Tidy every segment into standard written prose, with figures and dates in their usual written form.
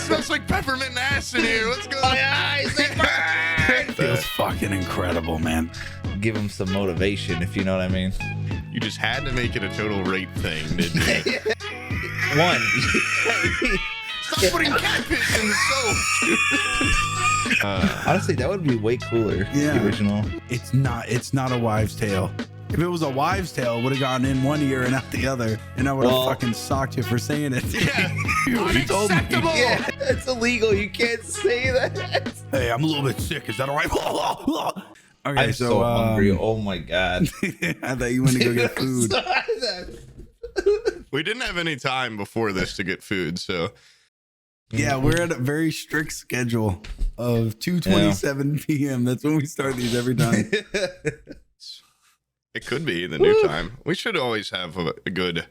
smells like peppermint and ass in here. What's going on? My eyes, they burn. Feels fucking incredible, man. Give him some motivation, if you know what I mean. You just had to make it a total rape thing, didn't you? One. Stop putting cat piss in the soap. Honestly, that would be way cooler. Yeah. The original. It's not a wives' tale. If it was a wives' tale, it would have gone in one ear and out the other, and I would have fucking socked you for saying it. Yeah. You told me. Unacceptable. Yeah, it's illegal. You can't say that. Hey, I'm a little bit sick. Is that all right? Okay, I'm so hungry. Oh my god. I thought you went to go get food. We didn't have any time before this to get food, so Yeah, we're at a very strict schedule of 2:27 p.m. That's when we start these every time. it could be the new time. We should always have a good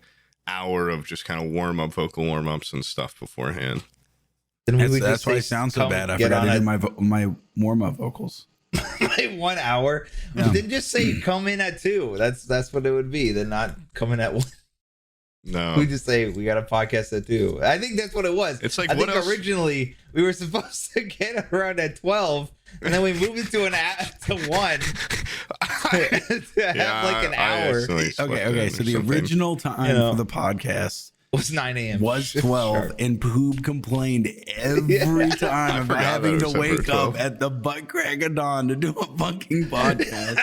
hour of just kind of vocal warm-ups and stuff beforehand. That's why it sounds so bad. I forgot to do my warm-up vocals. Like 1 hour. Yeah. Then just say come in at 2. That's what it would be. Then not come in at 1. No. We just say we got a podcast at 2. I think that's what it was. It's like, I what think else? originally we were supposed to get around at 12, and then we moved it to to 1 to have like an hour. Okay. So the original time for the podcast Was 9 a.m. was 12, Sure. and Poob complained every time about having to wake up at the butt crack of dawn to do a fucking podcast.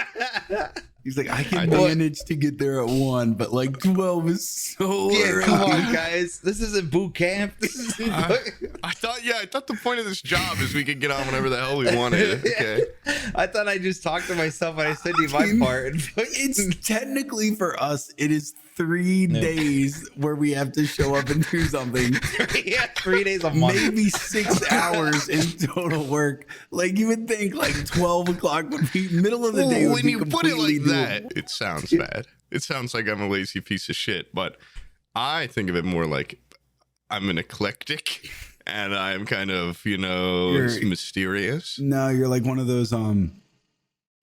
He's like, I can manage to get there at 1, but like 12 is so early. Come on, guys. This isn't boot camp. This isn't. I thought the point of this job is we could get on whenever the hell we wanted. Okay. I thought I just talked to myself and I said to you my part. It's technically for us, it is 3 days where we have to show up and do something. 3 days a month. Maybe 6 hours in total work. Like you would think like 12 o'clock would be middle of the day. When you put it like that, it sounds bad. It sounds like I'm a lazy piece of shit, but I think of it more like I'm an eclectic and I'm kind of, mysterious. No, you're like one of those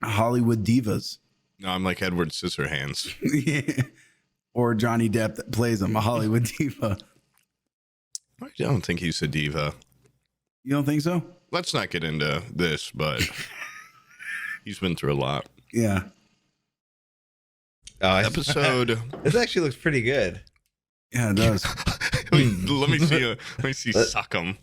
Hollywood divas. No, I'm like Edward Scissorhands. Yeah. Or Johnny Depp that plays him, a Hollywood diva. I don't think he's a diva. You don't think so? Let's not get into this, but he's been through a lot. Yeah. Episode. This actually looks pretty good. Yeah, it does. Let me see. Suck him.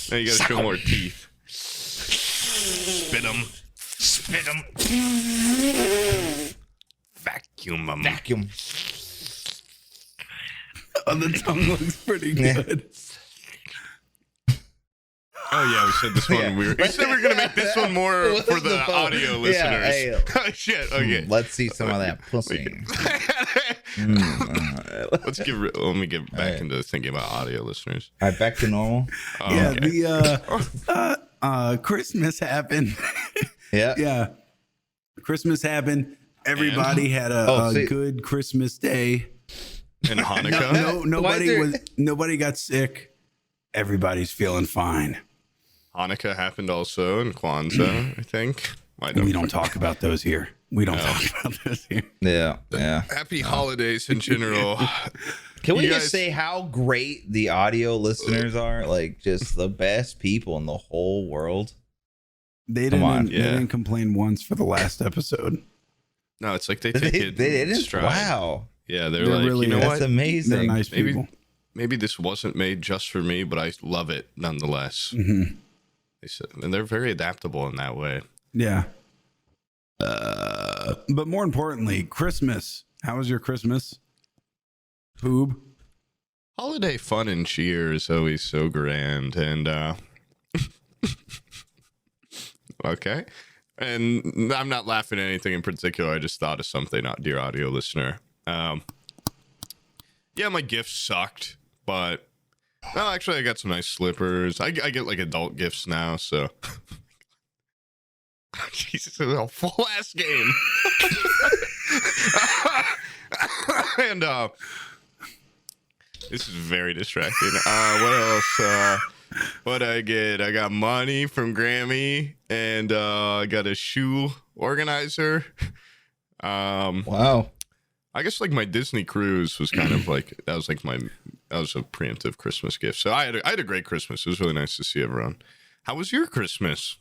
Now you gotta show more teeth. Spit him. Vacuum him. Vacuum. Oh, the tongue looks pretty good. Oh yeah, we said this one. We said we were gonna make this one more for the audio listeners. Oh shit. Okay. Let's see some of that pussy. Let me get back into thinking about audio listeners. All right, back to normal. Oh, Yeah, okay. the Christmas happened. Yeah. Christmas happened. Everybody had a good Christmas day. And Hanukkah. Nobody got sick. Everybody's feeling fine. Hanukkah happened also, and Kwanzaa, I think. We don't talk about those here. Yeah. Happy holidays in general. Can we just say how great the audio listeners are? Like, just the best people in the whole world. They didn't complain once for the last episode. No, it's like they take it. They didn't. Stride. Wow. Yeah, they're like, really, you know that's what? amazing. They're nice people. Maybe this wasn't made just for me, but I love it nonetheless. Mm-hmm. And they're very adaptable in that way. Yeah. But more importantly, Christmas. How was your Christmas, Poob? Holiday fun and cheer is always so grand, and okay. And I'm not laughing at anything in particular. I just thought of something, dear audio listener. Yeah, my gifts sucked, but no, actually, I got some nice slippers. I get like adult gifts now, so. Jesus, a full ass game. And this is very distracting. What else? What I get? I got money from Grammy, and I got a shoe organizer. Wow. I guess like my Disney cruise was kind of like, that was like my That was a preemptive Christmas gift. So I had a great Christmas. It was really nice to see everyone. How was your Christmas?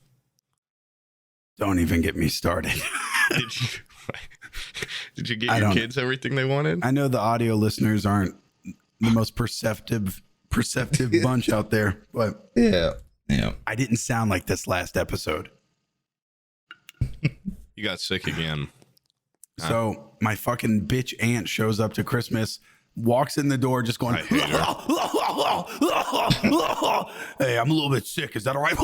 Don't even get me started. Did you get your kids everything they wanted? I know the audio listeners aren't the most perceptive bunch out there, but yeah, I didn't sound like this last episode. You got sick again. So my fucking bitch aunt shows up to Christmas, walks in the door just going, hey, I'm a little bit sick. Is that all right?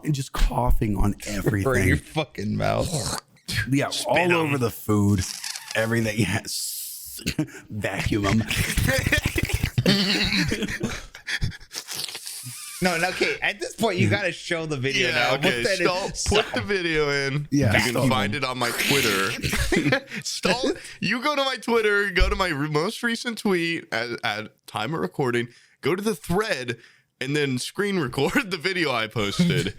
And just coughing on everything. In your fucking mouth. Yeah, all over the food. Everything. Yes. Vacuum them. No, okay. At this point, you got to show the video now. Okay, put the video in. Yeah, you can find it on my Twitter. You go to my Twitter, go to my most recent tweet at time of recording, go to the thread, and then screen record the video I posted,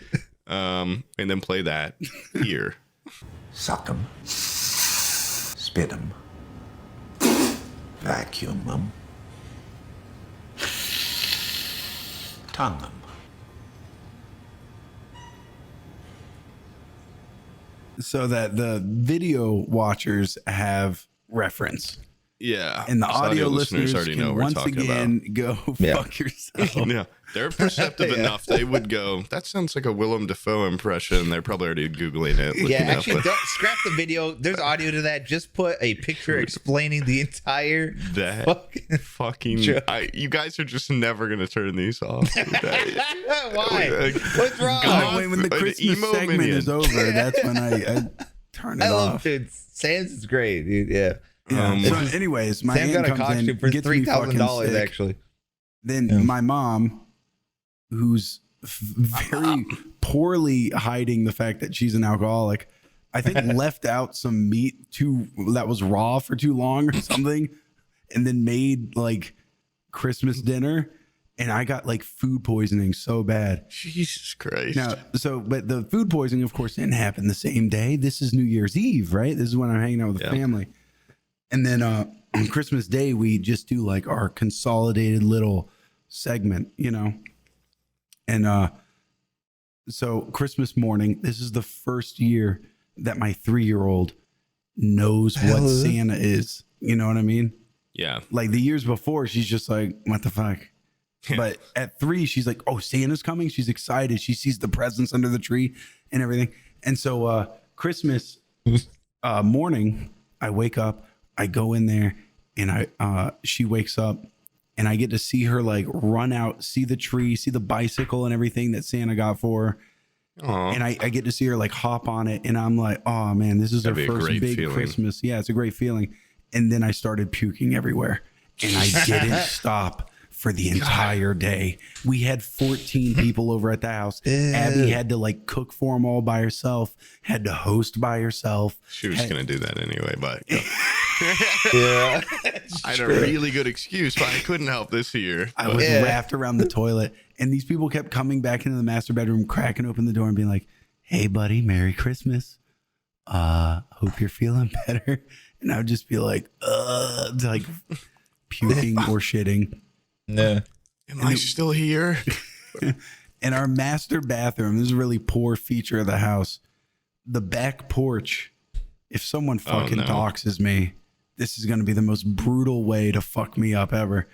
and then play that here. Suck 'em. Spit 'em. Vacuum 'em. Tongue 'em. So that the video watchers have reference. Yeah. And the audio listeners already know can what we're once talking again about. go fuck yourself. Yeah. They're perceptive enough. They would go, that sounds like a Willem Dafoe impression. They're probably already Googling it. Yeah, actually, don't scrap the video. There's audio to that. Just put a picture explaining the entire fucking you guys are just never going to turn these off. Why? What's wrong? When the Christmas segment is over, that's when I turn it off. Dude, Sam's is great, dude. Yeah. So anyways, my Sam got a costume for $3,000 actually. Then my mom, who's very poorly hiding the fact that she's an alcoholic, I think left out some meat that was raw for too long or something, and then made like Christmas dinner, and I got like food poisoning so bad. Jesus Christ. Now, but the food poisoning, of course, didn't happen the same day. This is New Year's Eve, right? This is when I'm hanging out with the family. And then on Christmas Day, we just do like our consolidated little segment, you know? And so Christmas morning, this is the first year that my 3-year-old knows what Santa is. You know what I mean? Yeah. Like the years before, she's just like, what the fuck? But at 3, she's like, oh, Santa's coming. She's excited. She sees the presents under the tree and everything. And so Christmas morning, I wake up, I go in there, and she wakes up, and I get to see her like run out, see the tree, see the bicycle and everything that Santa got for her. Aww. And I get to see her like hop on it, and I'm like, oh man, this is her first big feeling. Christmas. Yeah, it's a great feeling. And then I started puking everywhere, and I didn't stop for the entire day. We had 14 people over at the house. Abby had to like cook for them all by herself, had to host by herself. She was going to do that anyway, but yeah, I had a really good excuse, but I couldn't help this year. I was wrapped around the toilet, and these people kept coming back into the master bedroom, cracking open the door and being like, hey buddy, Merry Christmas. Hope you're feeling better. And I would just be like, like puking or shitting. No. Am I still here? In our master bathroom, this is a really poor feature of the house. The back porch, if someone fucking doxes me, this is going to be the most brutal way to fuck me up ever.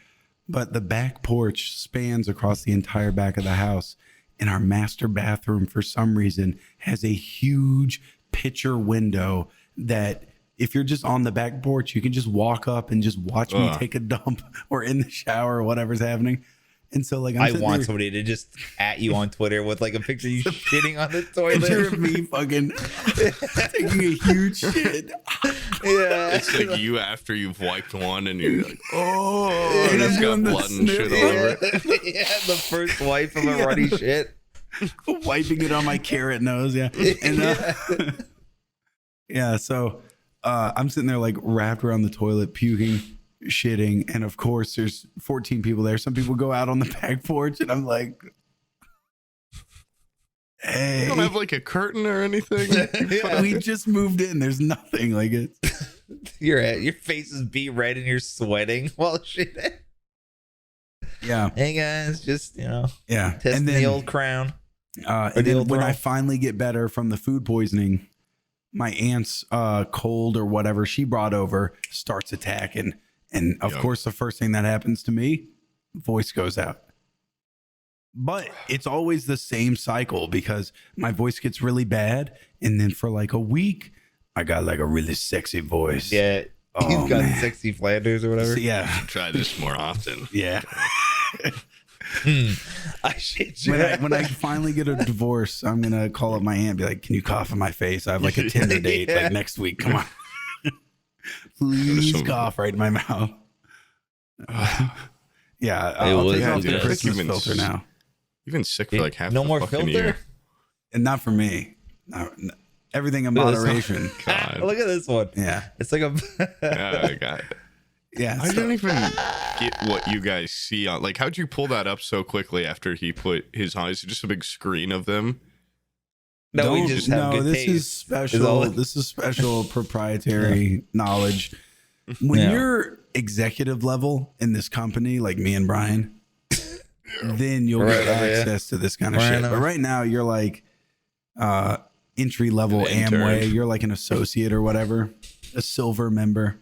But the back porch spans across the entire back of the house. And our master bathroom, for some reason, has a huge picture window that if you're just on the back porch, you can just walk up and just watch me take a dump or in the shower or whatever's happening. And so like I want somebody to just at you on Twitter with like a picture of you shitting on the toilet. Picture of me fucking taking a huge shit. Yeah. It's like you after you've wiped one and you're like, oh, and it's got blood and shit all over it. Yeah, the first wipe of a runny shit. Wiping it on my carrot nose, yeah. And yeah, so I'm sitting there like wrapped around the toilet, puking, shitting, and of course there's 14 people there. Some people go out on the back porch, and I'm like, hey, you don't have like a curtain or anything. We just moved in. There's nothing like it. Your face is beat red and you're sweating while shitting. Yeah. Hey guys, just Yeah. testing the old crown. And then when I finally get better from the food poisoning, my aunt's cold or whatever she brought over starts attacking. And of course, the first thing that happens to me, voice goes out. But it's always the same cycle because my voice gets really bad. And then for like a week, I got like a really sexy voice. Yeah. He's got sexy Flanders or whatever. So, yeah. Try this more often. Yeah. I shit you. When I finally get a divorce, I'm going to call up my aunt and be like, can you cough in my face? I have like a Tinder date like next week. Come on. Please cough right in my mouth. Yeah. I'll take off the Christmas filter now. You've been sick for like half no the more fucking filter? year. And not for me. No, everything in moderation. God. Look at this one. Yeah. It's like a I got it. Yeah. I don't even get what you guys see on. Like, how'd you pull that up so quickly after he put his eyes? Just a big screen of them. No, we just have good this taste. is special. This is special proprietary knowledge. When you're executive level in this company, like me and Brian, then you'll get access to this kind of shit. But right now, you're like entry level Amway. You're like an associate or whatever, a silver member.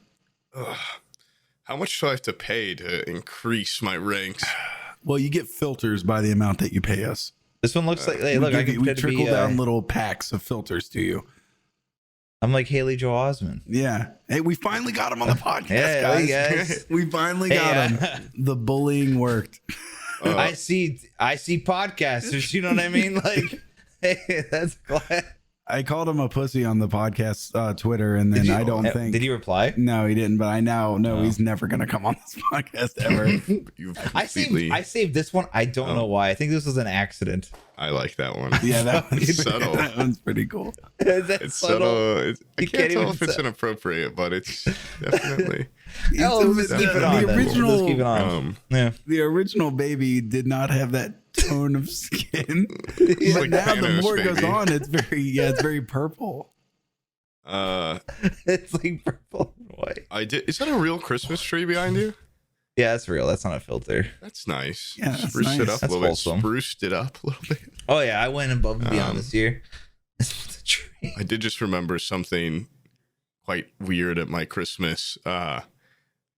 How much do I have to pay to increase my ranks? Well, you get filters by the amount that you pay us. This one looks like, hey, look, we trickle down little packs of filters to you. I'm like Haley Joel Osment. Yeah. Hey, we finally got him on the podcast, guys. We finally got him. The bullying worked. I see podcasters, you know what I mean? Like, hey, that's glad. I called him a pussy on the podcast Twitter, and then I don't think. Did he reply? No, he didn't. But I now know he's never going to come on this podcast ever. I saved this one. I don't know why. I think this was an accident. I like that one. Yeah, that one's subtle. That one's pretty cool. It's subtle. I can't tell if it's inappropriate, but it's definitely. Let's keep it on. Original, keep it on. The original baby did not have that tone of skin. But like now the more it goes on, it's very purple. It's like purple and white. Is that a real Christmas tree behind you? Yeah, that's real. That's not a filter. That's nice. Yeah, that's Spruced nice. it up That's a little wholesome. bit. Spruced it up a little bit. Oh yeah, I went above and beyond this year. It's a tree. I did just remember something quite weird at my Christmas.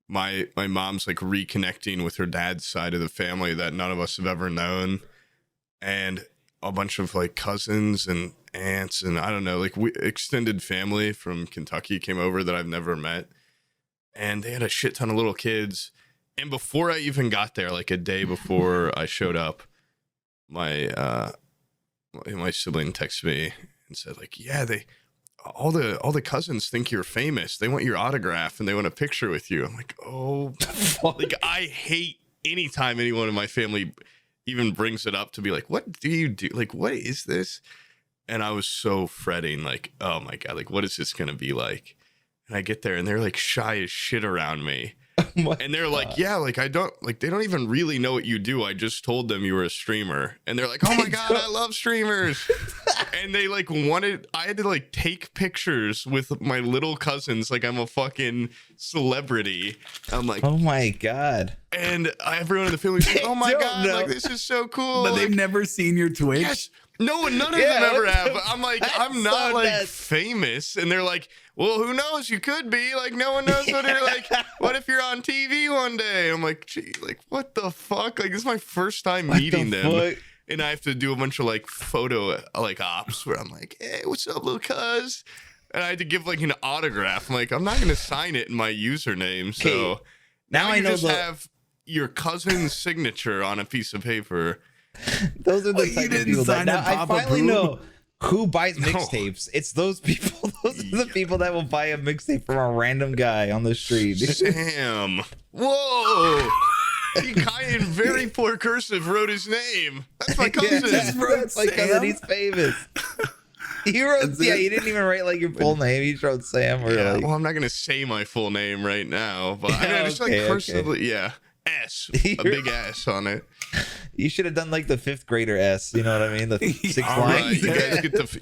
My mom's like reconnecting with her dad's side of the family that none of us have ever known, and a bunch of like cousins and aunts and I don't know, like extended family from Kentucky came over that I've never met, and they had a shit ton of little kids. And before I even got there, like a day before I showed up, my sibling texted me and said, like, yeah, all the cousins think you're famous. They want your autograph and they want a picture with you. I'm like, oh, like I hate anytime anyone in my family even brings it up to be like, what do you do? Like, what is this? And I was so fretting, like, oh my God, like, what is this gonna be like? And I get there and they're like shy as shit around me. And they're like, yeah, like they don't even really know what you do. I just told them you were a streamer. And they're like, oh my God, I love streamers. And they like I had to like take pictures with my little cousins. Like I'm a fucking celebrity. I'm like, oh my God. And everyone in the family's like, oh my God, like this is so cool. But they've never seen your Twitch. Yes. None of them ever have. But I'm like, I'm not like famous. And they're like, well, who knows? You could be. Like, no one knows what you're like. What if you're on TV one day? I'm like, gee, like, what the fuck? Like, this is my first time meeting them. And I have to do a bunch of like photo like ops where I'm like, hey, what's up, little cuz? And I had to give like an autograph. I'm like, I'm not going to sign it in my username. So now I know have your cousin's signature on a piece of paper. Those are the type of people that now I finally know who buys mixtapes. It's those people. Those are the people that will buy a mixtape from a random guy on the street. Sam. Whoa. He in very poor cursive wrote his name. That's my cousin. That's my cousin. He's famous. He wrote, he didn't even write like your full name. He wrote Sam. Or yeah, like, well, I'm not gonna say my full name right now, but I mean, I just like personally, yeah. S, a big S on it. You should have done like the 5th grader S. You know what I mean? The 6th line. Right,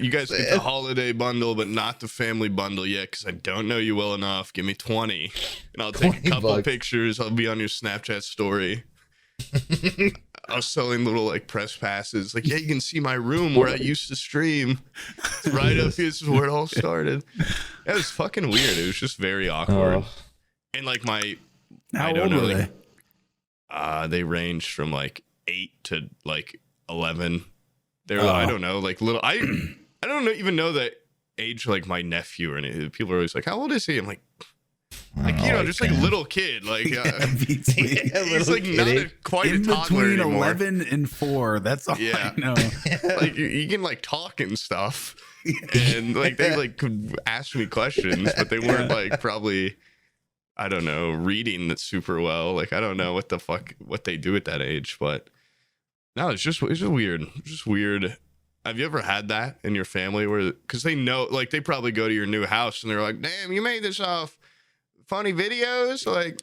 you guys get the holiday bundle, but not the family bundle yet, because I don't know you well enough. Give me 20, and I'll take a couple pictures. I'll be on your Snapchat story. I was selling little like press passes. Like, yeah, you can see my room where I used to stream. Right up here is where it all started. It was fucking weird. It was just very awkward. And like How old were they? They ranged from like 8 to like 11. They're I don't know, like little. I don't even know the age like my nephew or anything. People are always like, "How old is he?" I'm like just like little kid. Like he's like not quite a toddler between anymore. 11 and 4. That's all I know. Like you can like talk and stuff, and like they like could ask me questions, but they weren't like probably. I don't know, reading that super well. Like, I don't know what they do at that age, but no, it's just weird. It's just weird. Have you ever had that in your family where, cause they know, like they probably go to your new house and they're like, damn, you made this off funny videos? Like,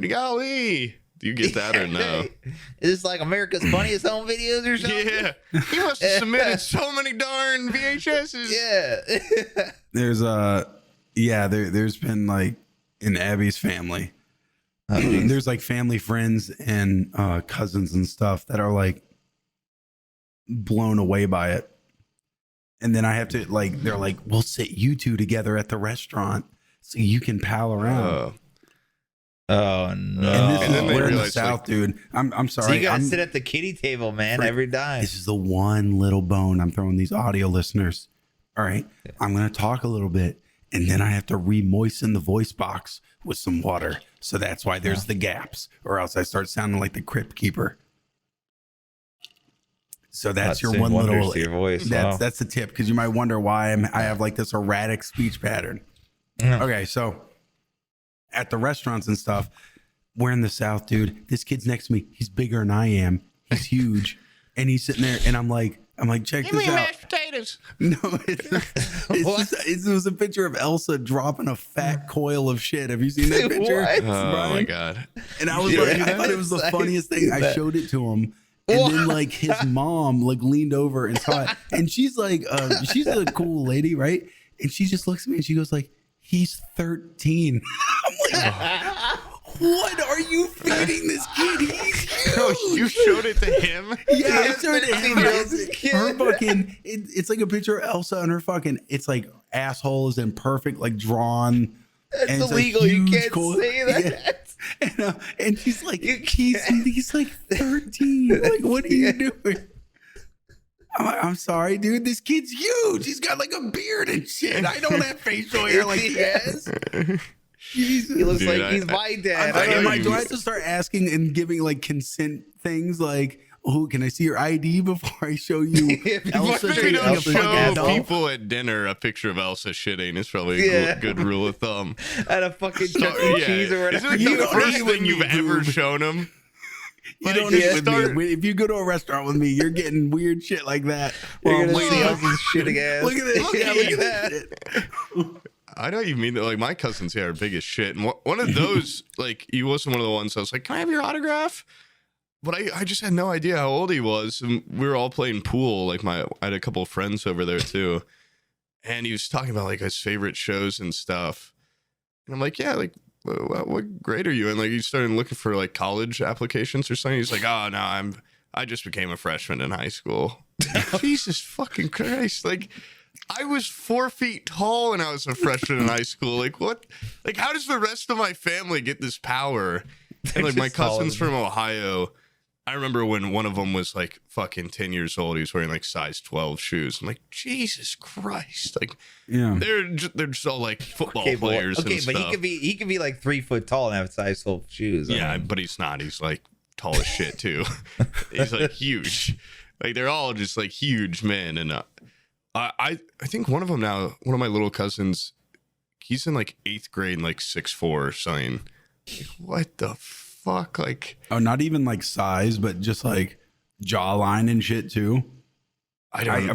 golly. Do you get that or no? Is this like America's Funniest Home Videos or something? Yeah. He must have submitted so many darn VHSs. Yeah. There's been like, in Abby's family, there's like family friends and cousins and stuff that are like blown away by it. And then I have to like, they're like, we'll sit you two together at the restaurant so you can pal around. Oh no! And this is we're in the South, dude. I'm sorry. So you gotta sit at the kiddie table, man, every time. This is the one little bone I'm throwing these audio listeners. All right, I'm gonna talk a little bit. And then I have to re-moisten the voice box with some water. So that's why there's the gaps, or else I start sounding like the crypt keeper. So that's your one little your voice. That's the tip, because you might wonder why I have like this erratic speech pattern. Okay, so at the restaurants and stuff, we're in the South, dude. This kid's next to me. He's bigger than I am. He's huge. And he's sitting there and I'm like, check this out. Mashed potatoes. No, it was a picture of Elsa dropping a fat coil of shit. Have you seen that picture? What? Oh my God. And I was like, I thought it was the funniest thing. I showed it to him. And then like his mom like leaned over and saw it. And she's like, she's a cool lady, right? And she just looks at me and she goes like, he's 13. I'm like, what are you feeding this kid? He's huge. Oh, you showed it to him? Yeah, I showed it to him. Her fucking, it's like a picture of Elsa and her fucking, it's like assholes and perfect, like drawn. It's illegal. You can't say that. Yeah. And she's like, he's like 13. Like, what are you doing? I'm sorry, dude. This kid's huge. He's got like a beard and shit. I don't have facial hair like he has. Jesus. He looks like he's my dad. Do I have to start asking and giving like consent things like, oh, can I see your ID before I show you Elsa? Maybe don't show people at dinner a picture of Elsa shitting. It's probably a good rule of thumb. At a fucking Chuck E. Cheese or whatever. Isn't it the first thing you've ever shown them? You don't eat with me. If you go to a restaurant with me, you're getting weird shit like that. You're gonna see Elsa's shitting ass. Look at this. Yeah, look at that. I know you mean that. Like my cousins here are big as shit, and one of those, like he wasn't one of the ones. I was like, "Can I have your autograph?" But I just had no idea how old he was, and we were all playing pool. Like I had a couple of friends over there too, and he was talking about like his favorite shows and stuff, and I'm like, "Yeah, like what grade are you in?" Like he started looking for like college applications or something. He's like, "Oh no, I just became a freshman in high school." Jesus fucking Christ! Like. I was 4 feet tall when I was a freshman in high school. Like what? Like how does the rest of my family get this power? And like my cousins from Ohio, I remember when one of them was like fucking 10 years old. He was wearing like size 12 shoes. I'm like, Jesus Christ! Like, yeah, they're just all like football players. Okay, and but stuff. he could be like 3 foot tall and have size 12 shoes. Yeah, but he's not. He's like tall as shit too. He's like huge. Like they're all just like huge men. And I think one of them now, one of my little cousins, he's in like 8th grade, like 6'4" or something. Like, what the fuck? Like, oh, not even like size, but just like jawline and shit too.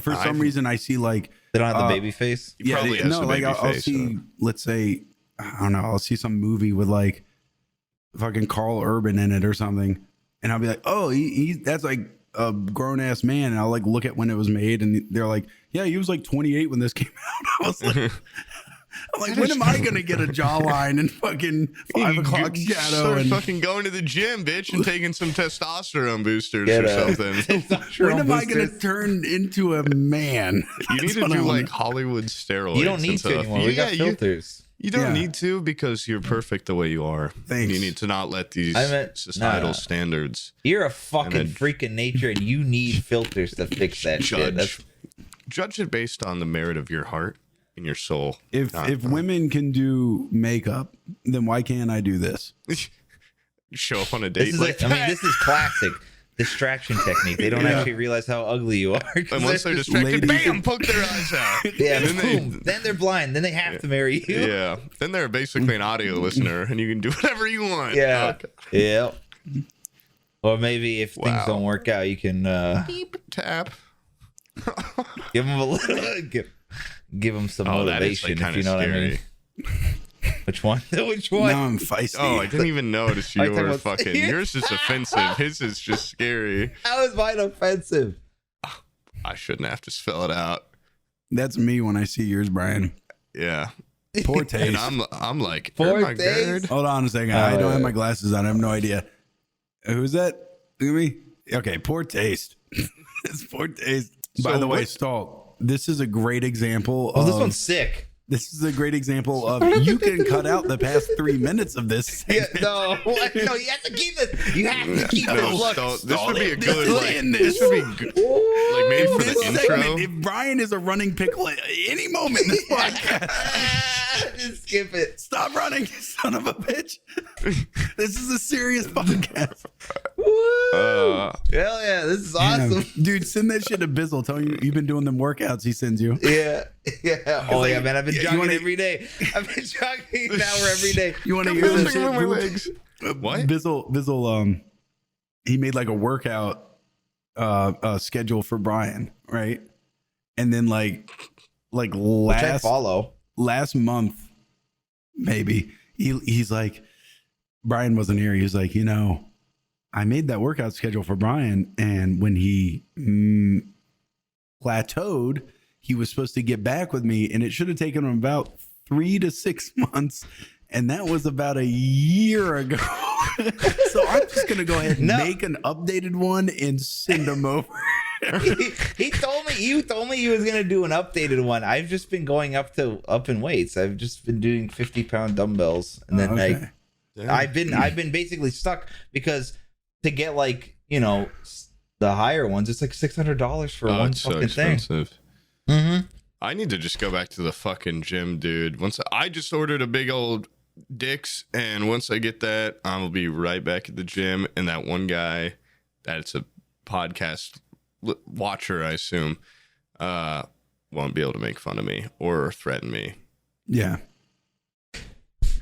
For some reason, I see like they don't have the baby face. He probably has the baby I'll face, see. Let's say, I don't know. I'll see some movie with like fucking Carl Urban in it or something, and I'll be like, oh, that's like a grown ass man, and I'll like look at when it was made, and they're like, yeah, he was like 28 when this came out. I was like, I'm like, when am I gonna get a jawline and fucking 5 o'clock shadow Start and fucking going to the gym, bitch, and taking some testosterone boosters or something. when am I gonna turn into a man? You need to do like Hollywood steroids. You don't need to anymore. We got filters. You don't need to because you're perfect the way you are. Thanks. You need to not let these societal standards. You're a fucking freak of nature, and you need filters to fix that shit. Judge it based on the merit of your heart and your soul. If women can do makeup, then why can't I do this? Show up on a date this is classic distraction technique. They don't actually realize how ugly you are. And once they're distracted, bam, poke their eyes out. Yeah, then they're blind. Then they have to marry you. Yeah. Then they're basically an audio listener, and you can do whatever you want. Yeah. Yeah. Or maybe if things don't work out, you can beep tap. Give them a little, give them some motivation, if you know what I mean. Which one? Which one? Now I'm feisty. Oh, I didn't even notice you were fucking. Yours is offensive. His is just scary. How is mine offensive? I shouldn't have to spell it out. That's me when I see yours, Brian. Yeah. Poor taste. And I'm like, poor my taste. Hold on a second. I don't have my glasses on. I have no idea. Who's that? Look at me. Okay, poor taste. It's poor taste. By the way, Stall, this is a great example of... this one's sick. This is a great example of you can cut out the past 3 minutes of this. Yeah, no, you have to keep this. You have to keep this. This would be a good, this would be good, like maybe for the intro. Segment, if Brian is a running pickle at any moment in this podcast, just skip it. Stop running, you son of a bitch. This is a serious podcast. Hell yeah, this is awesome. Dude, send that shit to Bizzle. Tell him you've been doing them workouts he sends you. Yeah. Oh, yeah, man. I've been jogging every day. I've been jogging an hour every day. You want to hear this shit? My legs. What? Bizzle, he made like a workout schedule for Brian, right? And then like last month, maybe, he's like, Brian wasn't here. He was like, I made that workout schedule for Brian, and when he plateaued, he was supposed to get back with me, and it should have taken him about 3 to 6 months, and that was about a year ago. So I'm just gonna go ahead and make an updated one and send him over. he told me he was gonna do an updated one. I've just been going up in weights. I've just been doing 50-pound dumbbells, and then I've been basically stuck because to get the higher ones, it's like $600 for one fucking thing. Mm-hmm. I need to just go back to the fucking gym, dude. Once I just ordered a big old Dick's, and once I get that, I will be right back at the gym. And that one guy, that's a podcast watcher, I assume, won't be able to make fun of me or threaten me. Yeah.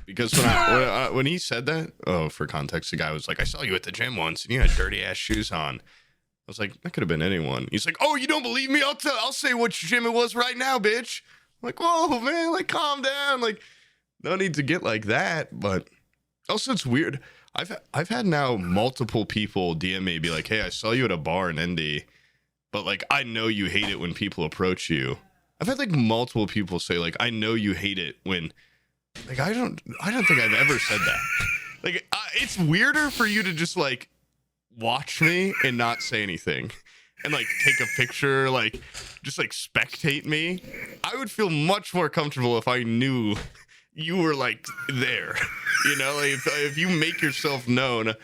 Because when he said that, for context, the guy was like, I saw you at the gym once and you had dirty ass shoes on. I was like, that could have been anyone. He's like, oh, you don't believe me? I'll say which gym it was right now, bitch. I'm like, whoa, man, calm down. No need to get like that. But also, it's weird. I've had now multiple people DM me, be like, hey, I saw you at a bar in Indy, but I know you hate it when people approach you. I've had multiple people say I know you hate it when I don't think I've ever said that. It's weirder for you to just watch me and not say anything and take a picture, just spectate me. I would feel much more comfortable if I knew you were there. If you make yourself known,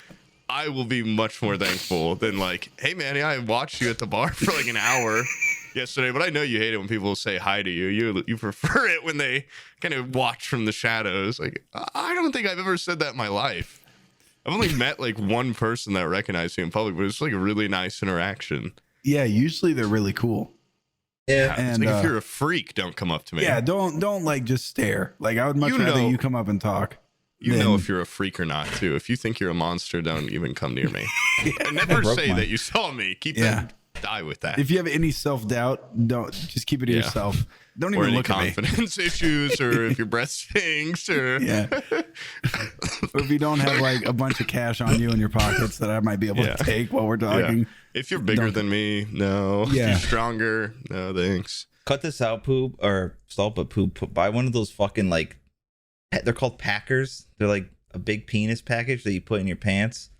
I will be much more thankful than hey man, I watched you at the bar for an hour yesterday, but I know you hate it when people say hi to you. You prefer it when they kind of watch from the shadows. I don't think I've ever said that in my life. I've only met one person that recognized me in public, but it's a really nice interaction. Yeah, usually they're really cool. Yeah, and if you're a freak, don't come up to me. Yeah, don't just stare. I would much rather you come up and talk. You know if you're a freak or not too. If you think you're a monster, don't even come near me. And never say that you saw me. Keep that. Die with that. If you have any self-doubt, don't just keep it to yourself. Don't even look at me. Confidence issues, or if your breath stinks, or or if you don't have a bunch of cash on you in your pockets that I might be able to take while we're talking. If you're bigger than me, no. If you're stronger, no thanks. cut this out, Poob, or stop, but Poob, buy one of those fucking like, they're called packers. They're like a big penis package that you put in your pants,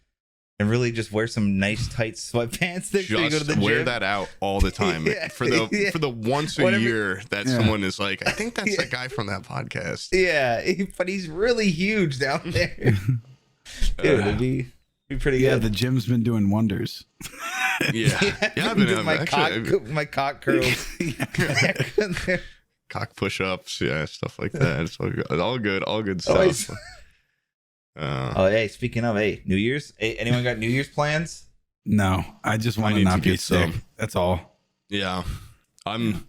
and really just wear some nice tight sweatpants. Just you go to the wear gym. that out all the time for the once a year that someone is like, I think that's that guy from that podcast. Yeah, but he's really huge down there. Dude, it'd be pretty good. Yeah, the gym's been doing wonders. Yeah, I've been my cock curls. Cock push-ups, stuff like that. It's all good stuff. Hey, speaking of, New Year's. Hey, anyone got New Year's plans? No, I just want to not be sick. That's all. Yeah, I don't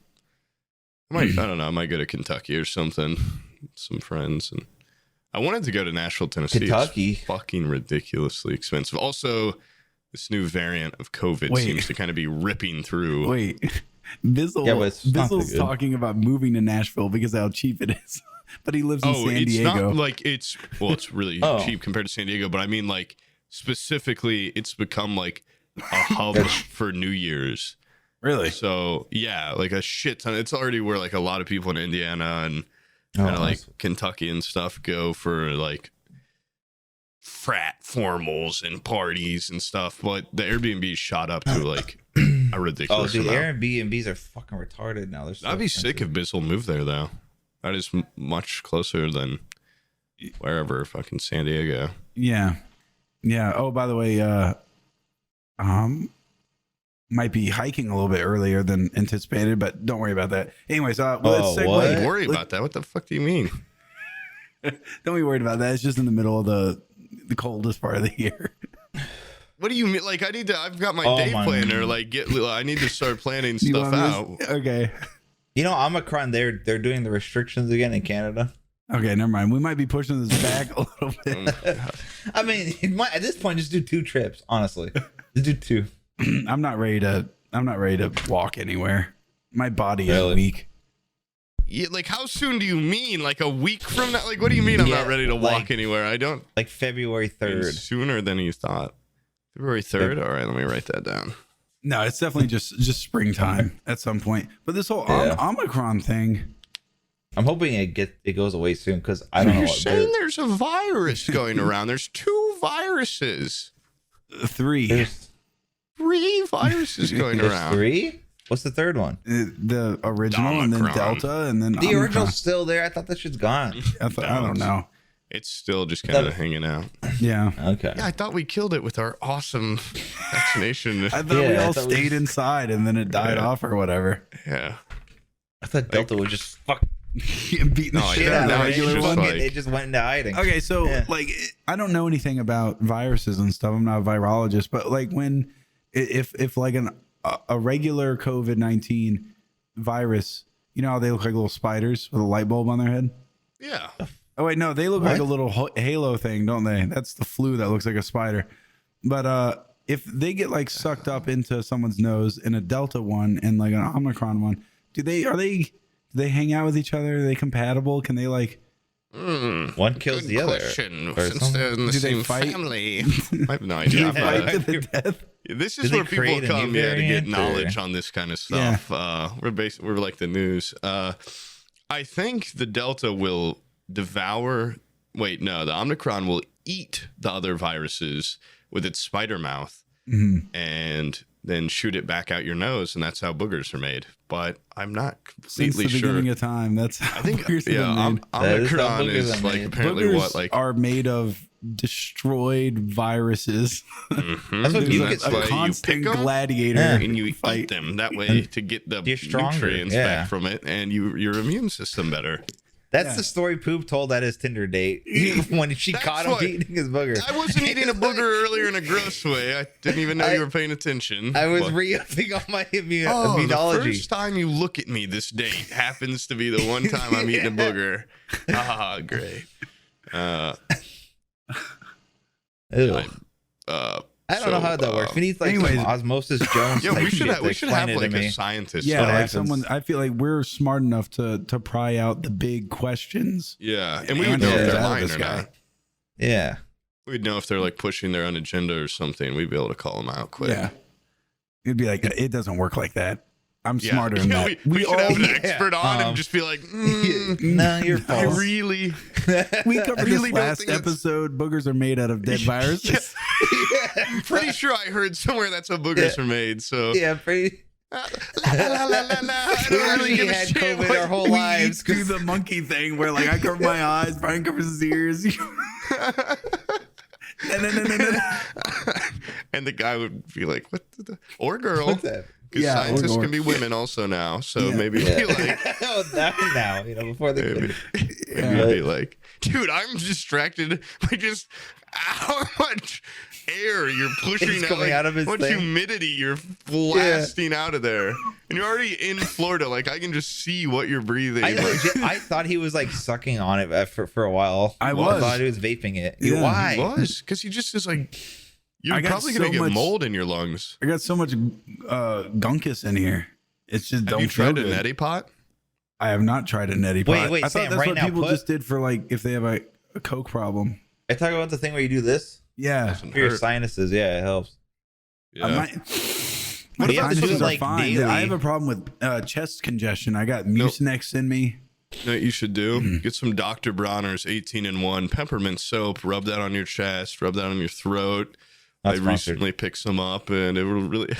know. I might go to Kentucky or something. Some friends, and I wanted to go to Nashville, Tennessee. Kentucky, it's fucking ridiculously expensive. Also, this new variant of COVID seems to kind of be ripping through. Wait. Bizzle's talking about moving to Nashville because of how cheap it is. But he lives in San Diego. It's not like it's really cheap compared to San Diego, but I mean like specifically it's become like a hub for New Year's. Really? So yeah, like a shit ton. It's already where like a lot of people in Indiana and kind of like Kentucky and stuff go for like frat formals and parties and stuff, but the Airbnb shot up to like a ridiculous amount. Airbnbs are fucking retarded now. I'd be sick if Bizzle moved there though. That is much closer than wherever fucking San Diego. Yeah. Oh, by the way, might be hiking a little bit earlier than anticipated, but don't worry about that. Anyways, let's segue. Don't worry about that. What the fuck do you mean? Don't be worried about that. It's just in the middle of the coldest part of the year. What do you mean? Like I've got my day planner. Like I need to start planning stuff out. Okay. You know, Omicron, they're doing the restrictions again in Canada. Okay, never mind. We might be pushing this back a little bit. I mean, at this point, just do 2 trips. Honestly, just do 2. I'm not ready to walk anywhere. My body is weak. Yeah, like how soon do you mean? Like a week from now? Like what do you mean I'm not ready to walk anywhere? I don't. Like February 3rd. Sooner than you thought. February 3rd. All right, let me write that down. No, it's definitely just springtime at some point. But this whole Omicron thing, I'm hoping it goes away soon because I don't know. You're saying there's a virus going around. There's 2 viruses. 3. There's 3 viruses going around. 3? What's the 3rd one? The original, Omicron. And then Delta, and then the Omicron. original's still there. I thought that shit's gone. I don't know. It's still just kind of hanging out. Yeah. Okay. Yeah, I thought we killed it with our awesome vaccination. I thought we all stayed inside and then it died off or whatever. Yeah. I thought Delta would just beating the shit out of the regular one. They just went into hiding. Okay, so like I don't know anything about viruses and stuff. I'm not a virologist, but like if like a regular COVID-19 virus, you know how they look like little spiders with a light bulb on their head? Yeah. Oh wait, no, they look like a little halo thing, don't they? That's the flu that looks like a spider. But if they get like sucked up into someone's nose in a Delta one and like an Omicron one, do they hang out with each other? Are they compatible? Can they like one kills the other? Since they're in the same family. I have no idea. Fight to the death? This is where people come to get knowledge on this kind of stuff. Yeah. We're like the news. I think the Delta will devour. Wait, no, the Omicron will eat the other viruses with its spider mouth and then shoot it back out your nose, and that's how boogers are made. But I'm not completely Since the beginning of time, that's how boogers are made. Omicron is like apparently boogers what like are made of destroyed viruses. That's what you get. A constant gladiator, and you eat them that way to get the nutrients back from it, and your immune system better. That's the story Poob told at his Tinder date when she caught him eating his booger. I wasn't eating a booger earlier in a gross way. I didn't even know you were paying attention. I was re-upping on my immunology. The first time you look at me this date happens to be the one time I'm eating a booger. Ah, great. I don't know how that works. We need like some Osmosis Jones. Yeah, we should have like a scientist. Yeah, like someone. I feel like we're smart enough to pry out the big questions. Yeah, and we would know if they're lying or not. Yeah, we'd know if they're like pushing their own agenda or something. We'd be able to call them out quick. Yeah, it'd be like it doesn't work like that. I'm smarter than that. We should have an expert on and just be like, no, you're false. I really, we covered really this last episode. Boogers are made out of dead viruses. I'm pretty sure I heard somewhere that's how boogers are made. So yeah, pretty. I don't really give a had shit COVID what- our whole We lives. do the monkey thing where like I cover my eyes, Brian covers his ears. And the guy would be like, "What?" Or girl, What's that? because Yeah, scientists or- can be women also now. So Yeah. maybe be like, Oh, now, before they maybe, maybe be like, dude, I'm distracted by just how much air you're pushing It's out, coming like, out of his how much thing. humidity you're blasting out of there, and you're already in Florida. Like I can just see what you're breathing. I thought he was like sucking on it for a while. I I was. thought he was vaping it. Yeah. Why? It was because he just is like, you're I got probably gonna so get much- mold in your lungs. I got so much gunkus in here. It's just Have don't you feel tried a good. neti pot? I have not tried a neti pot. Wait, I thought Sam, that's right what now, people put- just did for like if they have a coke problem. I talk about the thing where you do this Yeah. Doesn't for your hurt. sinuses. Yeah, it helps. Yeah. I might, What my about to do sinuses it, are like, fine. daily? I have a problem with chest congestion. I got Mucinex in me. You know what you should do? Mm-hmm. Get some Dr. Bronner's 18-in-1 peppermint soap, rub that on your chest, rub that on your throat. Not I sponsored. recently picked some up and it will really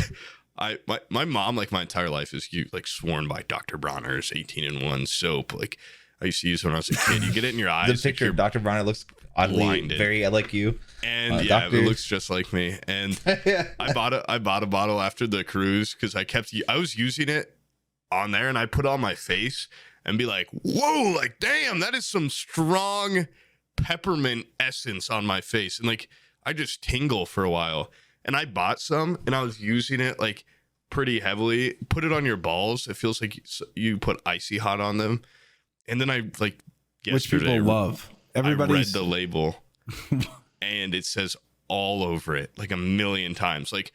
my mom, like my entire life, is sworn by Dr. Bronner's 18-in-1 soap. Like I used to use it when I was a kid. You get it in your eyes. The like picture you're of Dr. Bronner looks oddly blinded. very like you. And yeah, doctor. it looks just like me. And I bought a bottle after the cruise because I was using it on there and I put it on my face and be like, whoa, like damn, that is some strong peppermint essence on my face. And like I just tingle for a while. And I bought some and I was using it like pretty heavily. Put it on your balls. It feels like you put icy hot on them. And then I like Which yesterday people love. I read Everybody's the label and it says all over it like a million times. Like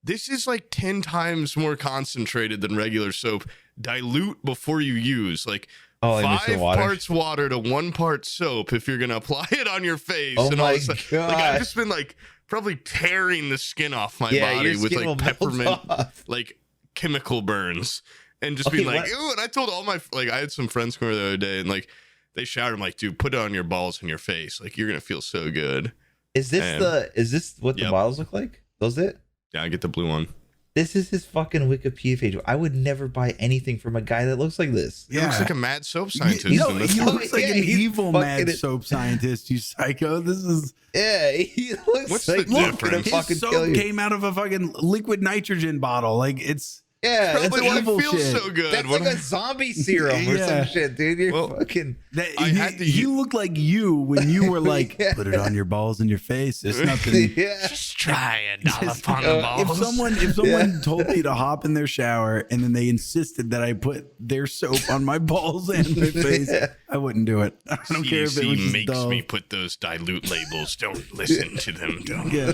this is like 10 times more concentrated than regular soap. Dilute before you use. Like Oh, like mix it 5 with water? parts water to 1 part soap if you're gonna apply it on your face. Oh and all my this stuff. Like God. I've just been like probably tearing the skin off my Yeah, body your with skin will like melt peppermint off. like chemical burns and just Okay, being like, what- ew. And I told all my like I had some friends come over the other day and like they shouted, I'm like, dude, put it on your balls and your face. Like you're gonna feel so good. Is this what the Yep. bottles look like? Those it? Yeah, I get the blue one. This is his fucking Wikipedia page. I would never buy anything from a guy that looks like this. He looks like a mad soap scientist. You know, in this he one. looks like Yeah, an he's evil fucking mad it. soap scientist, you psycho. This is Yeah, he looks What's like the look, gonna difference? fucking his kill soap you. came out of a fucking liquid nitrogen bottle. Like it's Yeah, Probably that's, why evil it feels shit. so good. that's What like I- a zombie serum or Yeah. some shit, dude. You're Well, fucking. that I had to he u- looked like you when you were like, Yeah. put it on your balls and your face. It's nothing. Yeah. Just try it. Just- Upon the If balls. someone told me to hop in their shower and then they insisted that I put their soap on my balls and my face, I wouldn't do it. I don't care if it was CDC just makes Dove. me put those dilute labels. Don't listen to them. Don't Yeah.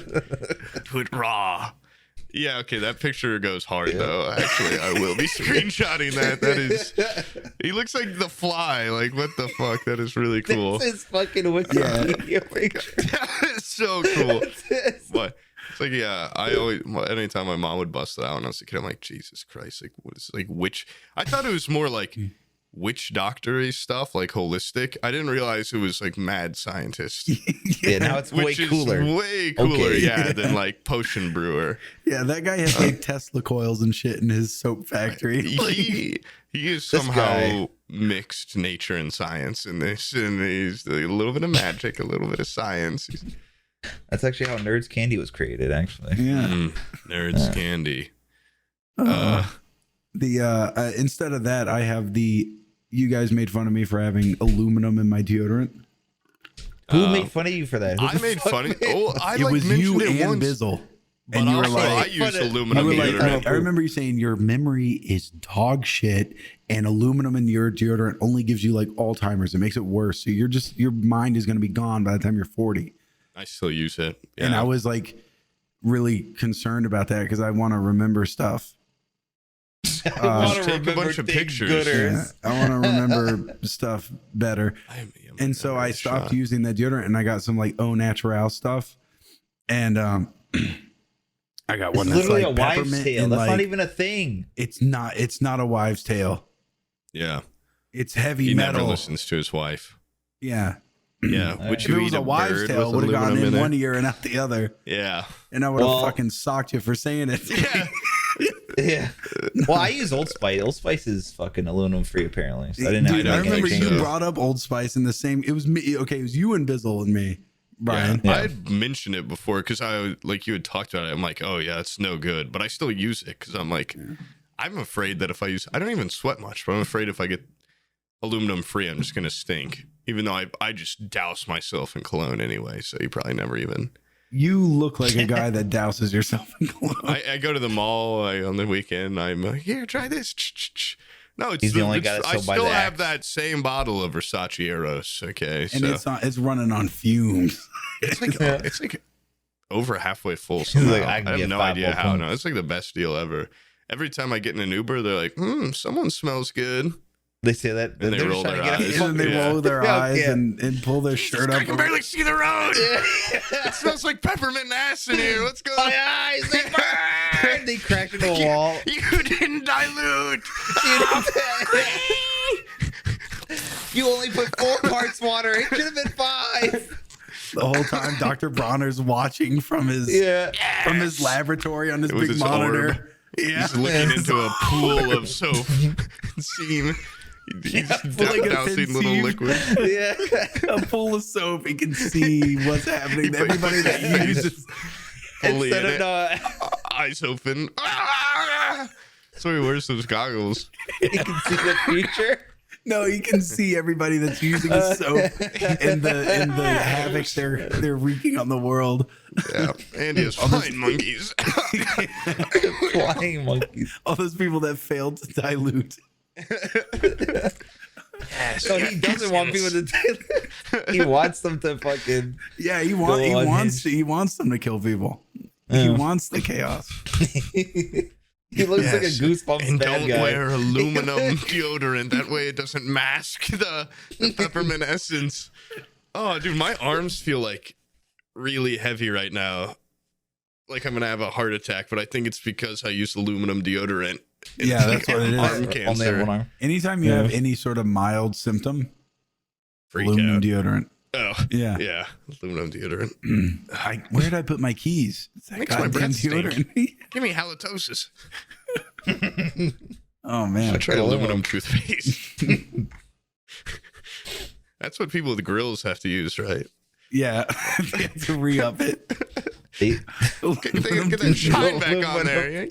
do it raw. Yeah, okay, that picture goes hard though. Actually, I will be screenshotting that. That is, he looks like the Fly. Like, what the fuck? That is really cool. This is fucking Wikipedia picture. That is so cool. This- But it's like, yeah, I always, anytime my mom would bust it out when I was a kid, I'm like, Jesus Christ, like, what is like witch? I thought it was more like witch doctory stuff, like holistic. I didn't realize it was like mad scientist, Yeah, now it's way which is cooler. way cooler, Okay. yeah, than like potion brewer. Yeah, that guy has like Tesla coils and shit in his soap factory. Like, He is This somehow guy- mixed nature and science in this, and he's a little bit of magic, a little bit of science. That's actually how Nerds Candy was created, actually. yeah. Nerds candy. Instead of that, I have you guys made fun of me for having aluminum in my deodorant. Who made fun of you for that? Who I the made fuck fun of. made- Oh, I It like was mentioned you it and once. Bizzle. But And you were also, like, I use You aluminum you were like, deodorant. I remember you saying your memory is dog shit, and aluminum in your deodorant only gives you like Alzheimer's. It makes it worse. So your mind is going to be gone by the time you're 40. I still use it. Yeah. And I was like really concerned about that because I want to remember stuff. I wanna Just take a remember bunch of things pictures. gooders. Yeah, I want to remember stuff better. I'm And so I never stopped shot. using that deodorant and I got some like au natural stuff. And I I got one It's that's literally like a wives' peppermint tale. and That's like not even a thing. it's not a wives' tale. Yeah. It's heavy He metal. never listens to his wife. Yeah. Yeah. Would If you it was eat a wives' bird tale, with would have gone aluminum in it? one ear and out the other. Yeah. And I would have Well- fucking socked you for saying it. Yeah. Yeah. Well, I use Old Spice. Old Spice is fucking aluminum free, apparently. So I didn't Dude, have I to remember change you it. brought up Old Spice in the same. It was me. Okay, it was you and Bizzle and me, Brian. Yeah. I had mentioned it before because like you had talked about it. I'm like, oh yeah, it's no good, but I still use it because I'm like, I'm afraid that if I don't even sweat much, but I'm afraid if I get aluminum free, I'm just gonna stink. Even though I just douse myself in cologne anyway, so you probably never even. You look like a guy that douses yourself in cologne. I go to the mall on the weekend. I'm like, here, try this. No, it's He's the only guy that I still buys still the have Axe. that same bottle of Versace Eros. Okay, And so it's running on fumes. it's like over halfway full. Somehow. like, I I can have get no 5 idea more how. points. No, it's like the best deal ever. Every time I get in an Uber, they're like, someone smells good. They say that. And they they're roll just trying their to get eyes. And then they Yeah. roll their Yeah, eyes yeah. and pull their shirt I up. can barely see the road. It smells like peppermint and ass in here. Let's go. My eyes, they burn. They crash into the wall. You didn't dilute. You only put 4 parts water. It should have been 5. The whole time Dr. Bronner's watching from his laboratory on his With big his monitor. orb. Yeah. He's looking into a pool of soap. Seeing he's like a dousing thin little sieve. liquid. Yeah. A pool of soap. He can see what's happening to everybody that uses. Fully in Instead it. of Eyes open. Ah! So he wears those goggles. you can see the future. No, you can see everybody that's using the soap and the havoc they're wreaking on the world. Yeah. And he has flying monkeys. Flying monkeys. All those people that failed to dilute. So he doesn't want people to. He wants them to fucking. Yeah, he Go wants them to kill people. He wants the chaos. He looks like a Yes. Goosebumps And bad don't guy. wear aluminum deodorant. That way it doesn't mask the peppermint essence. Oh, dude, my arms feel like really heavy right now. Like I'm going to have a heart attack, but I think it's because I use aluminum deodorant. Yeah, that's what it is. Arm Only have cancer. one arm. Anytime you have any sort of mild symptom, Freak aluminum out. deodorant. Oh, Yeah. yeah. Aluminum deodorant. Where did I put my keys? It's that Makes my goddamn breath stink. deodorant. Give me halitosis. Oh man. I tried aluminum toothpaste. That's what people with grills have to use, right? Yeah. They have to re-up it. They- Get that shine back on there.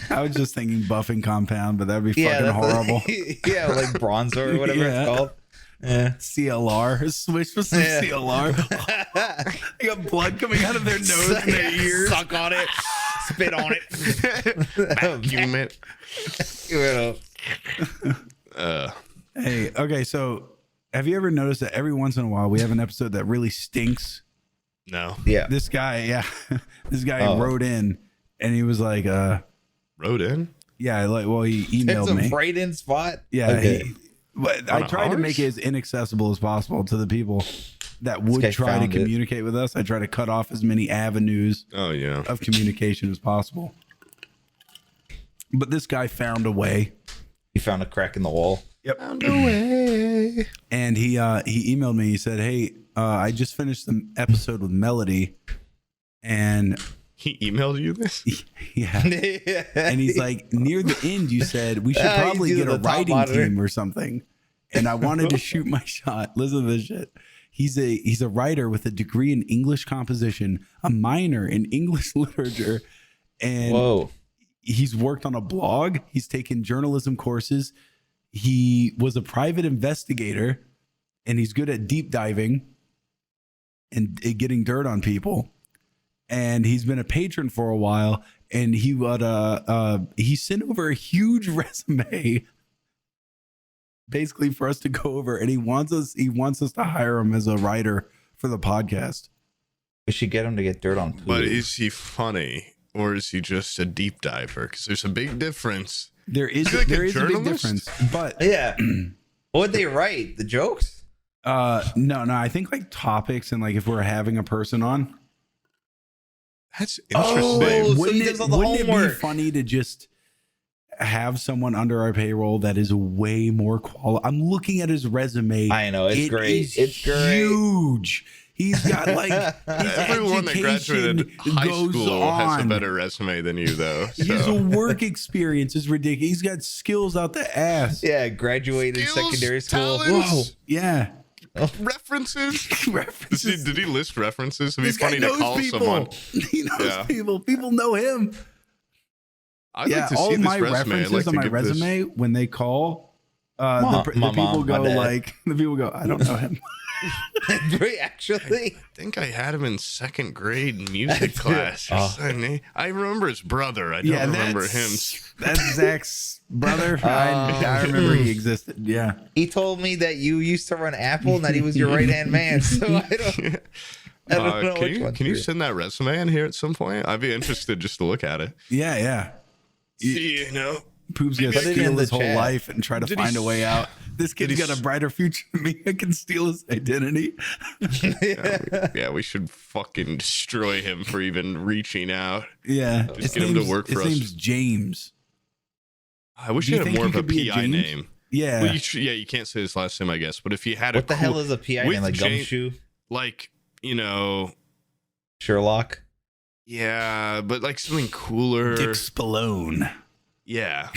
I was just thinking buffing compound, but that'd be fucking that's horrible. yeah, like bronzer or whatever Yeah. it's called. Yeah. CLR. Switch with some Yeah. CLR. They got blood coming out of their nose and their ears. Suck on it. Spit on it. Vacuum it. Hey, okay, so have you ever noticed that every once in a while we have an episode that really stinks? No. Yeah. This guy, this guy Oh. wrote in and he was like, Wrote in? he It's emailed a me. right in spot. Yeah, Okay. but I On tried to make it ours? as inaccessible as possible to the people that would guy try to found it. communicate with us. I try to cut off as many avenues Oh, yeah. of communication as possible. But this guy found a way, He found a crack in the wall. Found a way. and he emailed me. He said, "Hey, I just finished the episode with Melody, and He emailed you this? yeah." And he's like, near the end, you said we should He's probably using get a the top writing monitor. team or something. And I wanted to shoot my shot. Listen to this shit. He's a writer with a degree in English composition, a minor in English literature, and Whoa. he's worked on a blog. He's taken journalism courses. He was a private investigator, and he's good at deep diving and getting dirt on people. And he's been a patron for a while, and he sent over a huge resume basically for us to go over, and he wants us to hire him as a writer for the podcast. We should get him to get dirt on Poob. But is he funny or is he just a deep diver? Because there's a big difference. There is Is he like a a big journalist? difference, but Yeah. What would they write? The jokes? no, I think like topics and like if we're having a person on, That's interesting. Oh, so he Wouldn't does it, all the wouldn't it be homework. funny to just have someone under our payroll that is way more quality? I'm looking at his resume. I know, it's great. Is It's great. Huge. He's got like his Everyone that education graduated high goes school has a on. better resume than you, though. His So. work experience is ridiculous. He's got skills out the ass. Yeah, graduated Skills, secondary school. talents. Whoa. Yeah. References? References. Did he list references? It'd be This guy funny to knows call people. someone. He knows Yeah. people. People know him. I'd like to all see of this my resume. I'd references like on to my give this- resume when they call, the My people mom, my go dad. like, the people go, I don't know him. Actually, I think I had him in second grade music class. Or something. I remember his brother. I don't remember him. That's Zach's brother. I remember he existed. Yeah. he told me that you used to run Apple and that he was your right hand man. So I don't know which one. Can you send that resume in here at some point? I'd be interested just to look at it. Yeah. Yeah. You know, Poob's gonna Put it steal in his the whole chat. life and try to Did he find a way out. This kid's he got a brighter future than me. I can steal his identity. yeah, we should fucking destroy him for even reaching out. Yeah. Just get him to work for us. His name's James. I wish Do he you had think more he of a could be a PI James? name. Yeah. Well, you can't say his last name, I guess. But if you had What the hell is a PI with name? Like James- Gumshoe? like, you know, Sherlock? yeah, but like something cooler. Dick Spallone. Yeah.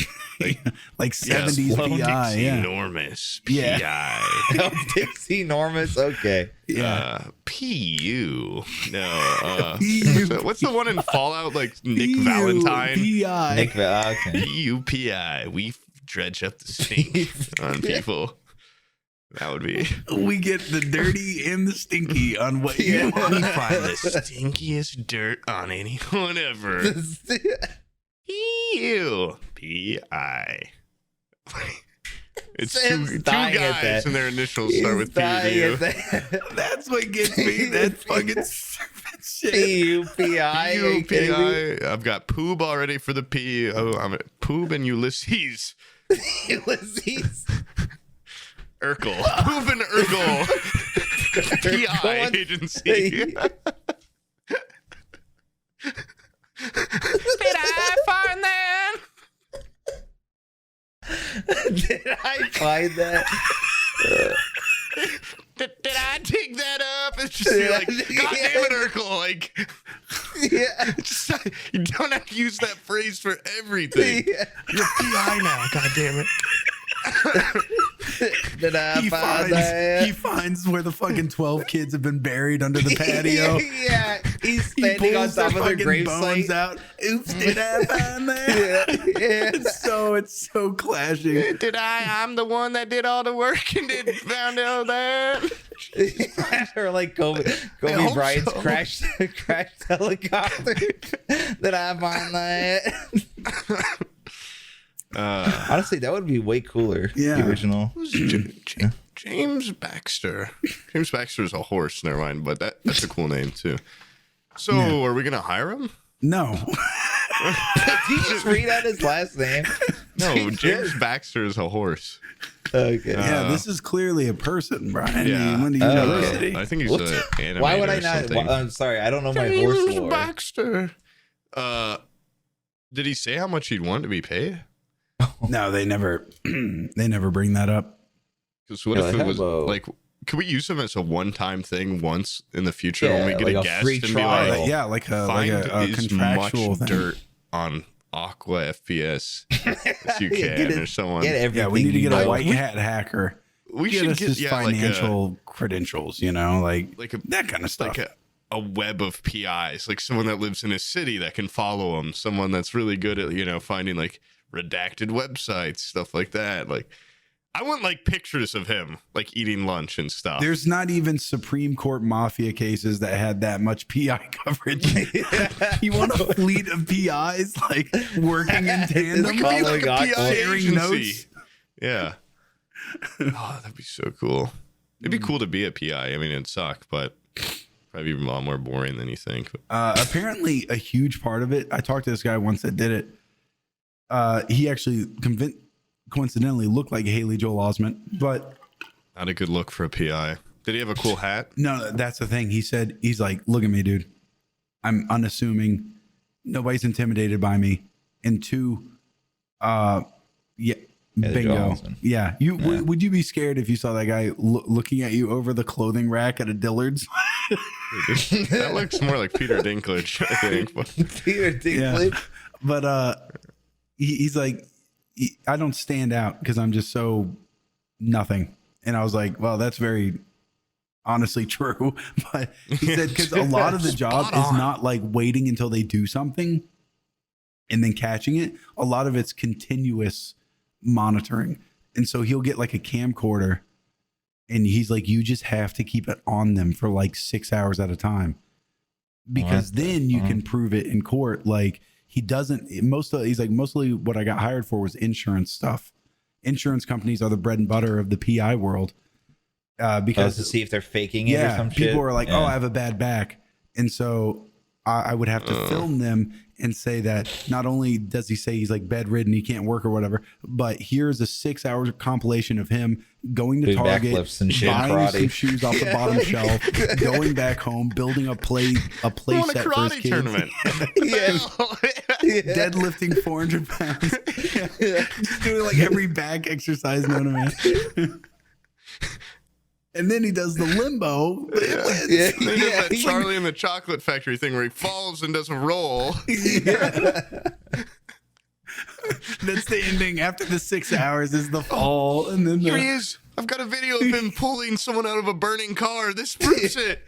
Like 70s Sloan PI. Yeah. Enormous Yeah. PI. Oh, Dixie Enormous? Okay. Yeah. PU. No. PU. What's the one in Fallout? Like Nick PU, Valentine? PI. Nick okay. PUPI. We dredge up the stink on people. That would be. We get the dirty and the stinky on what you We want. find the stinkiest dirt on anyone ever. PUPI. It's Sam's two dying at guys that. and their initials start with PU. That's what gets me. That fucking stupid shit. P-U-P-I. PUPI. I've got Poob already for the P. Oh, I'm at Poob and Ulysses. Ulysses. Urkel. Poob and Urkel. PI agency. Did I find that? Did I find that? Did I dig that up? It's just you're like, God damn it, Urkel. Like, Yeah. just, you don't have to use that phrase for everything. Yeah. You're PI now. God damn it. Did I He find that? finds where the fucking 12 kids have been buried under the patio. Yeah. He's He standing on pulls their top of their fucking bones gravesite. out. Oops, did I find that? Yeah. It's so clashing. Did I'm the one that did all the work and did found all that. Or like Kobe hope Bryant's so. crashed helicopter. Did I find that? Honestly, that would be way cooler. Yeah. The original. Who's James Baxter? James Baxter is a horse. Never mind, but that's a cool name too. So, Yeah. are we gonna hire him? No. Did you just read out his last name? No, James Baxter is a horse. Okay. Yeah, this is clearly a person, Brian. Yeah. He went to Oh, university. I think he's What? an animator. Why would I or not? something. I'm sorry, I don't know my horse James lore. Baxter. Did he say how much he'd want to be paid? No, they never bring that up. Because what Yeah, if they it was have a- like, could we use him as a one-time thing once in the future Yeah, when we get like a a guest free and be trial. like, Yeah, like a find as contractual much thing. dirt on Aqua FPS as you Yeah, can get it- or someone. Get everything. Yeah, we need to you get a know. white hat hacker. We Get should us get his financial credentials, like that kind of stuff. like a web of PIs, like someone that lives in a city that can follow him, someone that's really good at finding like redacted websites, stuff like that. Like, I want like pictures of him like eating lunch and stuff. There's not even Supreme Court mafia cases that had that much PI coverage. You want a fleet of PIs like working in tandem, It's called like PI sharing agency. notes. Yeah. Oh, that'd be so cool. It'd be cool to be a PI. I mean, it'd suck, but probably a lot more boring than you think. Apparently, a huge part of it. I talked to this guy once that did it. He actually coincidentally looked like Haley Joel Osment, but Not a good look for a PI. Did he have a cool hat? no, that's the thing. He said, he's like, look at me, dude. I'm unassuming. Nobody's intimidated by me. And 2, bingo. Yeah. Would you be scared if you saw that guy looking at you over the clothing rack at a Dillard's? That looks more like Peter Dinklage, I think. Peter Dinklage. Yeah. But he's like, I don't stand out because I'm just so nothing. And I was like, well, that's very honestly true. But he said, because a lot of the job is not like waiting until they do something and then catching it. A lot of it's continuous monitoring. And so he'll get like a camcorder and he's like, you just have to keep it on them for like 6 hours at a time, because then you can prove it in court. Like he doesn't, he's like, mostly what I got hired for was insurance stuff. Insurance companies are the bread and butter of the PI world. Because to see if they're faking it or some shit. People are like, oh, I have a bad back. And so I would have to film them and say that not only does he say he's like bedridden, he can't work or whatever, but here's a 6-hour compilation of him going to Target, and shit, buying some shoes off the bottom shelf, going back home, building a play set for his kids. Tournament. Deadlifting 400 pounds. Just doing like every back exercise known to man. And then he does the limbo. They did that Charlie in the Chocolate Factory thing where he falls and does a roll. That's the ending. After the 6 hours is the fall. And then Here he is. I've got a video of him pulling someone out of a burning car. This proves it.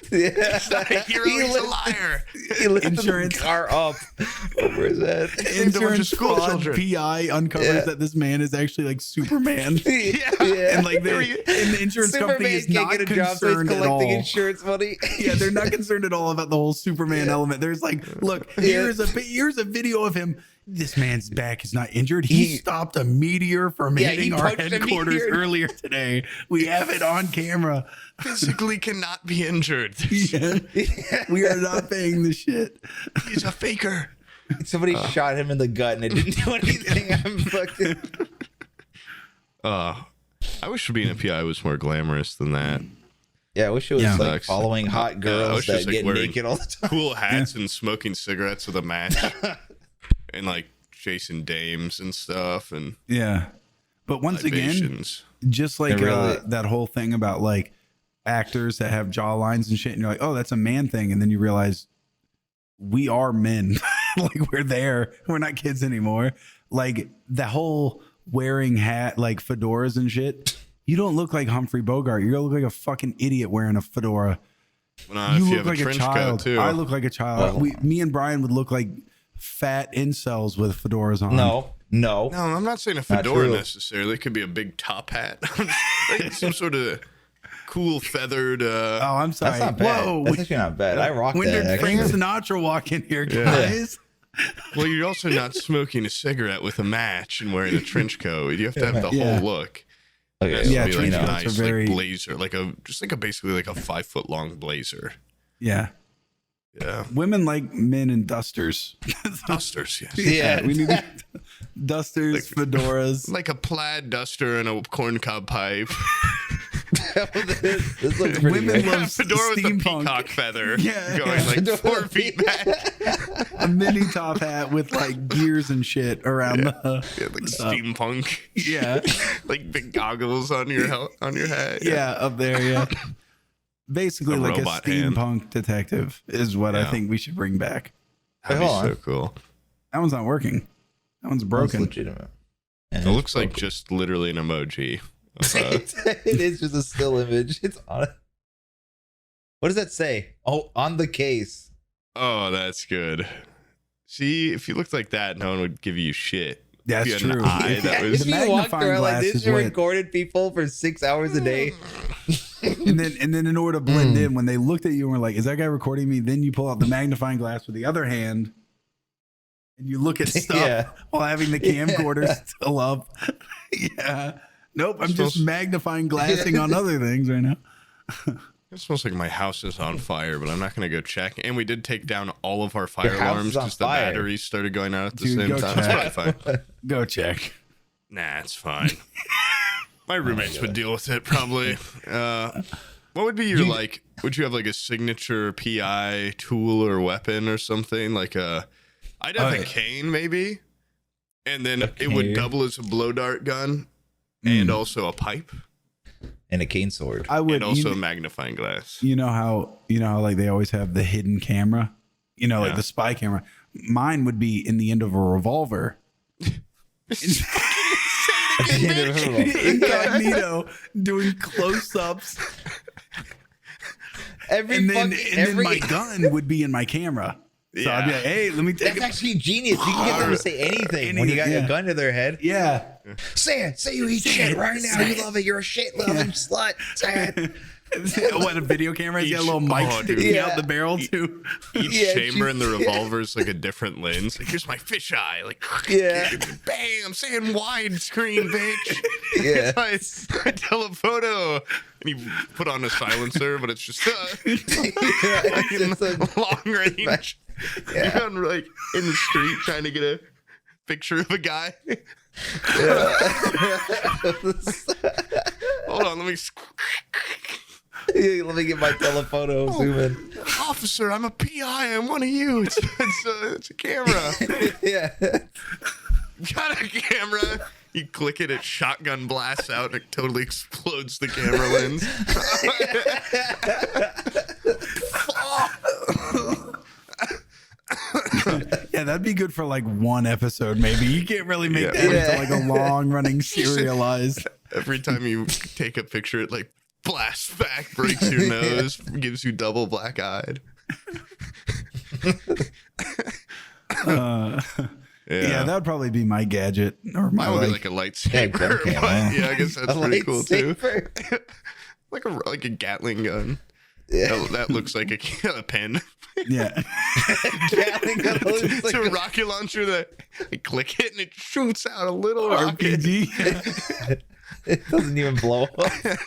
He's not a hero. He's a liar. He lifted the car up over his head. Insurance fraud PI uncovers that this man is actually like Superman. And like and the insurance company is not concerned at all. Insurance money. Yeah, they're not concerned at all about the whole Superman element. There's like, look, here's a video of him. This man's back is not injured. He stopped a meteor from hitting our headquarters earlier today. We have it on camera. Physically cannot be injured. We are not paying the shit. He's a faker. Somebody shot him in the gut and it didn't do anything. I'm fucking. I wish being a PI was more glamorous than that. Yeah, I wish it was like following hot girls that get naked all the time. Cool hats and smoking cigarettes with a match. And like chasing dames and stuff, and but once again, just like that whole thing about like actors that have jawlines and shit, and you're like, oh, that's a man thing, and then you realize we are men. Like we're there, we're not kids anymore. Like the whole wearing hat, like fedoras and shit. You don't look like Humphrey Bogart. You look like a fucking idiot wearing a fedora. You look like a child. Too. I look like a child. Me and Brian would look like fat incels with fedoras on. No, I'm not saying a fedora necessarily. It could be a big top hat, like some sort of cool feathered. I'm sorry. That's not bad. Whoa, that's actually not bad. I rock when that. When did Frank Sinatra walk in here, guys? Well, you're also not smoking a cigarette with a match and wearing a trench coat. You have to have the whole look. Okay, yeah, be like a nice like blazer, like basically like a 5 foot long blazer. Yeah. Yeah. Women like men in dusters. Dusters, yes. Yeah. We need dusters, fedoras. Like a plaid duster and a corncob pipe. This looks pretty Women good. love fedora with a peacock feather going like 4 feet back. A mini top hat with like gears and shit around like steampunk. Yeah. Like big goggles on your hat. Yeah, up there, yeah. Basically like a steampunk detective is what I think we should bring back. That'd be so cool. That one's not working. That one's broken. That's legitimate. It looks like just literally an emoji. It is just a still image. It's on it. What does that say? Oh, on the case. Oh, that's good. See, if you looked like that, no one would give you shit. That's true. If you walked around like this, you recorded people for 6 hours a day. and then in order to blend in, when they looked at you and were like, is that guy recording me? Then you pull out the magnifying glass with the other hand and you look at stuff while having the camcorder still up. Nope, I'm just magnifying glassing on other things right now. It smells like my house is on fire, but I'm not going to go check. And we did take down all of our fire alarms because the batteries started going out at the same time. It's probably fine. Go check. Nah, it's fine. My roommates would deal with it probably. What would be your like? Would you have like a signature PI tool or weapon or something? Like I'd have a cane maybe, and then it would double as a blow dart gun, and also a pipe, and a cane sword. I would, and also a magnifying glass. You know how like they always have the hidden camera, like the spy camera. Mine would be in the end of a revolver. Incognito, doing close-ups. My gun would be in my camera. So I'd be like, hey, let me take That's actually genius. You can get them to say anything when you got your gun to their head. Yeah. Say it. Say you eat shit right now. You love it. You're a shit loving slut. Say it. What, a video camera? He's got a little mic sticking out the barrel too. Each chamber in the revolver is like a different lens. Like, here's my fisheye. Like, bam, saying widescreen, bitch. Yeah. I telephoto. And you put on a silencer, but it's just long range. You're on, like, in the street trying to get a picture of a guy. Hold on, let me get my telephoto. Zoom in. Officer, I'm a PI. I'm one of you. It's a camera. Yeah. Got a camera. You click it, it shotgun blasts out, and it totally explodes the camera lens. Yeah, that'd be good for like one episode, maybe. You can't really make that into like a long running serialized. Every time you take a picture, it like blasts back, breaks your nose, gives you double black eyed. Yeah, that would probably be my gadget or my like a lightsaber. Yeah, I guess that's pretty cool too. like a Gatling gun. Yeah, that looks like a pen. Yeah, Gatling gun looks it's like a rocket launcher that you click it and it shoots out a little rocket. RPG. It doesn't even blow up. But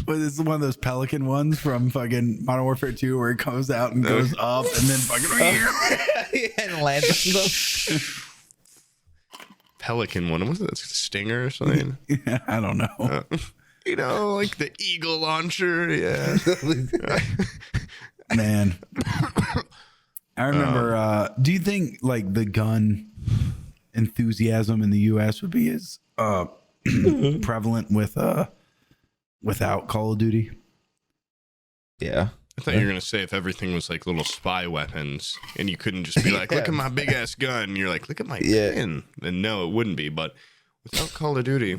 this is one of those Pelican ones from fucking Modern Warfare 2 where it comes out and goes up and then fucking and lands on them. Pelican one. Was it a Stinger or something? Yeah, I don't know. Like the Eagle launcher. Yeah. Man. I remember, do you think like the gun enthusiasm in the US would be as prevalent without Call of Duty? Yeah. I thought you were going to say if everything was like little spy weapons and you couldn't just be like, look at my big ass gun. And you're like, look at my pin. And no, it wouldn't be. But without Call of Duty,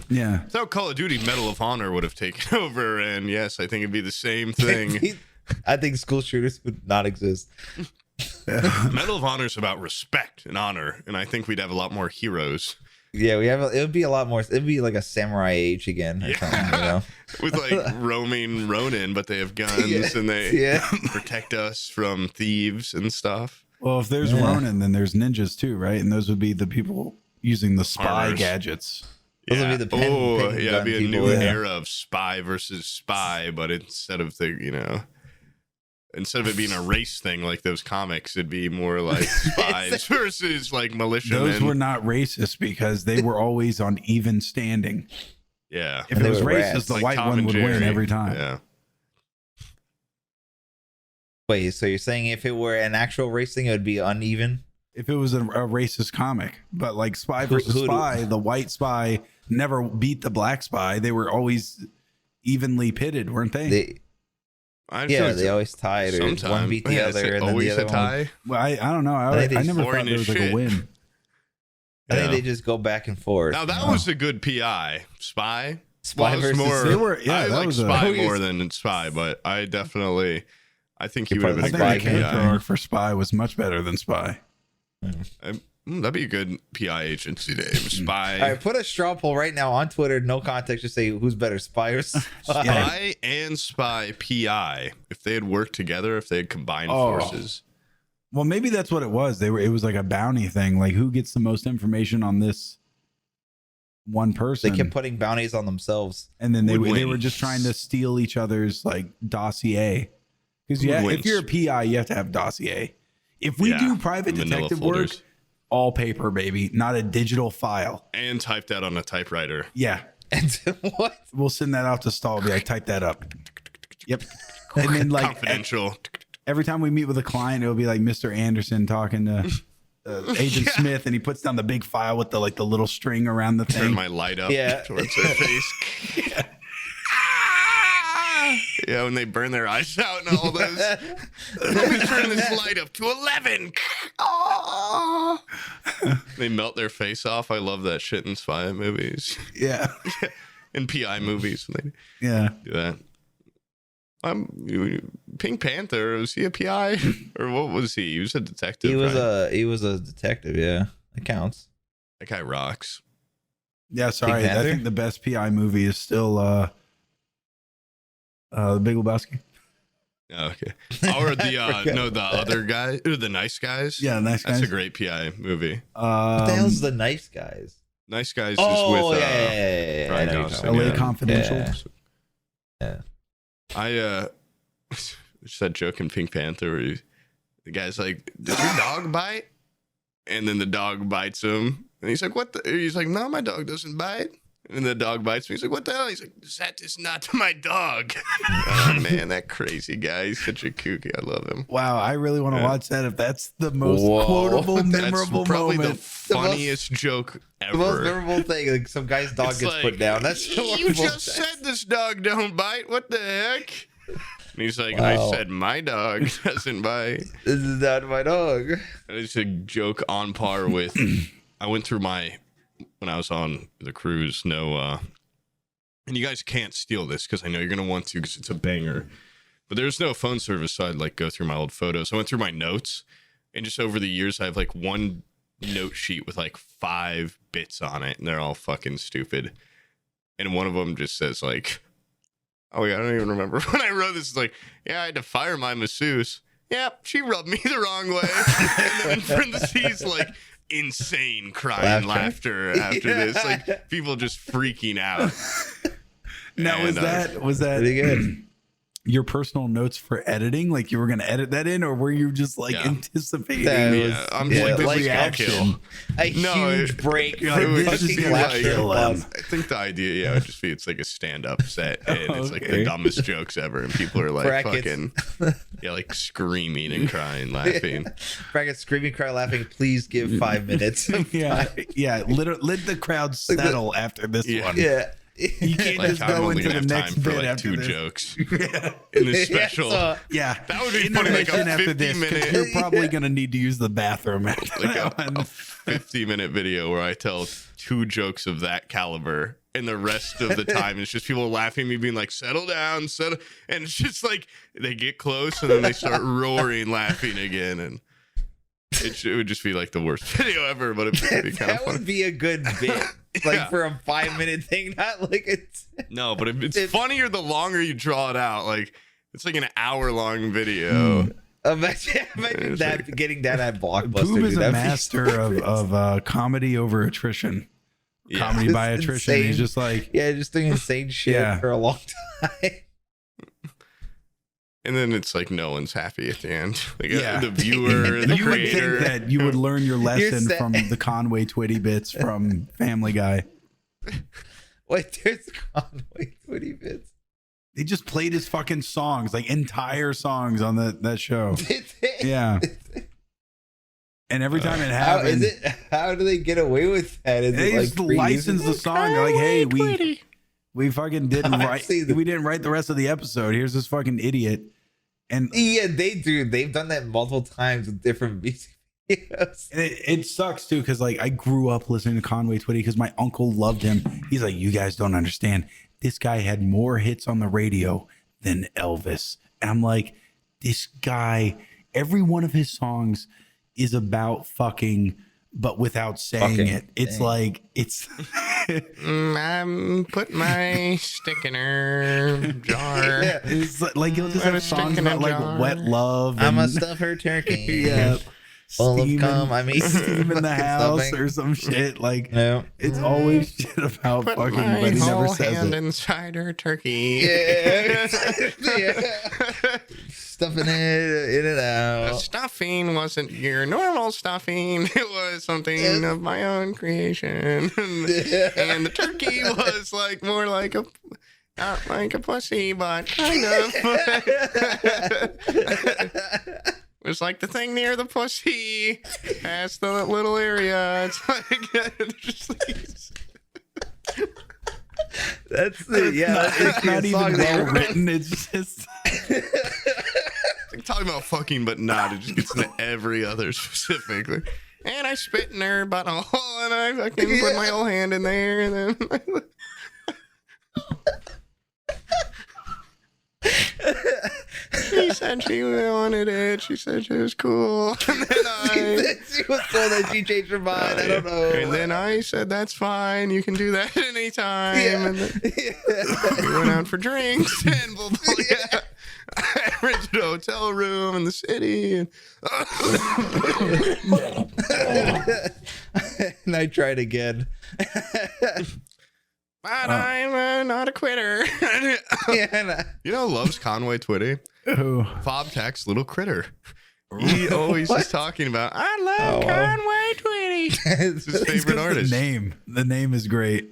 yeah. Without Call of Duty, Medal of Honor would have taken over. And yes, I think it'd be the same thing. I think school shooters would not exist. Medal of Honor is about respect and honor. And I think we'd have a lot more heroes. Yeah, it would be a lot more. It'd be like a samurai age again or something, with like roaming Ronin, but they have guns and they protect us from thieves and stuff. Well, if there's Ronin, then there's ninjas too, right? And those would be the people using the spy gadgets. Those would be the pen it'd be a new era of spy versus spy, but instead of instead of it being a race thing like those comics, it'd be more like spies versus like militiamen. Those were not racist because they were always on even standing. Yeah. If it was racist, the white one would win every time. Yeah. Wait, so you're saying if it were an actual race thing, it would be uneven? If it was a racist comic, but like spy versus spy, the white spy never beat the black spy. They were always evenly pitted, weren't they? They always tied, or one beat the other, and then the other tie. Well, I don't know. I never thought there was like a win. I think they just go back and forth. Now that was a good PI. Spy versus more. I like Spy more than Spy, but I think he would have been a great great character PI. arc for Spy was much better than Spy. That'd be a good PI agency name. Spy. All right, put a straw poll right now on Twitter, no context, just say who's better, Spy or Spy. Spy and Spy PI. If they had worked together, if they had combined forces. Well, maybe that's what it was. It was like a bounty thing. Like, who gets the most information on this one person? They kept putting bounties on themselves, and then they were just trying to steal each other's like dossier. Because if you're a PI, you have to have dossier. If we do private detective work, all paper, baby, not a digital file. And typed out on a typewriter. Yeah. And what? We'll send that out to Stahl. Be like, type that up. Yep. And then like confidential. Every time we meet with a client, it'll be like Mr. Anderson talking to Agent Smith, and he puts down the big file with the little string around the thing. Turn my light up towards their face. Yeah, when they burn their eyes out and all those. Let me turn this light up to 11. Oh. They melt their face off. I love that shit in spy movies. Yeah. In PI movies. When they do that. Pink Panther, was he a PI? Or what was he? He was a detective. He was a detective, yeah. That counts. That guy rocks. Yeah, sorry. I think the best PI movie is still The Big Lebowski. Oh, okay. Or the other guy, or the Nice Guys. Yeah, Nice Guys. That's a great PI movie. What the hell's the Nice Guys? Nice Guys is with Ryan Gosling. LA Confidential. Yeah. I just that joke in Pink Panther where the guy's like, "Does your dog bite?" And then the dog bites him, and he's like, "What the?" He's like, "No, my dog doesn't bite." And the dog bites me. He's like, "What the hell?" He's like, "That is not my dog." Oh man, that crazy guy. He's such a kooky. I love him. Wow, I really want to watch that. If that's the most quotable, memorable that's probably moment, the funniest joke ever. The most memorable thing, like some guy's dog gets put down. That's you just said this dog don't bite. What the heck? And he's like, I said my dog doesn't bite. This is not my dog. It's a joke on par with. I went through when I was on the cruise. And you guys can't steal this because I know you're gonna want to because it's a banger. But there's no phone service, so I'd like go through my old photos. I went through my notes, and just over the years, I have like one note sheet with like 5 bits on it, and they're all fucking stupid. And one of them just says like, oh yeah, I don't even remember when I wrote this. It's like, yeah, I had to fire my masseuse. Yeah, she rubbed me the wrong way. And then in parentheses, like insane crying laughter after this, like people just freaking out. Now, was that pretty good? Your personal notes for editing? Like you were going to edit that in, or were you just like anticipating? I'm just like, this is gonna kill. A huge break. This is gonna kill him. I think the idea, would just be it's like a stand-up set, and it's like the dumbest jokes ever, and people are like fucking, like screaming and crying, laughing. Brackets, screaming, cry, laughing. Please give 5 minutes. Literally, let the crowd settle after this one. Yeah. You can't like, just go into the next bit like after 2 this. jokes in this special. That would be funny. Like a 50-minute. You're probably gonna need to use the bathroom. Like a 50-minute video where I tell 2 jokes of that caliber, and the rest of the time it's just people laughing at me, being like, "Settle down, settle." And it's just like they get close and then they start roaring, laughing again, and it would just be like the worst video ever. But it'd be kind of funny. That would be a good bit. Like for a 5-minute thing, not like it's no, but it's funnier the longer you draw it out. Like it's like an hour-long video. Imagine that like, getting that at Blockbuster. Poob is a master of comedy over attrition. Comedy by attrition. Insane. He's just like just doing insane shit for a long time. And then it's like no one's happy at the end. Like the viewer, the you creator. Would think that you would learn your lesson from the Conway Twitty bits from Family Guy. Wait, there's Conway Twitty bits. They just played his fucking songs, like entire songs on that show. Yeah. And every time it happens, how do they get away with that? They just license the song. They're like, hey, we fucking didn't write. We didn't write the rest of the episode. Here's this fucking idiot. And they do. They've done that multiple times with different music videos. And it sucks too, because like I grew up listening to Conway Twitty because my uncle loved him. He's like, you guys don't understand. This guy had more hits on the radio than Elvis. And I'm like, this guy. Every one of his songs is about fucking, but without saying it. It's like it's. Put my stick in her jar. It's like he'll just have songs about like wet love. I'm a stuffer turkey. Full of cum. I mean, steam in the house or some shit. Like it's always shit about put fucking. My but he whole never says hand it. inside her turkey. Stuffing it in and out. The stuffing wasn't your normal stuffing. It was something of my own creation. And the turkey was like more like Not like a pussy, but kind of. It's like the thing near the pussy. That's the little area. It's like just like, That's the It's not even well written. It's just like talking about fucking, but not. It just gets into every other specific. Like, and I spit in her butthole, and I fucking put my whole hand in there, and then. She said she wanted it. She said she was cool. And then she was told that she changed her mind. I don't know. And then I said, that's fine. You can do that anytime. Yeah. And then we went out for drinks and blah, blah, yeah. I rented a hotel room in the city. And, and I tried again. But I'm not a quitter. You know who loves Conway Twitty? who? Fob Tech's little critter. He always is talking about, I love Conway Twitty. It's his favorite artist. The name is great.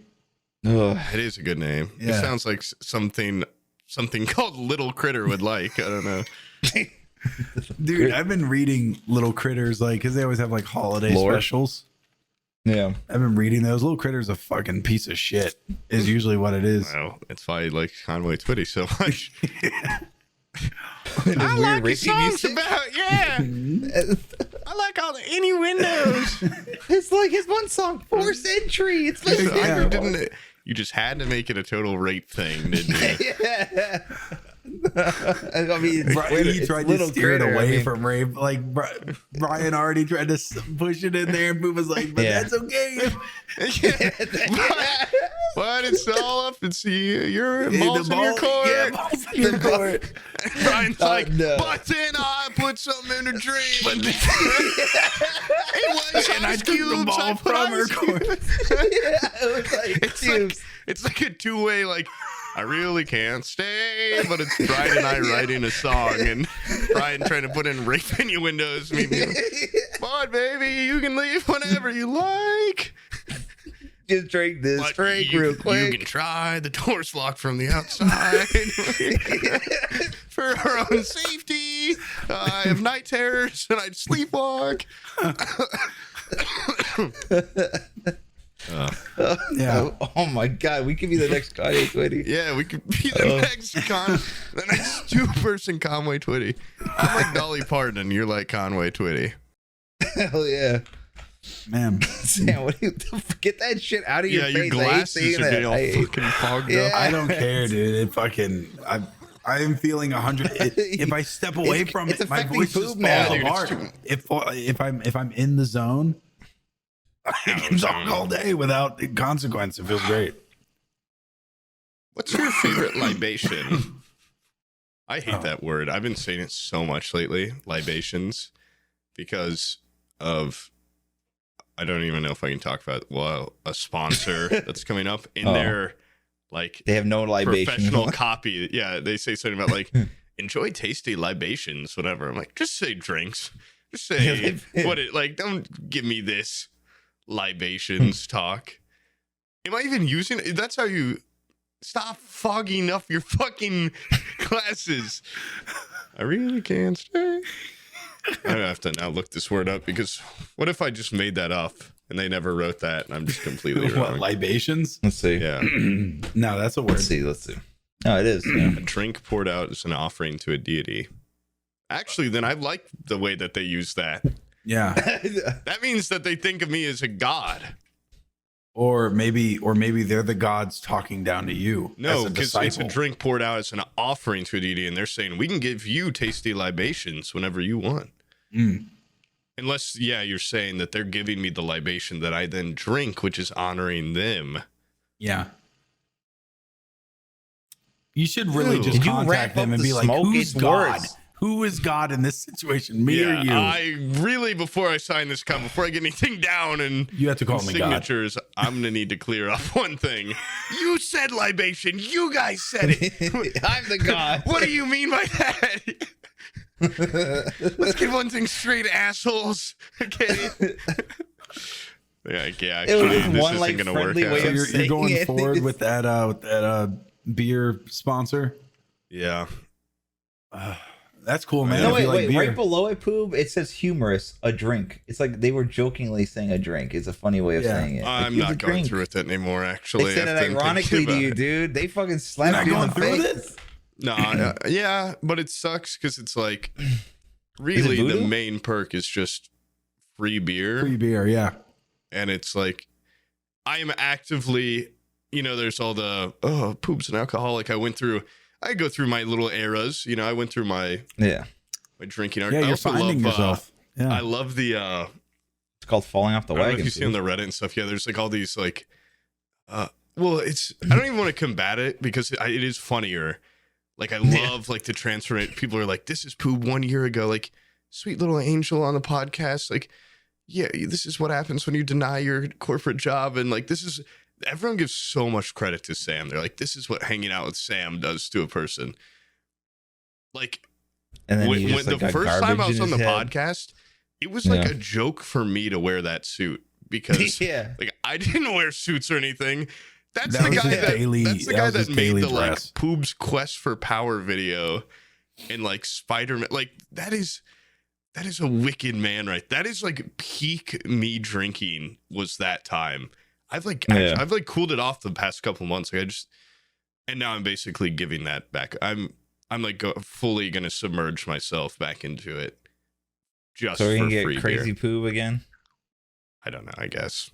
It is a good name. Yeah. It sounds like something called Little Critter would like. I don't know. Dude, I've been reading Little Critters, like, because they always have like holiday specials. Yeah, I've been reading those. Little Critters a fucking piece of shit is usually what it is. Well, that's why I like Conway Twitty so much. I like the songs about, yeah. I like all the innuendos. It's like his one song, Force Entry. It's like you just had to make it a total rape thing, didn't you? Yeah. I mean, He tried to steer it away from rape. Like Brian already tried to push it in there, and Poob was like, "But that's okay." But it's all up and see your balls in your court. Yeah, balls in your court. Brian's like, but then I put something in a drink. But it was and I took the ball from her court. It was like it's like a two-way, like, I really can't stay, but it's Brian and I writing a song, and Brian trying to put in rape innuendos. Maybe, but baby, you can leave whenever you like. Just drink this drink real quick. You can try. The door's locked from the outside. For our own safety. I have night terrors and I sleepwalk. Yeah. Oh my God, we could be the next Conway Twitty. Yeah, we could be the next two-person Conway Twitty. I'm like Dolly Parton. You're like Conway Twitty. Hell yeah. Man, Sam, what do you get that shit out of your face? Your glasses are getting all fucking fogged up. I don't care, dude. It fucking I am feeling 100. If I step away from it, my voice just falls apart. If I'm in the zone, I can talk all day without consequence. It feels great. What's your favorite libation? I hate that word. I've been saying it so much lately, libations, because of, I don't even know if I can talk about, a sponsor that's coming up in their, like, they have no libation. Professional copy. Yeah, they say something about, like, enjoy tasty libations, whatever. I'm like, just say drinks. Just say what it, like, don't give me this libations talk. Am I even using it? That's how you stop fogging up your fucking glasses. I really can't stay. I have to now look this word up, because what if I just made that up and they never wrote that and I'm just completely wrong? What, libations? Let's see. Yeah. No, that's a word. Let's see. No, it is. Yeah. A drink poured out as an offering to a deity. Actually, then I like the way that they use that. Yeah. That means that they think of me as a god. Or maybe they're the gods talking down to you. No, because it's a drink poured out as an offering to a deity, and they're saying we can give you tasty libations whenever you want. Unless, you're saying that they're giving me the libation that I then drink, which is honoring them. Yeah. You should really just contact them and be like, who's God? Who is God in this situation? Me or you? I really, before I sign this contract, before I get anything down and you have to call me signatures, God. I'm going to need to clear up one thing. You said libation. You guys said it. I'm the God. What do you mean by that? Let's get one thing straight, assholes. Okay. Yeah, actually, it was this one isn't like going to friendly work way out. of You're going it. forward with that beer sponsor. Yeah. That's cool, man. No, if you wait, like beer. right below it, Poob, it says humorous, a drink. It's like they were jokingly saying a drink. It's a funny way of saying it. I'm Like, not going through with it anymore, actually. They said I've it been ironically thinking to you, about it. dude. They fucking slapped you in the going through face. with it? No, yeah, but it sucks because it's like really the voodoo? main perk is just free beer. Free beer, yeah. And it's like I am actively, there's all the Poob's an alcoholic. I go through my little eras. I went through my drinking. Yeah, I you're also finding love, yourself. Yeah. I love the It's called falling off the I don't know wagon. if you see on the Reddit and stuff. Yeah, there's like all these like well, it's I don't even want to combat it because it is funnier. Like I love like the transfer. People are like, this is Poob 1 year ago. Like, sweet little angel on the podcast. Like, yeah, this is what happens when you deny your corporate job. And like, everyone gives so much credit to Sam. They're like, this is what hanging out with Sam does to a person. Like, And then when he just, the got first time I garbage was in on the his head. podcast, it was like a joke for me to wear that suit because like I didn't wear suits or anything. That's That the was guy his that daily- that's the that guy was that his made daily the like dress. Poob's Quest for Power video and like Spider-Man. Like that is a wicked man, right? That is like peak me drinking was that time. I've cooled it off the past couple months. Like and now I'm basically giving that back. I'm like fully gonna submerge myself back into it. Just So we're for gonna free get crazy beer. Poob again. I don't know. I guess.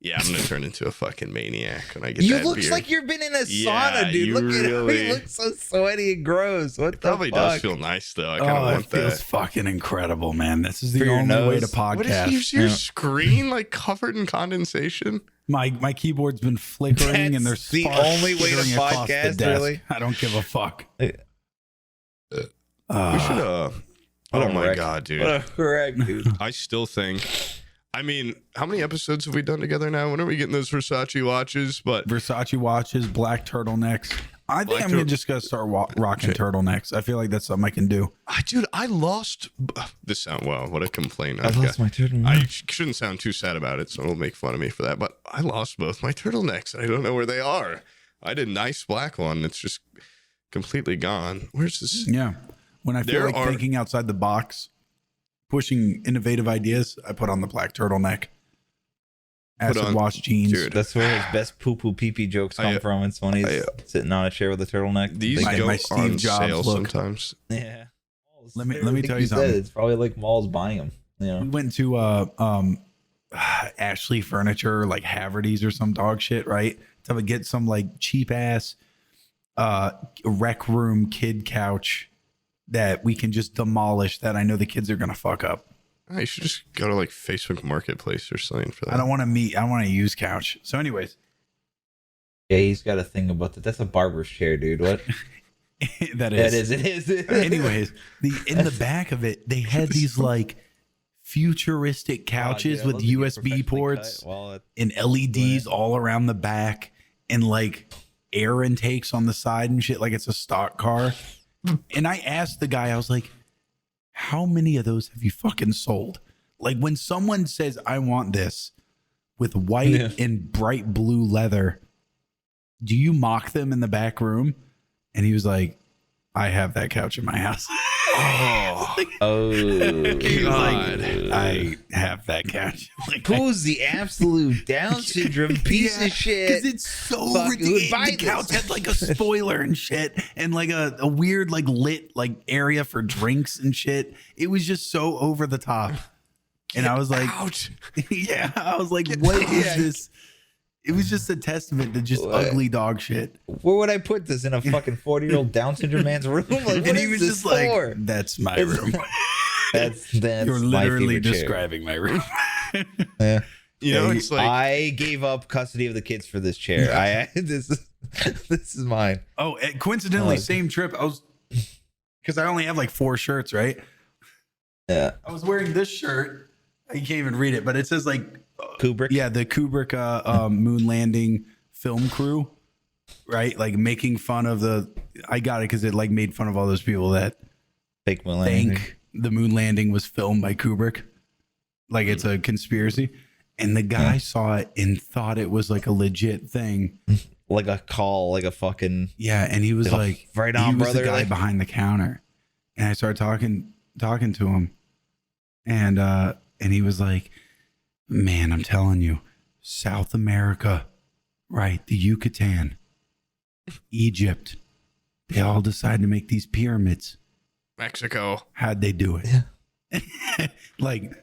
Yeah, I'm gonna turn into a fucking maniac when I get You that look beer. like you've been in a Yeah, sauna, dude. you Look at him. really- He looks so sweaty and gross. What the Probably fuck? does feel nice though. I kind of Oh, it want feels that. fucking incredible, man. This is For the your only way to nose? What podcast. is your screen like covered in condensation? My keyboard's been flickering and there's That's the sparks only way to skittering across the podcast, desk. really? I don't give a fuck. We should oh What a my wreck. god, dude. What a correct, dude. I still think I mean, how many episodes have we done together now? When are we getting those Versace watches? But Versace watches, black turtlenecks. I think Black I'm just gonna start rocking turtlenecks. I feel like that's something I can do. dude, I lost this sound what a complaint. I lost my turtleneck. I shouldn't sound too sad about it, so it'll make fun of me for that. But I lost both my turtlenecks. I don't know where they are. I had a nice black one. It's just completely gone. Where's this? Yeah. When I feel There like are- thinking outside the box, pushing innovative ideas, I put on the black turtleneck. Acid on- wash jeans. Dude. That's where his best poo pee pee jokes come from. It's when he's sitting on a chair with a turtleneck. These My- go my Steve on Jobs sale look. sometimes. Yeah. Let me I tell think you he said something. It's probably like malls buying them. You We know. went to Ashley Furniture, like Haverty's or some dog shit, right? To get some like cheap ass rec room kid couch that we can just demolish that I know the kids are gonna fuck up. Oh, you should just go to like Facebook Marketplace or something for that. I don't want to meet. I want to use couch. So, anyways, Yeah, he's got a thing about that. That's a barber's chair, dude. What? that is. It is. Anyways, in the back of it, they had these like futuristic couches with USB ports and LEDs all around the back and like air intakes on the side and shit, like it's a stock car. And I asked the guy, I was like, how many of those have you fucking sold? Like when someone says, I want this with white and bright blue leather, do you mock them in the back room? And he was like, I have that couch in my house. Oh, He was God. like, I have that couch. Like, who's the absolute Down syndrome piece of shit? because it's so Fuck, who would ridiculous. buy The couch this? had like a spoiler and shit, and like a weird like lit like area for drinks and shit. It was just so over the top. And I was like, Ouch. yeah, I was like, what is this? It was just a testament to just What? ugly dog shit. Where would I put this in a fucking 40-year-old Down syndrome man's room? Like, what And he is was this just for? like, that's my room. That's You're my literally favorite chair. describing my room. Yeah. You know, it's like I gave up custody of the kids for this chair. This is mine. Oh, and coincidentally, Oh. same trip. I was because I only have like 4 shirts, right? Yeah, I was wearing this shirt. You can't even read it, but it says like, Kubrick. yeah, the Kubrick moon landing film crew, right? Like making fun of I got it because it like made fun of all those people that fake moon landing. think the moon landing was filmed by Kubrick. Like it's a conspiracy. And the guy saw it and thought it was like a legit thing like a call, like a fucking and he was like, right on, he was brother. the guy like, behind the counter, and I started talking to him, and he was like, man, I'm telling you, South America, right? The Yucatan, Egypt, they all decided to make these pyramids. Mexico. How'd they do it? Yeah. Like,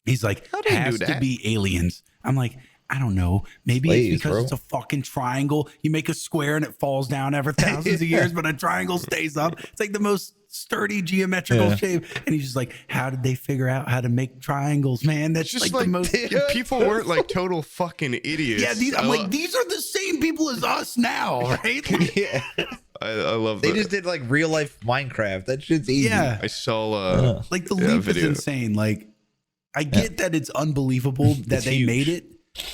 he's like, has to be aliens. I'm like, I don't know. Maybe it's because it's a fucking triangle. You make a square and it falls down every thousands of years, but a triangle stays up. It's like the most sturdy geometrical shape. And he's just like, how did they figure out how to make triangles, man? That's just like the most. People weren't like total fucking idiots. Yeah, these are the same people as us now, right? yeah. I love They just did like real life Minecraft. That shit's easy. Yeah. I saw like the leap is insane. Like, I get that it's unbelievable that they made it,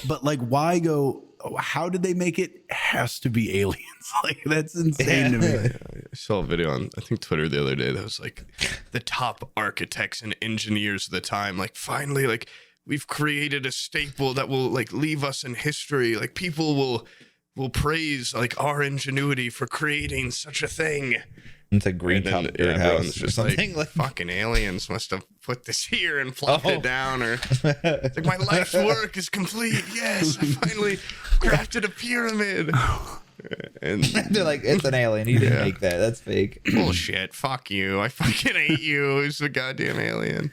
but like, why go? How did they make it? Has to be aliens. Like, that's insane to me. I saw a video on, I think, Twitter the other day that was like the top architects and engineers of the time. Like, finally, like, we've created a staple that will like leave us in history. Like, people will praise like our ingenuity for creating such a thing. It's a green top everyone's just something like fucking aliens must have put this here and plopped it down, or it's like, my life's work is complete. Yes, I finally crafted a pyramid. And they're like, it's an alien. You didn't make that. That's fake. Bullshit. Fuck you. I fucking hate you. It's a goddamn alien.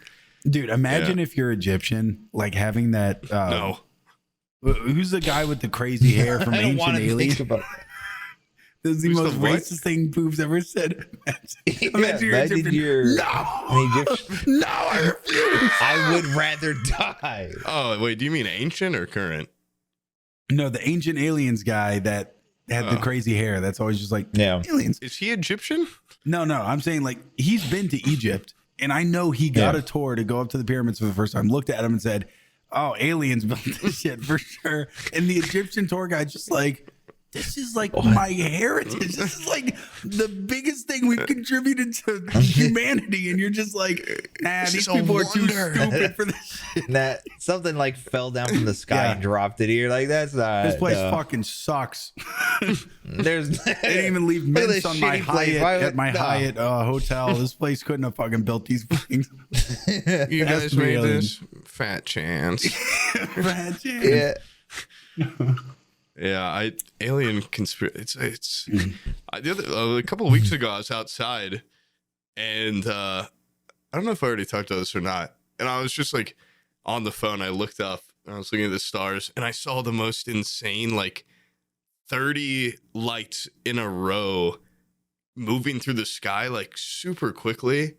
Dude, imagine if you're Egyptian, like having that. No. Who's the guy with the crazy hair from Ancient Aliens? This is the most racist thing Poob's ever said. Imagine you're no, I refuse. I would rather die. Oh, wait, do you mean ancient or current? No, the Ancient Aliens guy that had the crazy hair. That's always just like, aliens. Is he Egyptian? No, I'm saying like he's been to Egypt, and I know he got a tour to go up to the pyramids for the first time, looked at him and said, oh, aliens built this shit for sure. And the Egyptian tour guide just like, this is like my heritage. This is like the biggest thing we've contributed to humanity. And you're just like, nah, these people are too stupid for this shit. That something like fell down from the sky and dropped it here. Like, that's not. This place fucking sucks. They didn't even leave Look at mints this on my shitty place. Hyatt at my Hyatt hotel. This place couldn't have fucking built these things. You guys made this? Fat chance. Fat chance. Yeah. Yeah, alien conspiracy. It's a couple of weeks ago I was outside, and I don't know if I already talked about this or not. And I was just like on the phone. I looked up and I was looking at the stars, and I saw the most insane, like 30 lights in a row moving through the sky like super quickly.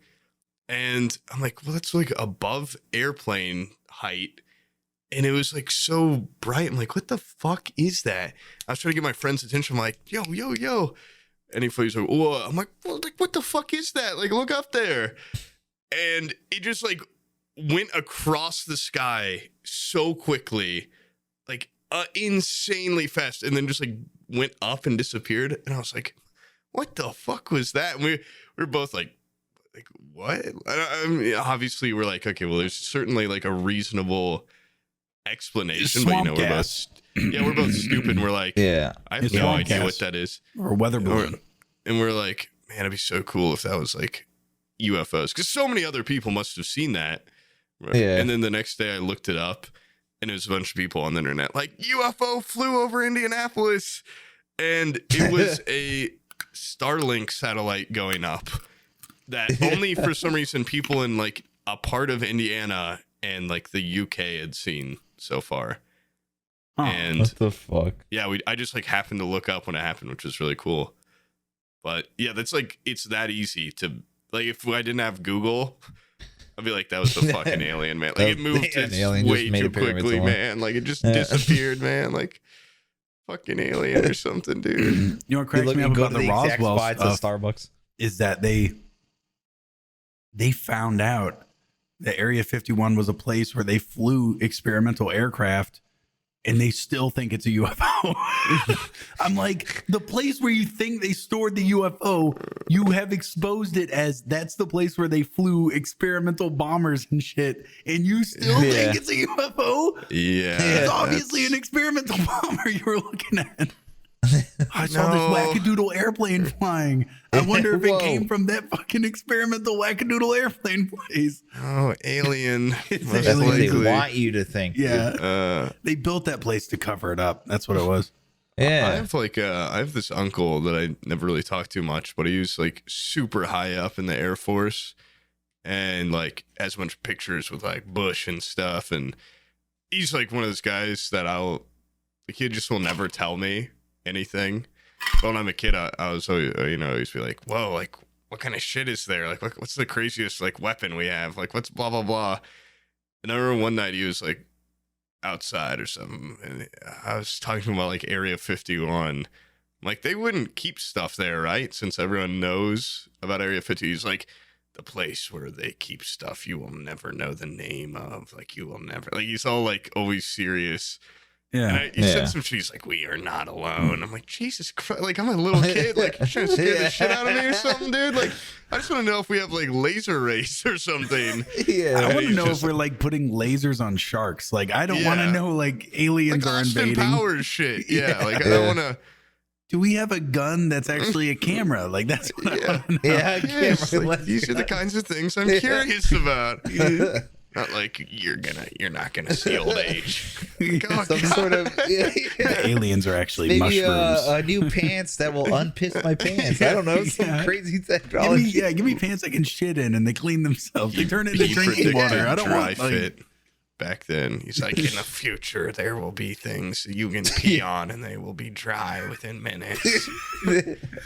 And I'm like, well, that's like above airplane height. And it was like so bright. I'm like, what the fuck is that? I was trying to get my friend's attention. I'm like, yo. And he's like, whoa. I'm like, well, like, what the fuck is that? Like, look up there. And it just like went across the sky so quickly, like insanely fast. And then just like went up and disappeared. And I was like, what the fuck was that? And we were both like, what? I mean, obviously we're like, okay, well, there's certainly like a reasonable explanation, but we're both stupid, and we're like, I have no idea what that is, or weather balloon, and we're like, man, it'd be so cool if that was like UFOs, because so many other people must have seen that. And then the next day I looked it up, and it was a bunch of people on the internet like, UFO flew over Indianapolis, and it was a Starlink satellite going up that only for some reason people in like a part of Indiana and like the UK had seen so far. And what the fuck? Yeah, I just like happened to look up when it happened, which was really cool. But yeah, that's like, it's that easy to like, if I didn't have Google, I'd be like, that was the fucking alien, man. Like, it moved way too quickly, man. Like, it just disappeared, man. Like, fucking alien or something, dude. You know what cracks me up about the Roswell stuff Starbucks is that they found out that Area 51 was a place where they flew experimental aircraft, and they still think it's a UFO. I'm like, the place where you think they stored the UFO, you have exposed it as that's the place where they flew experimental bombers and shit, and you still think it's a UFO? Yeah. It's obviously an experimental bomber you were looking at. I saw this wackadoodle airplane flying. I wonder if it came from that fucking experimental wackadoodle airplane place. Oh, alien. That's what they want you to think. Yeah. They built that place to cover it up. That's what it was. Yeah. I have this uncle that I never really talked to much, but he was like super high up in the Air Force and like has a bunch of pictures with like Bush and stuff. And he's like one of those guys that he just will never tell me anything. But when I'm a kid, I was always, always be like, whoa, like what kind of shit is there? Like what's the craziest like weapon we have? Like what's blah blah blah. And I remember one night he was like outside or something, and I was talking about like Area 51. Like they wouldn't keep stuff there, right? Since everyone knows about Area 50. He's like, the place where they keep stuff you will never know the name of. Like you will never, like he's all like always serious. Yeah. And he said some shit. He's like, we are not alone. I'm like, Jesus Christ. Like, I'm a little kid. Like, you're trying to scare the shit out of me or something, dude. Like, I just want to know if we have, like, laser rays or something. Yeah. I want to know if we're, like, putting lasers on sharks. Like, I don't want to know, like, aliens like are invading. Powers shit. Yeah. Like, I don't want to. Do we have a gun that's actually a camera? Like, that's what I want to know. Yeah, like, these are the kinds of things I'm curious about. Not like you're not gonna see old age. Like, oh, some sort of the aliens are actually maybe mushrooms. New pants that will unpiss my pants. I don't know, some crazy technology. Give me pants I can shit in and they clean themselves. They turn into drinking water. I don't want fit. Back then, he's like, in the future there will be things you can pee on and they will be dry within minutes.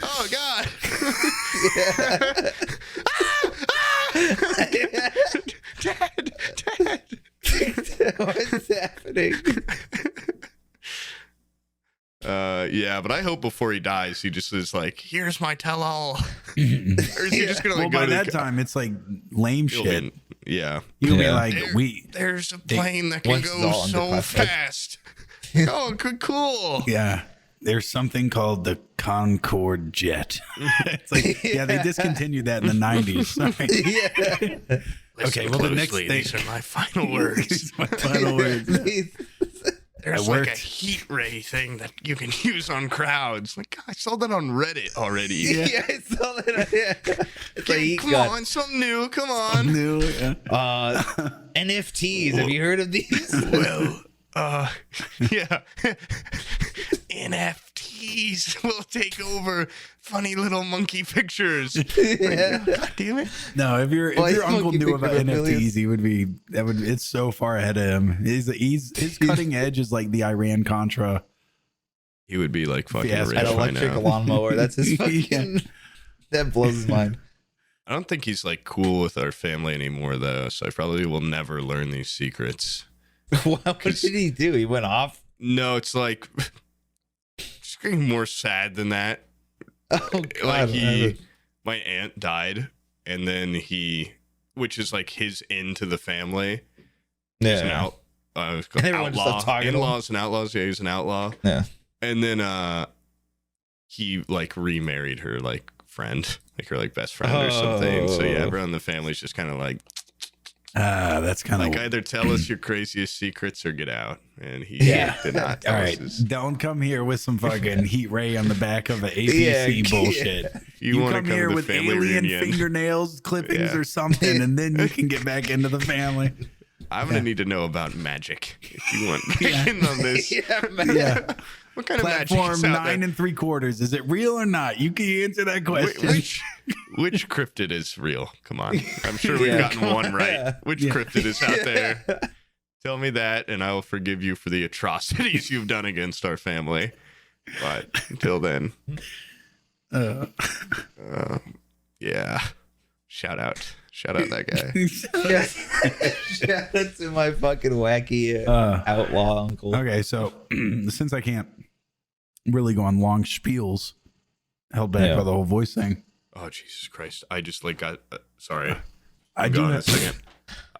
Oh God. Dad. What's happening? Yeah, but I hope before he dies, he just is like, here's my tell-all. Or is he just gonna like well, go by that time, it's like lame shit. Yeah. You'll be like, there's a plane that can go so fast. Oh, cool. Yeah. There's something called the Concorde jet. It's like, they discontinued that in the 90s. Sorry. Okay, well, the next thing. These are my final words. There's like a heat ray thing that you can use on crowds. Like, God, I saw that on Reddit already. Yeah, I saw that. Come on, something new. Come on. NFTs. Have you heard of these? Well, yeah. NFTs will take over funny little monkey pictures. Yeah. God damn it. No, if your uncle knew about NFTs, it's so far ahead of him. His cutting edge is like the Iran Contra. He would be like fucking rich an electric lawnmower. That's his fucking that blows his mind. I don't think he's like cool with our family anymore though, so I probably will never learn these secrets. What did he do? He went off? No, it's like it's getting more sad than that. Oh God! Like my aunt died, and then which is like his into the family. He's an outlaw. In-laws and outlaws. Yeah, he's an outlaw. Yeah, and then he like remarried her like friend, like her like best friend or something. So yeah, everyone in the family's just kind of like. That's kind of like either tell us your craziest secrets or get out. And he did not tell us. Don't come here with some fucking heat ray on the back of an ABC bullshit. You want to come here with alien fingernails clippings or something, and then you can get back into the family. I'm gonna need to know about magic if you want in on this. What kind Platform of magic is 9 3/4. Is it real or not? You can answer that question. Which cryptid is real? Come on. I'm sure we've gotten one right. Which cryptid is out there? Tell me that, and I will forgive you for the atrocities you've done against our family. But until then, yeah. Shout out that guy. Shout out to my fucking wacky outlaw uncle. Okay, so since I can't really go on long spiels, held back by the whole voice thing. Oh Jesus Christ! I just like got sorry. I do have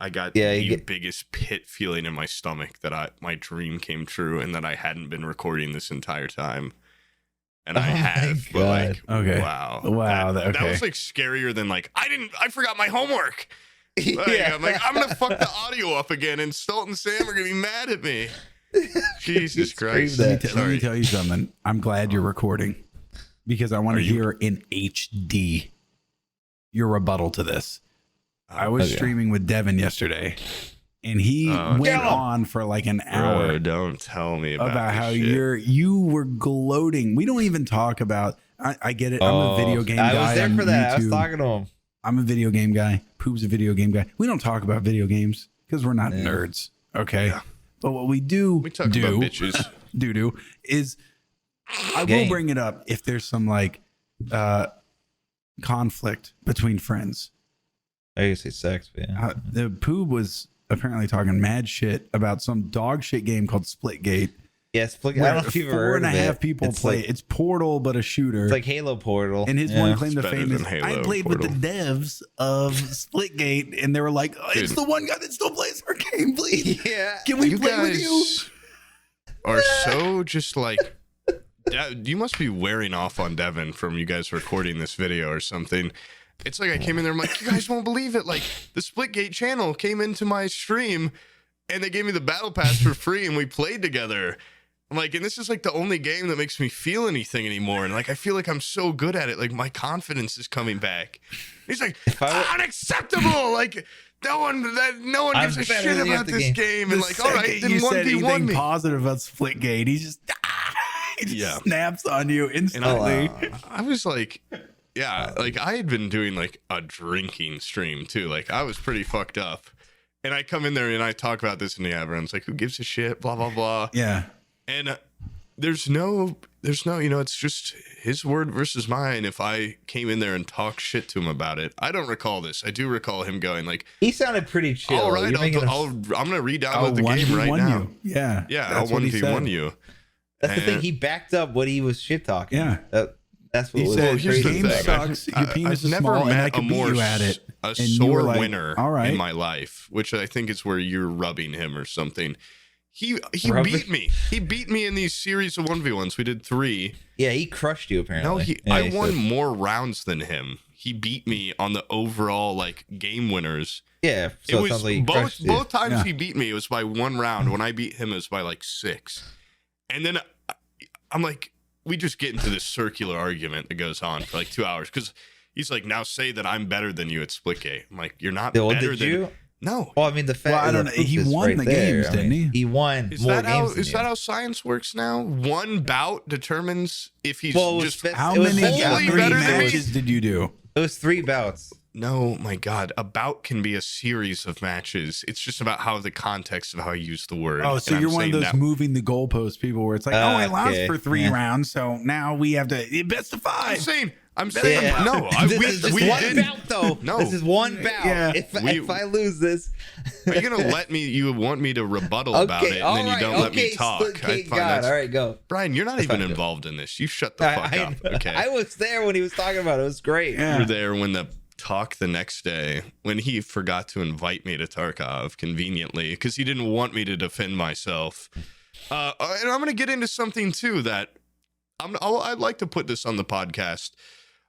I got the biggest pit feeling in my stomach that my dream came true and that I hadn't been recording this entire time. And I have, but like, wow. That was like scarier than like, I forgot my homework. Like, I'm going to fuck the audio up again and Stolt and Sam are going to be mad at me. Jesus Christ. Let me tell you something. I'm glad you're recording because I want to hear in HD your rebuttal to this. I was streaming with Devin yesterday, and he went on for like an hour. Bro, don't tell me about how shit. you were gloating. We don't even talk about. I get it. I'm a video game guy. I was there for that. YouTube. I was talking to him. I'm a video game guy. Poob's a video game guy. We don't talk about video games because we're not nerds. Okay. Yeah. But what we talk about bitches. Is I will bring it up if there's some like conflict between friends. I used to say sex, but yeah. The Poob was apparently talking mad shit about some dog shit game called Splitgate. Yeah, Splitgate. I don't know if you've ever heard of it. 4.5 people play. Like, it's Portal, but a shooter. It's like Halo Portal. And his one claim to fame is, I played with the devs of Splitgate, and they were like, it's the one guy that still plays our game, please. Yeah. Can we play with you? Are so just like, you must be wearing off on Devin from you guys recording this video or something. It's like I came in there, I'm like, you guys won't believe it. Like the Splitgate channel came into my stream and they gave me the battle pass for free and we played together. I'm like, and this is like the only game that makes me feel anything anymore. And like, I feel like I'm so good at it. Like my confidence is coming back. He's like, unacceptable. Like no one gives a shit about this game. And like, all right, then 1v1 me. Positive about Splitgate. He just snaps on you instantly. I was like, yeah, like I had been doing like a drinking stream too. Like I was pretty fucked up. And I come in there and I talk about this and everyone's like, who gives a shit? Blah, blah, blah. Yeah. And there's no, it's just his word versus mine. If I came in there and talked shit to him about it, I don't recall this. I do recall him going like, he sounded pretty chill. All right, I'm going to re-download the game right now. Yeah. Yeah, I'll 1v1 you. That's the thing. He backed up what he was shit talking. Yeah. That's what he was said. Here's Your game the thing. sucks. Your penis is small, and I can beat you at it. A sore winner in my life, which I think is where you're rubbing him or something. He beat me. He beat me in these series of 1v1s. We did 3. Yeah, he crushed you apparently. No, I won more rounds than him. He beat me on the overall like game winners. Yeah, so it was like both times he beat me. It was by 1 round. When I beat him, it was by like 6. And then I'm like, we just get into this circular argument that goes on for like 2 hours because he's like, now say that I'm better than you at Splitgate. I'm like, you're not better than you. No. Well, I mean, the fact I don't know. He won the games, didn't he? He won more games. Is that how science works now? One bout determines if he's just how many matches did you do? It was 3 bouts. No, my God. A bout can be a series of matches. It's just about how the context of how I use the word. Oh, so you're one of those moving the goalpost people where it's like, I lost for 3 rounds, so now we have to best of 5. I'm saying no. This is one bout, though. No, this is one bout. Yeah. If I lose this, are you gonna let me? You want me to rebuttal about it, and then you don't let me talk. All right, go. Brian, you're not even involved in this. You shut the fuck up. Okay. I was there when he was talking about it. It was great. Yeah. You were there when the talk the next day when he forgot to invite me to Tarkov conveniently because he didn't want me to defend myself. And I'm gonna get into something too that I'd like to put this on the podcast.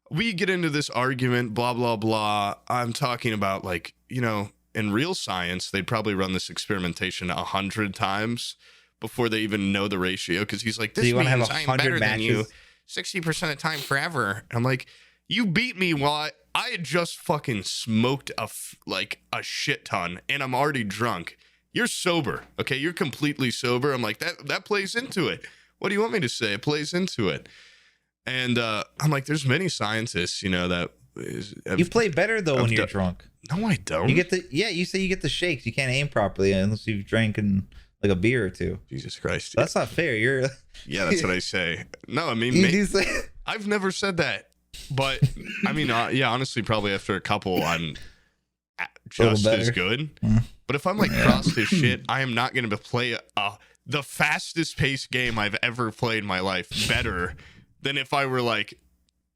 We get into this argument, blah, blah, blah. I'm talking about like, in real science, they'd probably run this experimentation 100 times before they even know the ratio. Because he's like, this means I'm better than you 60% of the time forever. And I'm like, you beat me while I had just fucking smoked a shit ton and I'm already drunk. You're sober, okay? You're completely sober. I'm like, that plays into it. What do you want me to say? It plays into it. And I'm like, there's many scientists, that you play better though when you're drunk. No, I don't. You say you get the shakes. You can't aim properly unless you've drank like a beer or 2. Jesus Christ. That's not fair. Yeah, that's what I say. No, I mean, I've never said that. But I mean, honestly, probably after a couple, I'm just as good. But if I'm like crossed as shit, I am not going to play the fastest paced game I've ever played in my life better than if I were like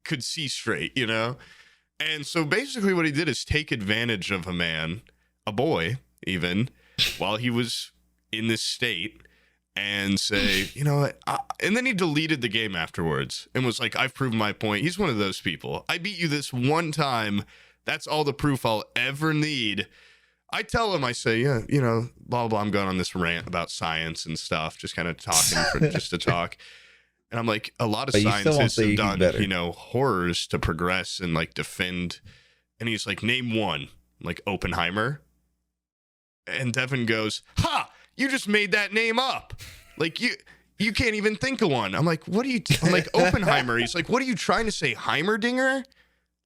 could see straight, And so basically what he did is take advantage of a man a boy even while he was in this state and say, you know what? And then he deleted the game afterwards and was like, I've proven my point. He's one of those people. I beat you this one time. That's all the proof I'll ever need. I tell him, I say, yeah, you know, blah, blah, I'm going on this rant about science and stuff, just kind of talking for just to talk. And I'm like, a lot of scientists have done, you know, horrors to progress and like defend. And he's like, name one, like Oppenheimer. And Devin goes, ha, you just made that name up. Like you can't even think of one. I'm like, what are you, I'm like, Oppenheimer. He's like, what are you trying to say? Heimerdinger?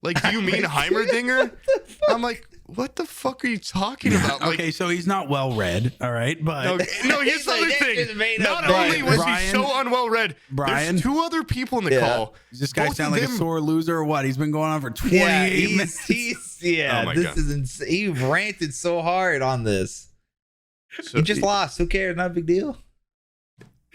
Like, do you mean Heimerdinger? I'm like, what the fuck are you talking about? Like, okay, so he's not well read, all right, but no, here's the other thing. Not only was he so unwell read, there's two other people in the call. Does this guy sound like a sore loser or what? He's been going on for 28 minutes. This is insane. He ranted so hard on this. So he just lost. Who cares? Not a big deal.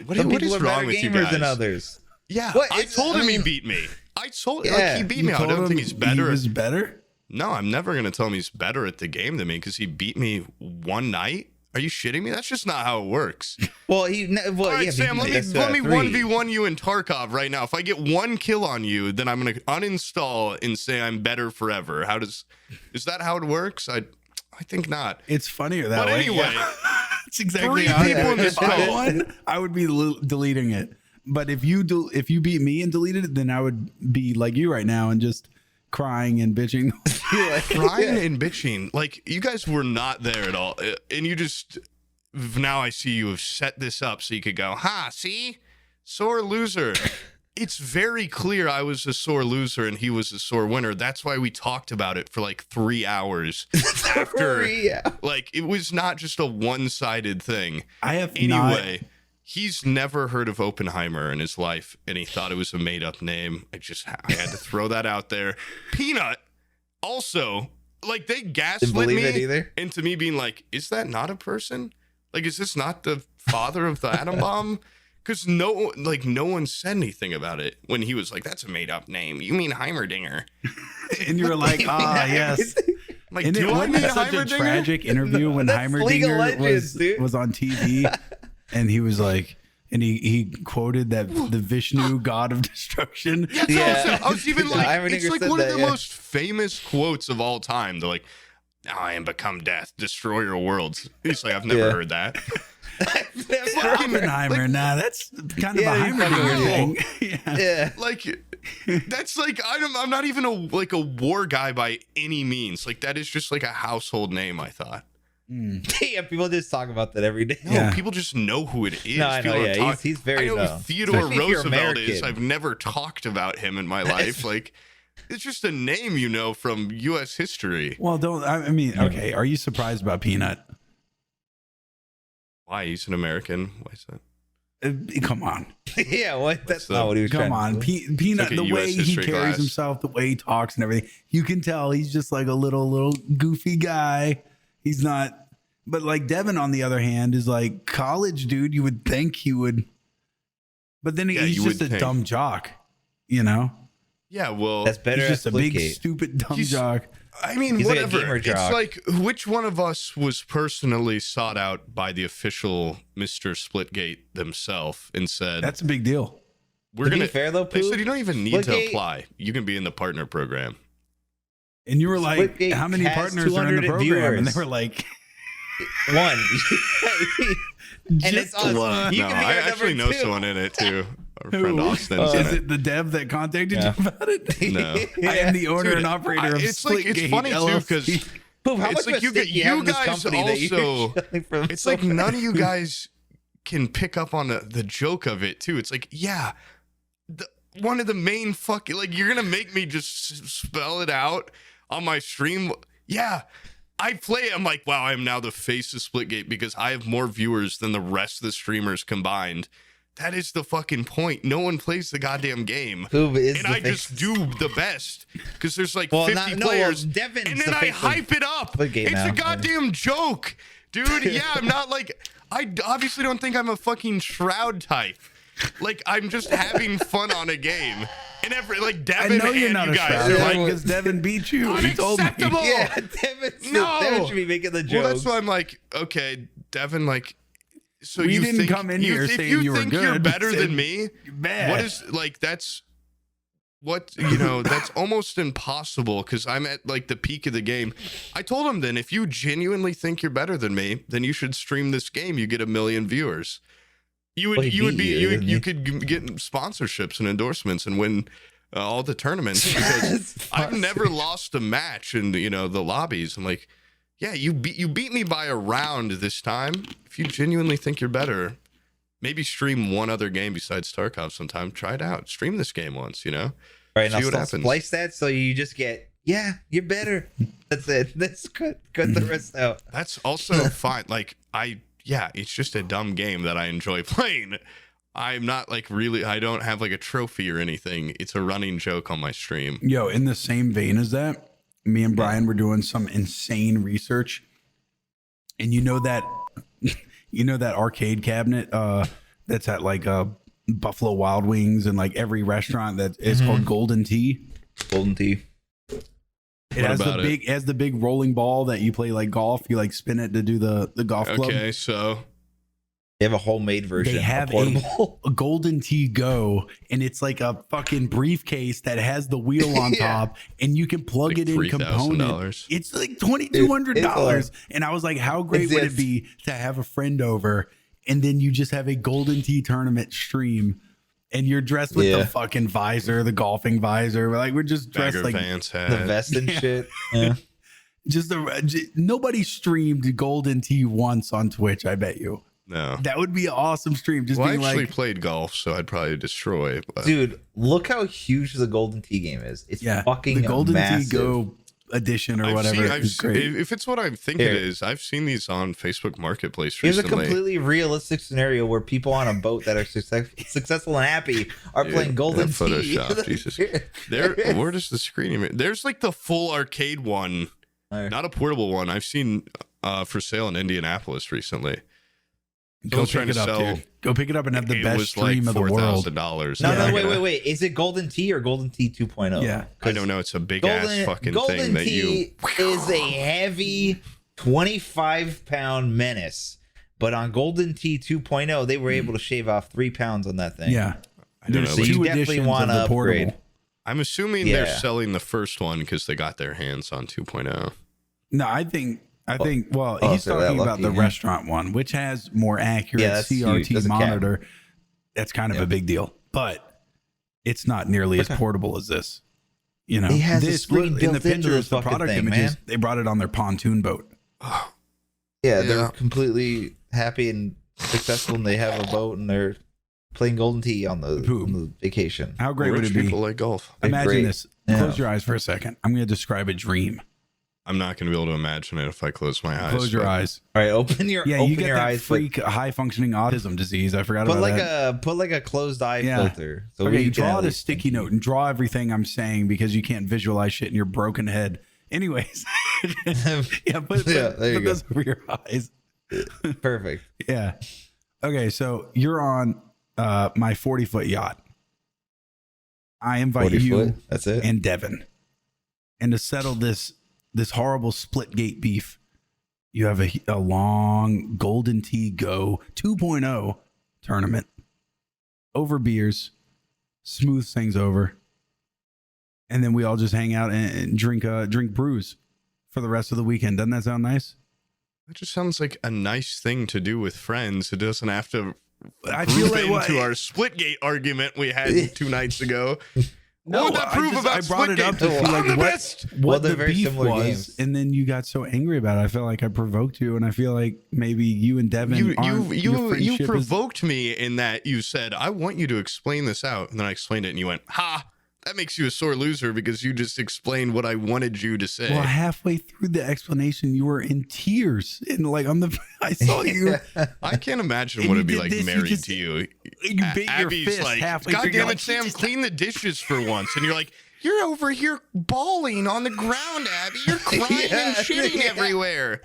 What is wrong with you guys? Than others. Yeah, I told him he beat me. I told like he beat me. I don't think he's better. He was better? No, I'm never going to tell him he's better at the game than me because he beat me one night. Are you shitting me? That's just not how it works. Well, all right, Sam, let me 1v1 you in Tarkov right now. If I get one kill on you, then I'm going to uninstall and say I'm better forever. Is that how it works? I think not. It's funnier that way. But anyway, it's exactly how people in this call. I would be deleting it. But if you beat me and deleted it, then I would be like you right now and just crying and bitching. Crying and bitching. Like, you guys were not there at all. And you just, now I see you have set this up so you could go, ha, see? Sore loser. It's very clear I was a sore loser and he was a sore winner. That's why we talked about it for like 3 hours after. Like, it was not just a one-sided thing. He's never heard of Oppenheimer in his life, and he thought it was a made-up name. I had to throw that out there. Peanut, also, like, they gaslit me into me being like, is that not a person? Like, is this not the father of the atom bomb? Because no one said anything about it when he was like, that's a made-up name. You mean Heimerdinger. And you were like, yes. Like, do I mean such a tragic interview when Heimerdinger was on TV? And he was like, and he quoted that the Vishnu god of destruction. Yeah. I was even like, it's like one of the most famous quotes of all time. They're like, I am become death, destroyer of worlds. He's like, I've never heard that. Oppenheimer, that's kind of a Heimerdinger thing. Like, that's like, I'm not even a war guy by any means. Like, that is just like a household name, I thought. Yeah, people just talk about that every day. No, people just know who it is. No, I know, he's very. I know who Theodore Roosevelt is. I've never talked about him in my life. Like, it's just a name you know from U.S. history. Well, okay. Are you surprised about Peanut? Why? He's an American. Why is that? Come on. Yeah, what? That's not what he was trying to do. Peanut, the way he carries himself, the way he talks and everything, you can tell he's just like a little goofy guy. He's not, but like Devin, on the other hand, is like college dude. You would think he would, but then he's just a dumb jock, you know? Yeah, well, that's better. He's just a big, stupid, dumb jock. I mean, he's whatever. Like it's like, which one of us was personally sought out by the official Mr. Splitgate themselves and said, that's a big deal. We're going to be fair though. They said, you don't even need to apply. You can be in the partner program. And you were like, how many partners are in the program? Viewers. And they were like, one. And it's us. No, I actually know someone in it too. Our friend Austin. Is it the dev that contacted you about it? No. I am the owner and operator of Splitgate. It's funny too because it's like you guys also. It's like none of you guys can pick up on the joke of it too. It's like, yeah. One of the main fucking, like, you're gonna make me just spell it out on my stream. Yeah, I play it. I'm like, wow, I am now the face of Splitgate because I have more viewers than the rest of the streamers combined. That is the fucking point. No one plays the goddamn game. And I just do the best because there's like 50 players. And then I hype it up. It's a goddamn joke, dude. Yeah, I'm not like, I obviously don't think I'm a fucking Shroud type. Like I'm just having fun on a game. And like Devin I know you're and not you a guys Shroud are like because Devin beat you. He told me. unacceptable. Yeah, Devin should be making the jokes. Well, that's why I'm like, okay, Devin, like, so We you didn't think, come in here if saying you you were think good. you're better We said than me, you're bad. what is like that's what that's almost impossible because I'm at like the peak of the game. I told him then if you genuinely think you're better than me, then you should stream this game. You get 1 million viewers. You could get sponsorships and endorsements and win all the tournaments because I've never lost a match in the lobbies. I'm like, yeah, you beat me by a round this time. If you genuinely think you're better, maybe stream one other game besides Tarkov sometime. Try it out. Stream this game once, Right, and see what I'll happens. splice that so you just get, yeah, you're better. That's it. That's good. Cut the rest out. That's also fine. Like it's just a dumb game that I enjoy playing. I'm not like really, I don't have like a trophy or anything. It's a running joke on my stream. Yo, in the same vein as that, me and Brian were doing some insane research. And you know that arcade cabinet that's at like Buffalo Wild Wings and like every restaurant that is called Golden Tee. Golden Tee. It has the big rolling ball that you play like golf. You like spin it to do the golf club. Okay, so They have a homemade version. They have a Golden Tee Go, and it's like a fucking briefcase that has the wheel on top, and you can plug like it in component. It's like $2,200, and I was like, how great would it be to have a friend over, and then you just have a Golden Tee tournament stream, and you're dressed with the fucking visor, the golfing visor. We're just dressed like the vest and shit. Yeah. Nobody streamed Golden Tee once on Twitch. I bet you. No, that would be an awesome stream. Just I being actually like, played golf, so I'd probably destroy. But. Dude, look how huge the Golden Tee game is. It's fucking the Golden massive. Tee Go edition or whatever. If it's what I think it is, I've seen these on Facebook Marketplace recently. Here's a completely realistic scenario where people on a boat that are successful and happy are playing Golden Tee. Photoshop, Jesus. Where does the screen? There's like the full arcade one, not a portable one. I've seen for sale in Indianapolis recently. Go pick it up, dude. Go pick it up and have the best stream of the world. $4,000. No, wait. Is it Golden Tee or Golden Tee 2.0? Yeah. I don't know. It's a big ass fucking thing that you. Is a heavy 25-pound menace. But on Golden Tee 2.0, they were able to shave off 3 pounds on that thing. Yeah. There's you definitely want to upgrade. I'm assuming they're selling the first one because they got their hands on 2.0. No, I think he's talking about the restaurant one, which has more accurate CRT monitor. That's kind of a big deal, but it's not nearly as portable as this. It has a screen in the built into pictures, the product thing, images, man. they brought it on their pontoon boat. Yeah, they're completely happy and successful, and they have a boat, and they're playing Golden Tee on the vacation. How great would it be? People like golf. Imagine this. Close your eyes for a second. I'm going to describe a dream. I'm not going to be able to imagine it if I close my eyes. Close your eyes. All right, open your you get your that eyes. Freak high functioning autism disease. I forgot about that. Put like a closed eye filter. So okay, draw a sticky note and draw everything I'm saying because you can't visualize shit in your broken head. Anyways, put those over your eyes. Perfect. Yeah. Okay, so you're on my 40-foot yacht. I invite you That's it. and Devin, and to settle this horrible split gate beef, you have a long Golden Tee Go 2.0 tournament over beers, smooth things over, and then we all just hang out and drink brews for the rest of the weekend. Doesn't that sound nice? That just sounds like a nice thing to do with friends. It doesn't have to into our Splitgate argument we had 2 nights ago. No, what would that prove about I brought it up to see like what the beef was, games. And then you got so angry about it. I felt like I provoked you, and I feel like maybe you and Devin you provoked me in that you said, I want you to explain this out, and then I explained it, and you went, ha! That makes you a sore loser because you just explained what I wanted you to say. Well, halfway through the explanation, you were in tears, and like I saw you. I can't imagine what it'd be like married to you. You bit Abby's your fist like, halfway God through. damn it, Sam, clean the dishes for once, and you're like, you're over here bawling on the ground, Abby. You're crying and shitting everywhere.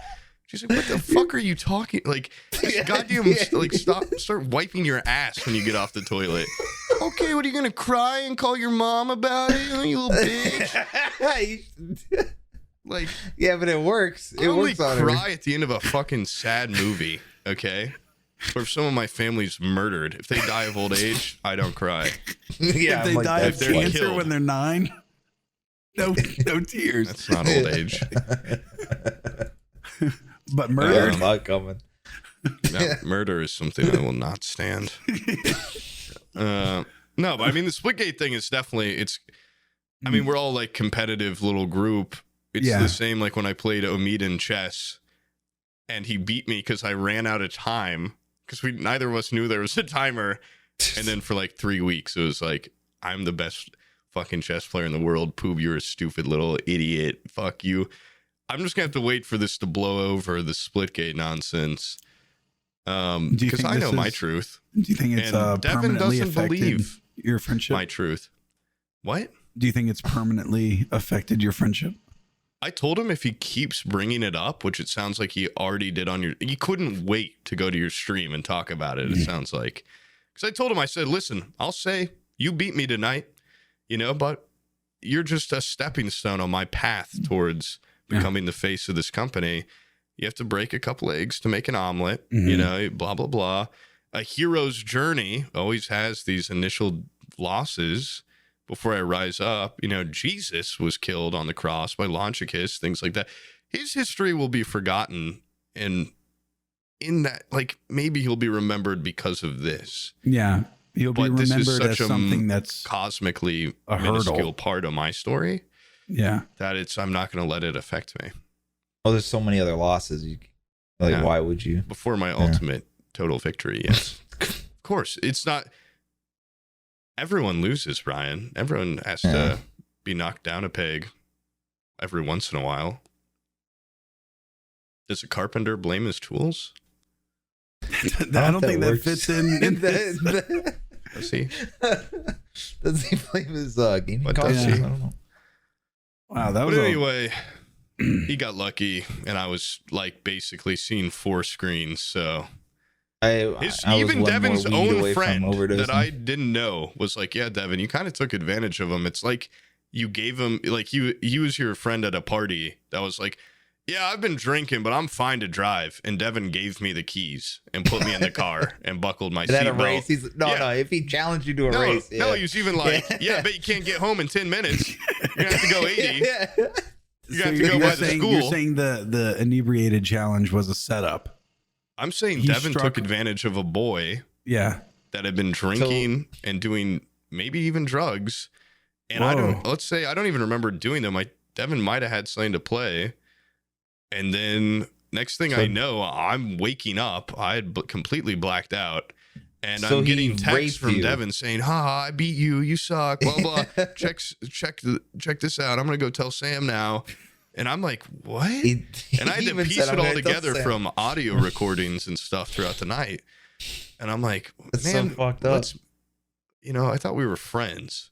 She's like, what the fuck are you talking? Like, goddamn, like, start wiping your ass when you get off the toilet. Okay, what are you gonna cry and call your mom about it, you little bitch? Like, yeah, but it works. It only works on cry her. at the end of a fucking sad movie, okay? Or if some of my family's murdered, if they die of old age, I don't cry. Yeah, if they I'm like, die of they're cancer killed. when they're 9, no tears. That's not old age. But yeah, murder. it's not coming. No, murder is something I will not stand. No, but I mean, the Splitgate thing is definitely, I mean, we're all like competitive little group. It's the same like when I played Omid in chess and he beat me because I ran out of time because neither of us knew there was a timer. And then for like 3 weeks, it was like, I'm the best fucking chess player in the world. Poob, you're a stupid little idiot. Fuck you. I'm just gonna have to wait for this to blow over, the Splitgate nonsense. Because I know my truth. Do you think it's And Devin permanently doesn't affected believe your friendship? my truth. What? Do you think it's permanently affected your friendship? I told him if he keeps bringing it up, which it sounds like he already did on your... You couldn't wait to go to your stream and talk about it, it sounds like. Because I told him, I said, listen, I'll say you beat me tonight, you know, but you're just a stepping stone on my path towards becoming the face of this company. You have to break a couple eggs to make an omelet, you know, blah, blah, blah. A hero's journey always has these initial losses before I rise up. You know, Jesus was killed on the cross by Launchicus, things like that. His history will be forgotten, and in that, like, maybe he'll be remembered because of this. Yeah. He'll be But this is remembered as such something that's cosmically a minuscule hurdle. part of my story Yeah. that I'm not going to let it affect me. Oh, there's so many other losses. Why would you? Before my ultimate total victory, yes. Of course, it's not... Everyone loses, Brian. Everyone has to be knocked down a peg every once in a while. Does a carpenter blame his tools? I don't think that fits in this. Does he? Does he blame his gaming But consoles? does I he? don't know. Wow, that But was anyway, he got lucky, and I was like basically seeing 4 screens, so... I was even Devin's own friend that I didn't know was like, yeah, Devin, you kind of took advantage of him. It's like you gave him, like, he was your friend at a party that was like, yeah, I've been drinking, but I'm fine to drive. And Devin gave me the keys and put me in the car and buckled my At a seatbelt. race, no, if he challenged you to a race. No, he was even like, yeah, but you can't get home in 10 minutes. You're going to have to go 80. You have to go by the school. You're saying the inebriated challenge was a setup. I'm saying Devin took advantage of a boy that had been drinking and doing maybe even drugs. And I don't even remember doing them. Devin might have had something to play. And then next thing I know, I'm waking up. I had completely blacked out. And I'm getting texts from Devin saying, I beat you. You suck. Blah, blah. check this out. I'm going to go tell Sam now. And I'm like, what? And I had to piece it all together from audio recordings and stuff throughout the night. And I'm like, man, so fucked up. I thought we were friends.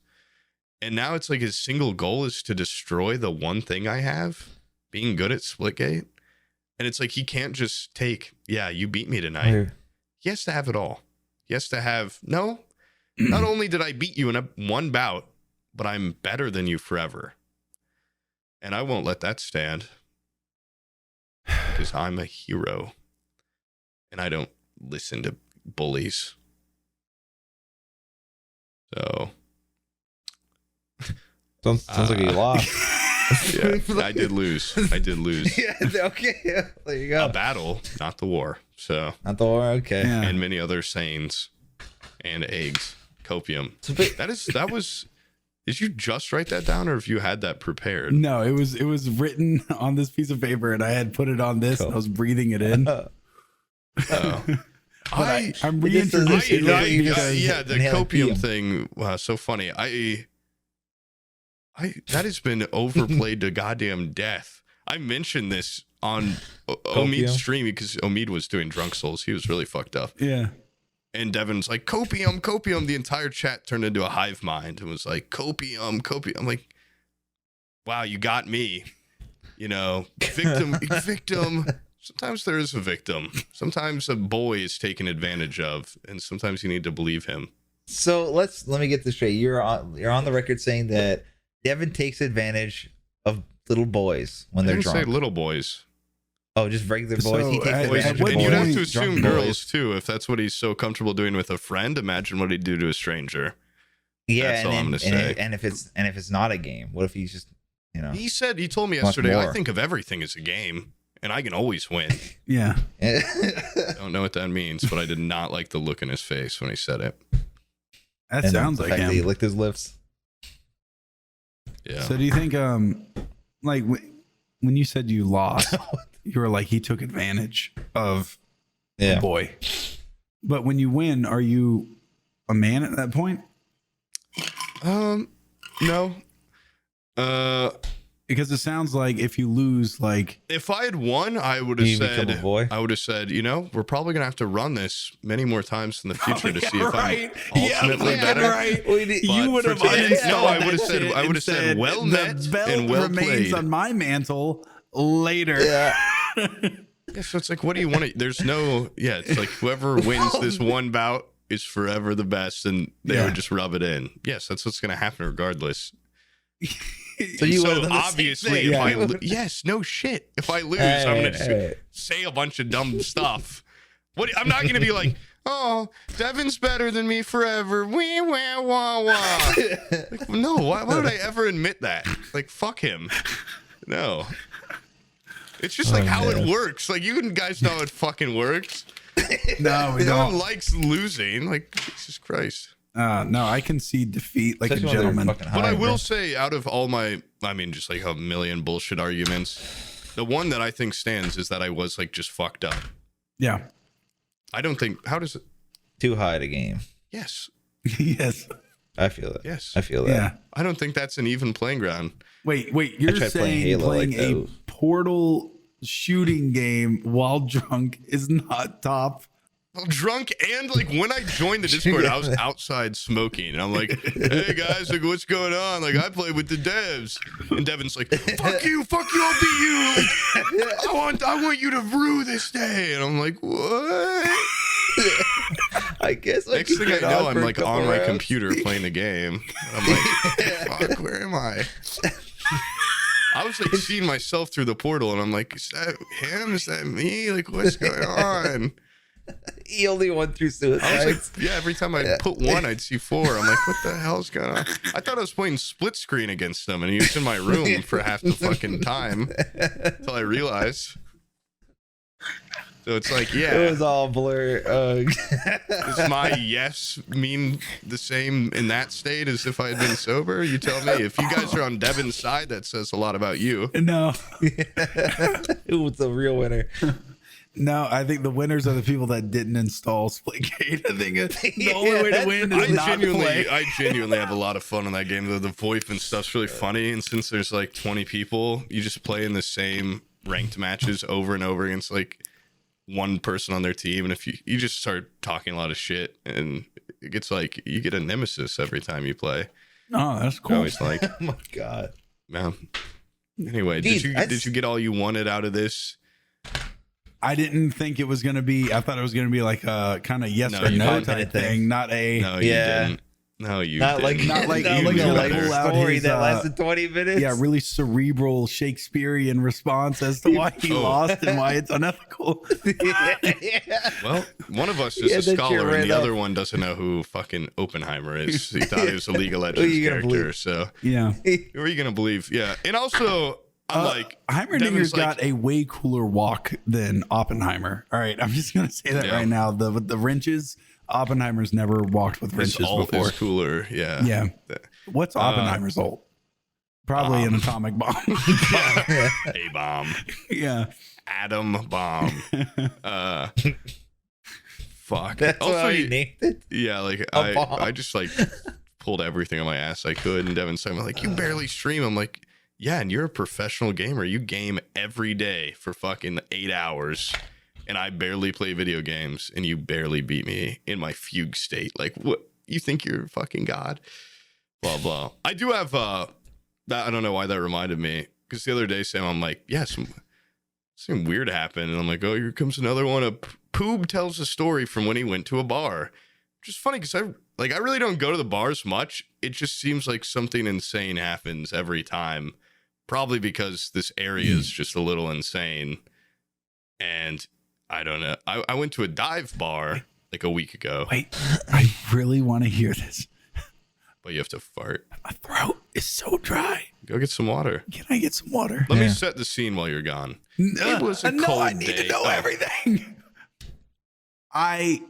And now it's like his single goal is to destroy the one thing I have, being good at Splitgate. And it's like, he can't just take, you beat me tonight. He has to have it all. He has to have, not only did I beat you in one bout, but I'm better than you forever. And I won't let that stand because I'm a hero and I don't listen to bullies. So. Sounds like you lost. Yeah, I did lose. Yeah, okay. Yeah, there you go. A battle, not the war. So. Not the war, okay. Yeah. And many other sayings and eggs. Copium. That was... Did you just write that down, or have you had that prepared? No, it was written on this piece of paper, and I had put it on this, and I was breathing it in. I'm reintroducing it because the copium thing. Wow, so funny. That has been overplayed to goddamn death. I mentioned this on Omid's stream because Omid was doing Drunk Souls. He was really fucked up. Yeah. And Devin's like, copium. The entire chat turned into a hive mind and was like, copium. I'm like, wow, you got me. Victim. sometimes there is a victim. Sometimes a boy is taken advantage of, and sometimes you need to believe him. So let me get this straight. You're on the record saying that Devin takes advantage of little boys when they're drunk. Say little boys. Oh, just regular boys. So, He takes and advantage of And boys. you'd have to assume drunk girls boys. too. If that's what he's so comfortable doing with a friend, imagine what he'd do to a stranger. Yeah, That's all I'm gonna say. And if it's not a game, what if he's just, you know? He told me Wants yesterday, I more. think of everything as a game, and I can always win. Yeah. I don't know what that means, but I did not like the look in his face when he said it. That And sounds the like fact that he him. licked his lips. Yeah. So do you think, like when you said you lost, you were like, he took advantage of a boy. But when you win, are you a man at that point? No. Because it sounds like if you lose, like, If I had won, I would have You become a said, boy? we're probably gonna have to run this many more times in the future to see if right. I'm ultimately better. Right. You would have for today, uninstalled no, I that would have said, shit I would and have said, well the met belt and well remains played. on my mantle later. Yeah. Yeah, so it's like, what do you want to? There's no, it's like whoever wins this one bout is forever the best, and they would just rub it in. Yes, that's what's gonna happen regardless. So you would have done the same obviously, thing. if I yes, no shit. If I lose, I'm gonna just Hey. say a bunch of dumb stuff. What? I'm not gonna be like, oh, Devin's better than me forever. Wee wah wah wah. Like, no, why would I ever admit that? Like, fuck him. No. It's just like how it works. Like, you guys know how it fucking works. No, we No don't. one likes losing. Like, Jesus Christ. No, I can see defeat like Especially a when they're gentleman. fucking But high, I will bro. say, out of all my, I mean, just like a million bullshit arguments, the one that I think stands is that I was like just fucked up. Yeah. I don't think, how does it? Too high at a game. Yes. Yes. I feel it. Yes. I feel that. Yeah. I don't think that's an even playing ground. Wait. You're tried playing saying Halo playing like a those. Portal shooting game while drunk is not top? Well, drunk and like when I joined the Discord, I was outside smoking, and I'm like, "Hey guys, like what's going on? Like I play with the devs," and Devin's like, fuck you, I'll beat you. Like, I want you to rue this day," and I'm like, "What?" I guess. Next thing I know, I'm like on my computer playing the game. And I'm like, "Fuck, where am I?" I was like seeing myself through the portal, and I'm like, "Is that him? Is that me? Like what's going on?" He only went through I was suicide. like, yeah, every time I put one, I'd see four. I'm like, what the hell's going on? I thought I was playing split screen against them, and he was in my room for half the fucking time until I realized. So it's like, It yeah, was all blur. does my yes mean the same in that state as if I had been sober? You tell me. If you guys are on Devin's side, that says a lot about you. No. Who was the real winner? No, I think the winners are the people that didn't install Splitgate. I think the only way to win is not play. I genuinely have a lot of fun in that game. The VoIP and stuff's really funny, and since there's like 20 people, you just play in the same ranked matches over and over against like one person on their team, and if you just start talking a lot of shit, and it gets like you get a nemesis every time you play. Oh, that's I cool. always like, Oh my god. man. Anyway, Jeez, did you get all you wanted out of this? I didn't think it was going to be, I thought it was going to be like a kind of yes No, or you no didn't. type thing, not a, No, you Yeah. didn't. No, you Not like didn't. Not like not you like a gonna life pull out story his, that lasted 20 minutes. yeah, really cerebral Shakespearean response as to why he Oh. lost and why it's unethical. yeah. Well, one of us is Yeah, a that shit scholar, ran and the up. other one doesn't know who fucking Oppenheimer is. He thought he was a League of Legends you gonna character. believe? So Yeah. who are you gonna believe? Yeah, and also I'm like, Heimerdinger's Devin's like, got a way cooler walk than Oppenheimer. All right, I'm just gonna say that Yeah. right now. The wrenches, Oppenheimer's never walked with his wrenches alt before. is cooler. Yeah, Yeah. What's Oppenheimer's ult? Probably an atomic bomb. A bomb, Yeah. atom bomb. Fuck. That's Also, how you named it. yeah, like A bomb. I just like pulled everything on my ass I could, and Devin's saying like, you barely stream. I'm like, yeah, and you're a professional gamer. You game every day for fucking 8 hours, and I barely play video games, and you barely beat me in my fugue state. Like, what? You think you're fucking God? Blah blah. I do have that. I don't know why that reminded me, because the other day, Sam, I'm like, yeah, something weird happened. And I'm like, oh, here comes another one. Poob tells a story from when he went to a bar. Which is funny because I really don't go to the bars much. It just seems like something insane happens every time. Probably because this area is just a little insane. And I don't know. I went to a dive bar like a week ago. Wait, I really want to hear this. But you have to fart. My throat is so dry. Go get some water. Can I get some water? Let me set the scene while you're gone. It was a cold I need day. to know everything. I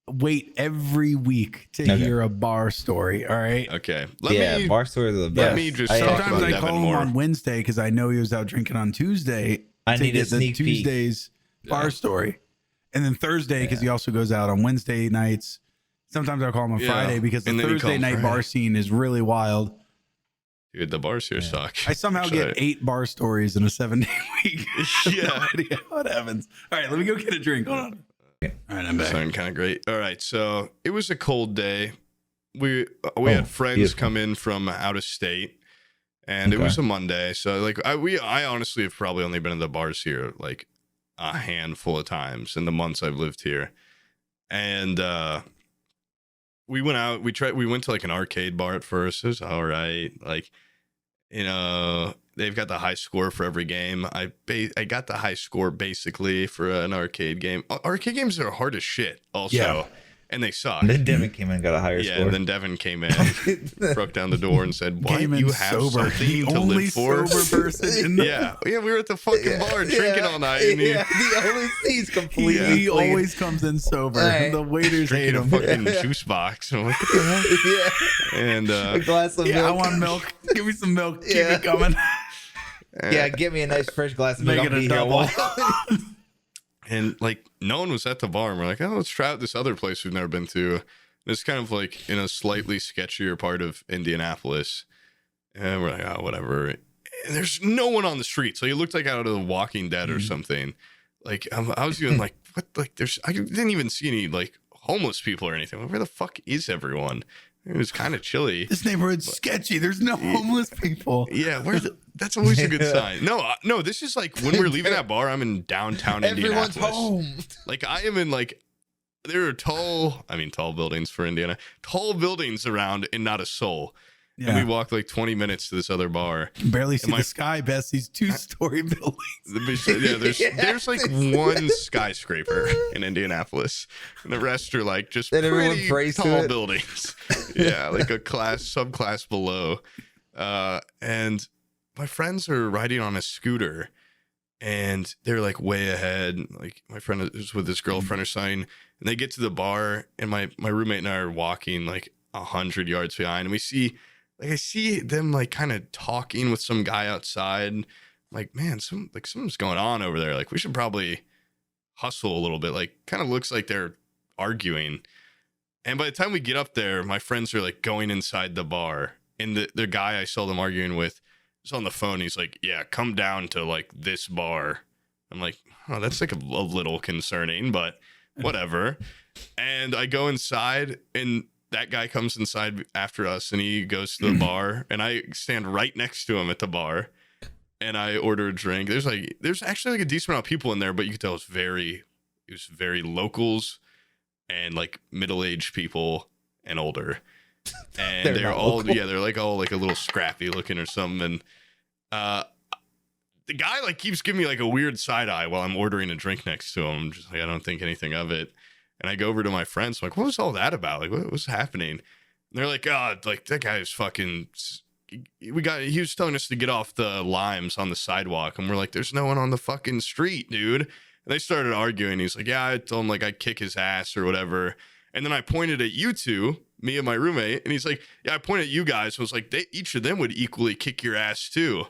wait every week to hear a bar story. All right. Okay. Bar stories are the best. Let me just talk Sometimes about I Devin call him more. on Wednesday because I know he was out drinking on Tuesday. I to need a get the sneak peek. Tuesday's bar story, and then Thursday because he also goes out on Wednesday nights. Sometimes I call him on Friday because the And then you call Thursday him night Friday. bar scene is really wild. Dude, the bars here suck. I somehow get 8 bar stories in a 7-day week. Yeah. No idea what happens. All right, let me go get a drink. Hold on. All right, I'm back. Sounding kind of great. All right, so it was a cold day. We had friends beautiful. come in from out of state, and it was a Monday. So like I honestly have probably only been in the bars here like a handful of times in the months I've lived here, and we went out. We went to like an arcade bar at first. It was all right. Like, you know, they've got the high score for every game. I got the high score basically for an arcade game. Arcade games are hard as shit also, and they suck. And then Devin came in and got a higher score. And then Devin came in, broke down the door and said, what, Came in you have sober. something The to only live for? sober person in the Yeah, we were at the fucking bar drinking all night. And the only he's completely He clean. always comes in sober. Right. The waiters hate drinking a him. fucking juice box. And I'm like, what the hell? Yeah. And A glass of Yeah, I milk. want milk. Give me some milk. Keep Yeah. it coming. Yeah, get me a nice fresh glass of milk. Make it I'll a be here a double. while. And like no one was at the bar. And we're like, oh, let's try out this other place we've never been to. And it's kind of like in a slightly sketchier part of Indianapolis. And we're like, oh, whatever. And there's no one on the street. So you looked like out of The Walking Dead or something. Like I was even like, what? Like I didn't even see any like homeless people or anything. Where the fuck is everyone? It was kind of chilly. This neighborhood's sketchy. There's no homeless people. Yeah, that's always a good sign. No, this is like when we're leaving that bar, I'm in downtown Everyone's Indianapolis. home. Like I am in like there are tall buildings for Indiana, tall buildings around and not a soul. Yeah. And we walked like 20 minutes to this other bar. Can barely see my- the sky past these 2-story buildings. There's like one skyscraper in Indianapolis, and the rest are like just And everyone pretty prays to tall it? buildings. Yeah, like a subclass below. And my friends are riding on a scooter, and they're like way ahead. Like my friend is with his girlfriend or something, and they get to the bar, and my roommate and I are walking like 100 yards behind, and I see them like kind of talking with some guy outside. I'm like, man, something's going on over there. Like we should probably hustle a little bit. Like kind of looks like they're arguing. And by the time we get up there, my friends are like going inside the bar, and the guy I saw them arguing with is on the phone. He's like, yeah, come down to like this bar. I'm like, oh, that's like a little concerning, but whatever. And I go inside, and that guy comes inside after us, and he goes to the bar, and I stand right next to him at the bar, and I order a drink. There's actually like a decent amount of people in there, but you could tell it was very locals and like middle-aged people and older. And they're all local. Yeah, they're like all like a little scrappy looking or something. And the guy like keeps giving me like a weird side eye while I'm ordering a drink next to him. I'm just like, I don't think anything of it. And I go over to my friends, I'm like, what was all that about? Like, what was happening? And they're like, oh, like that guy is fucking. He was telling us to get off the limes on the sidewalk, and we're like, there's no one on the fucking street, dude. And they started arguing. He's like, yeah, I told him like I'd kick his ass or whatever. And then I pointed at you two, me and my roommate, and he's like, yeah, I pointed at you guys. I was like, each of them would equally kick your ass too.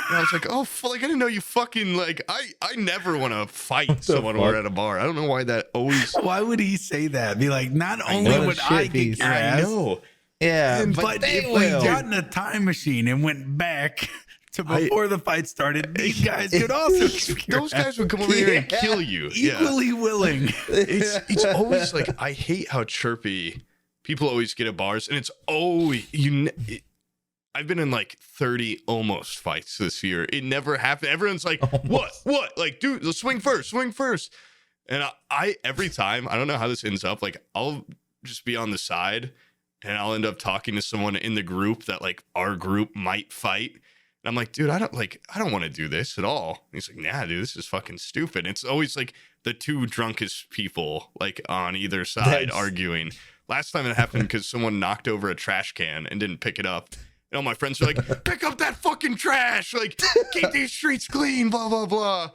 And I was like, oh, like I didn't know you fucking like. I never want to fight someone when we're at a bar. I don't know why that always. Why would he say that? Be like, not only would I kick your ass, I know. Yeah, but if we got in a time machine and went back to before the fight started, these guys could also kick your those ass. guys would come over here and kill you. Equally willing. It's always like I hate how chirpy people always get at bars, and it's always I've been in like 30 almost fights this year. It never happened. Everyone's like, what? Like, dude, let's swing first. And I every time, I don't know how this ends up. Like, I'll just be on the side and I'll end up talking to someone in the group that like our group might fight. And I'm like, dude, I don't want to do this at all. And he's like, nah, dude, this is fucking stupid. It's always like the two drunkest people like on either side arguing. Last time it happened because someone knocked over a trash can and didn't pick it up. And all my friends are like, pick up that fucking trash. Like, keep these streets clean, blah, blah, blah.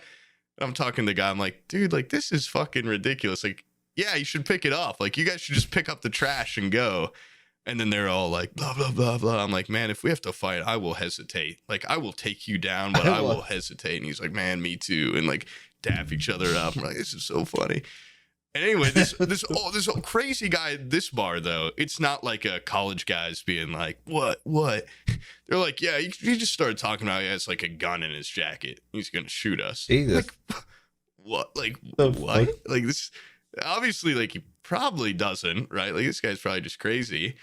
I'm talking to the guy. I'm like, dude, like, this is fucking ridiculous. Like, yeah, you should pick it up. Like, you guys should just pick up the trash and go. And then they're all like, blah, blah, blah, blah. I'm like, man, if we have to fight, I will hesitate. Like, I will take you down, but I will hesitate. And he's like, man, me too. And like, dap each other up. I'm like, this is so funny. And anyway, this crazy guy at this bar, though, it's not like a college guy's being like, what? They're like, yeah, he just started talking about he has like a gun in his jacket. He's going to shoot us. Jesus. Like, what? Like, what? Like, this, obviously, like, he probably doesn't, right? Like, this guy's probably just crazy.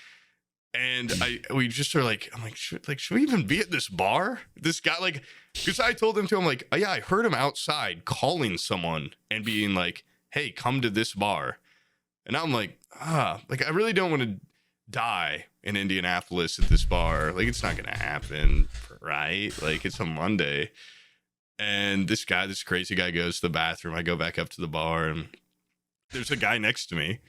And we just are like, I'm like, should we even be at this bar? This guy, like, because I told him to, I'm like, oh, yeah, I heard him outside calling someone and being like, hey, come to this bar. And I'm like, like, I really don't want to die in Indianapolis at this bar. Like, it's not going to happen, right? Like, it's a Monday. And this crazy guy goes to the bathroom. I go back up to the bar, and there's a guy next to me.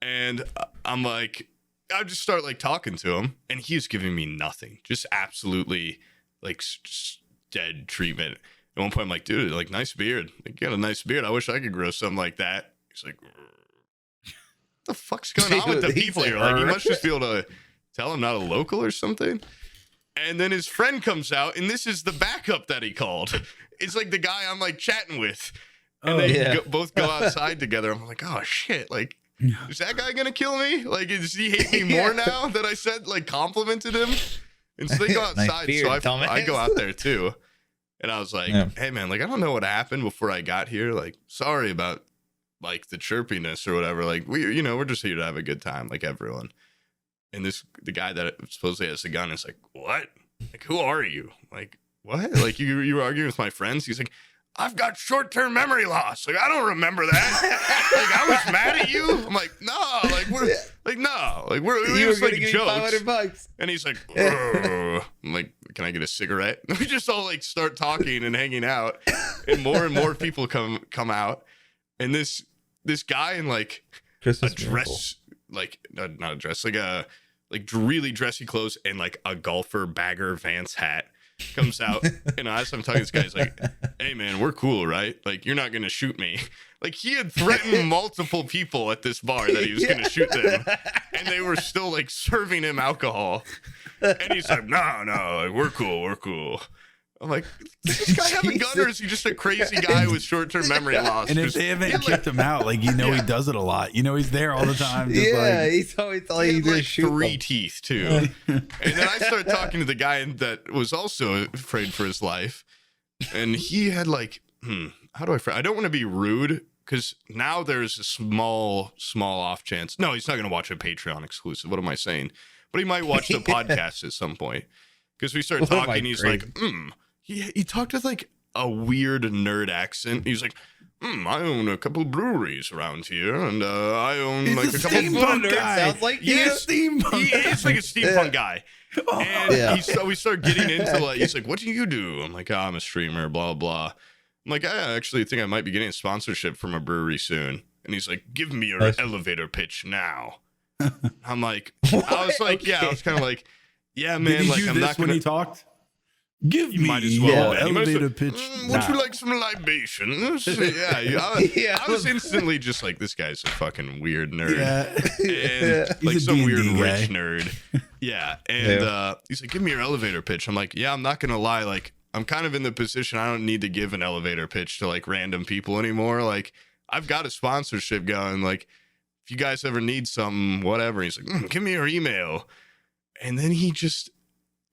And I'm like, I just start, like, talking to him. And he's giving me nothing. Just absolutely, like, just dead treatment. At one point, I'm like, dude, like, nice beard. Like, you got a nice beard. I wish I could grow something like that. He's like, what the fuck's going on with the people here? Like, you must just be able to tell I'm not a local or something. And then his friend comes out, and this is the backup that he called. It's like the guy I'm, like, chatting with. And they both go outside together. I'm like, oh, shit. Like, is that guy going to kill me? Like, does he hate me more now that I said, like, complimented him? And so they go outside. Nice beard, so I go out there, too. And I was like, hey, man, like, I don't know what happened before I got here. Like, sorry about, like, the chirpiness or whatever. Like, we're just here to have a good time, like everyone. And the guy that supposedly has the gun is like, what? Like, who are you? Like, what? Like, you were arguing with my friends? He's like, I've got short-term memory loss. Like, I don't remember that. Like, I was mad at you. I'm like, no. Like, we're just like jokes. And he's like, I'm like, can I get a cigarette? And we just all like start talking and hanging out, and more people come out. And this guy in like Christmas a dress, like not a dress, like a really dressy clothes and like a golfer bagger Vance hat comes out. And as I'm talking to this guy, he's like, hey man, we're cool, right? Like, you're not gonna shoot me. Like, he had threatened multiple people at this bar that he was gonna shoot them, and they were still like serving him alcohol. And he's like, no, like, we're cool. I'm like, does this guy have a gun, or is he just a crazy guy with short-term memory loss? And if they haven't kicked him out, like, he does it a lot. He's there all the time. Just he's always like 3 teeth too. And then I started talking to the guy that was also afraid for his life, and he had like, how do I don't want to be rude, because now there's a small off chance. No, he's not going to watch a Patreon exclusive. What am I saying? But he might watch the podcast at some point, because we started talking. He's like, he talked with like a weird nerd accent. He's like, I own a couple breweries around here, and I own like a couple steampunk guy. Sounds like steampunk. He is like a steampunk guy. And we start getting into like, he's like, what do you do? I'm like, I'm a streamer, blah, blah. I'm like, I actually think I might be getting a sponsorship from a brewery soon. And he's like, give me your elevator pitch now. I'm like, I was like, I was kind of like, yeah, man. Did he like, do I'm this not when gonna. he talked? Give me Might as well. elevator pitch. Would you like some libations? I was instantly just like, this guy's a fucking weird nerd. And like some D&D weird guy. rich nerd. And he's like, give me your elevator pitch. I'm like, I'm not gonna lie, like, I'm kind of in the position I don't need to give an elevator pitch to like random people anymore. Like, I've got a sponsorship going. Like, if you guys ever need something, whatever. He's like, give me your email. And then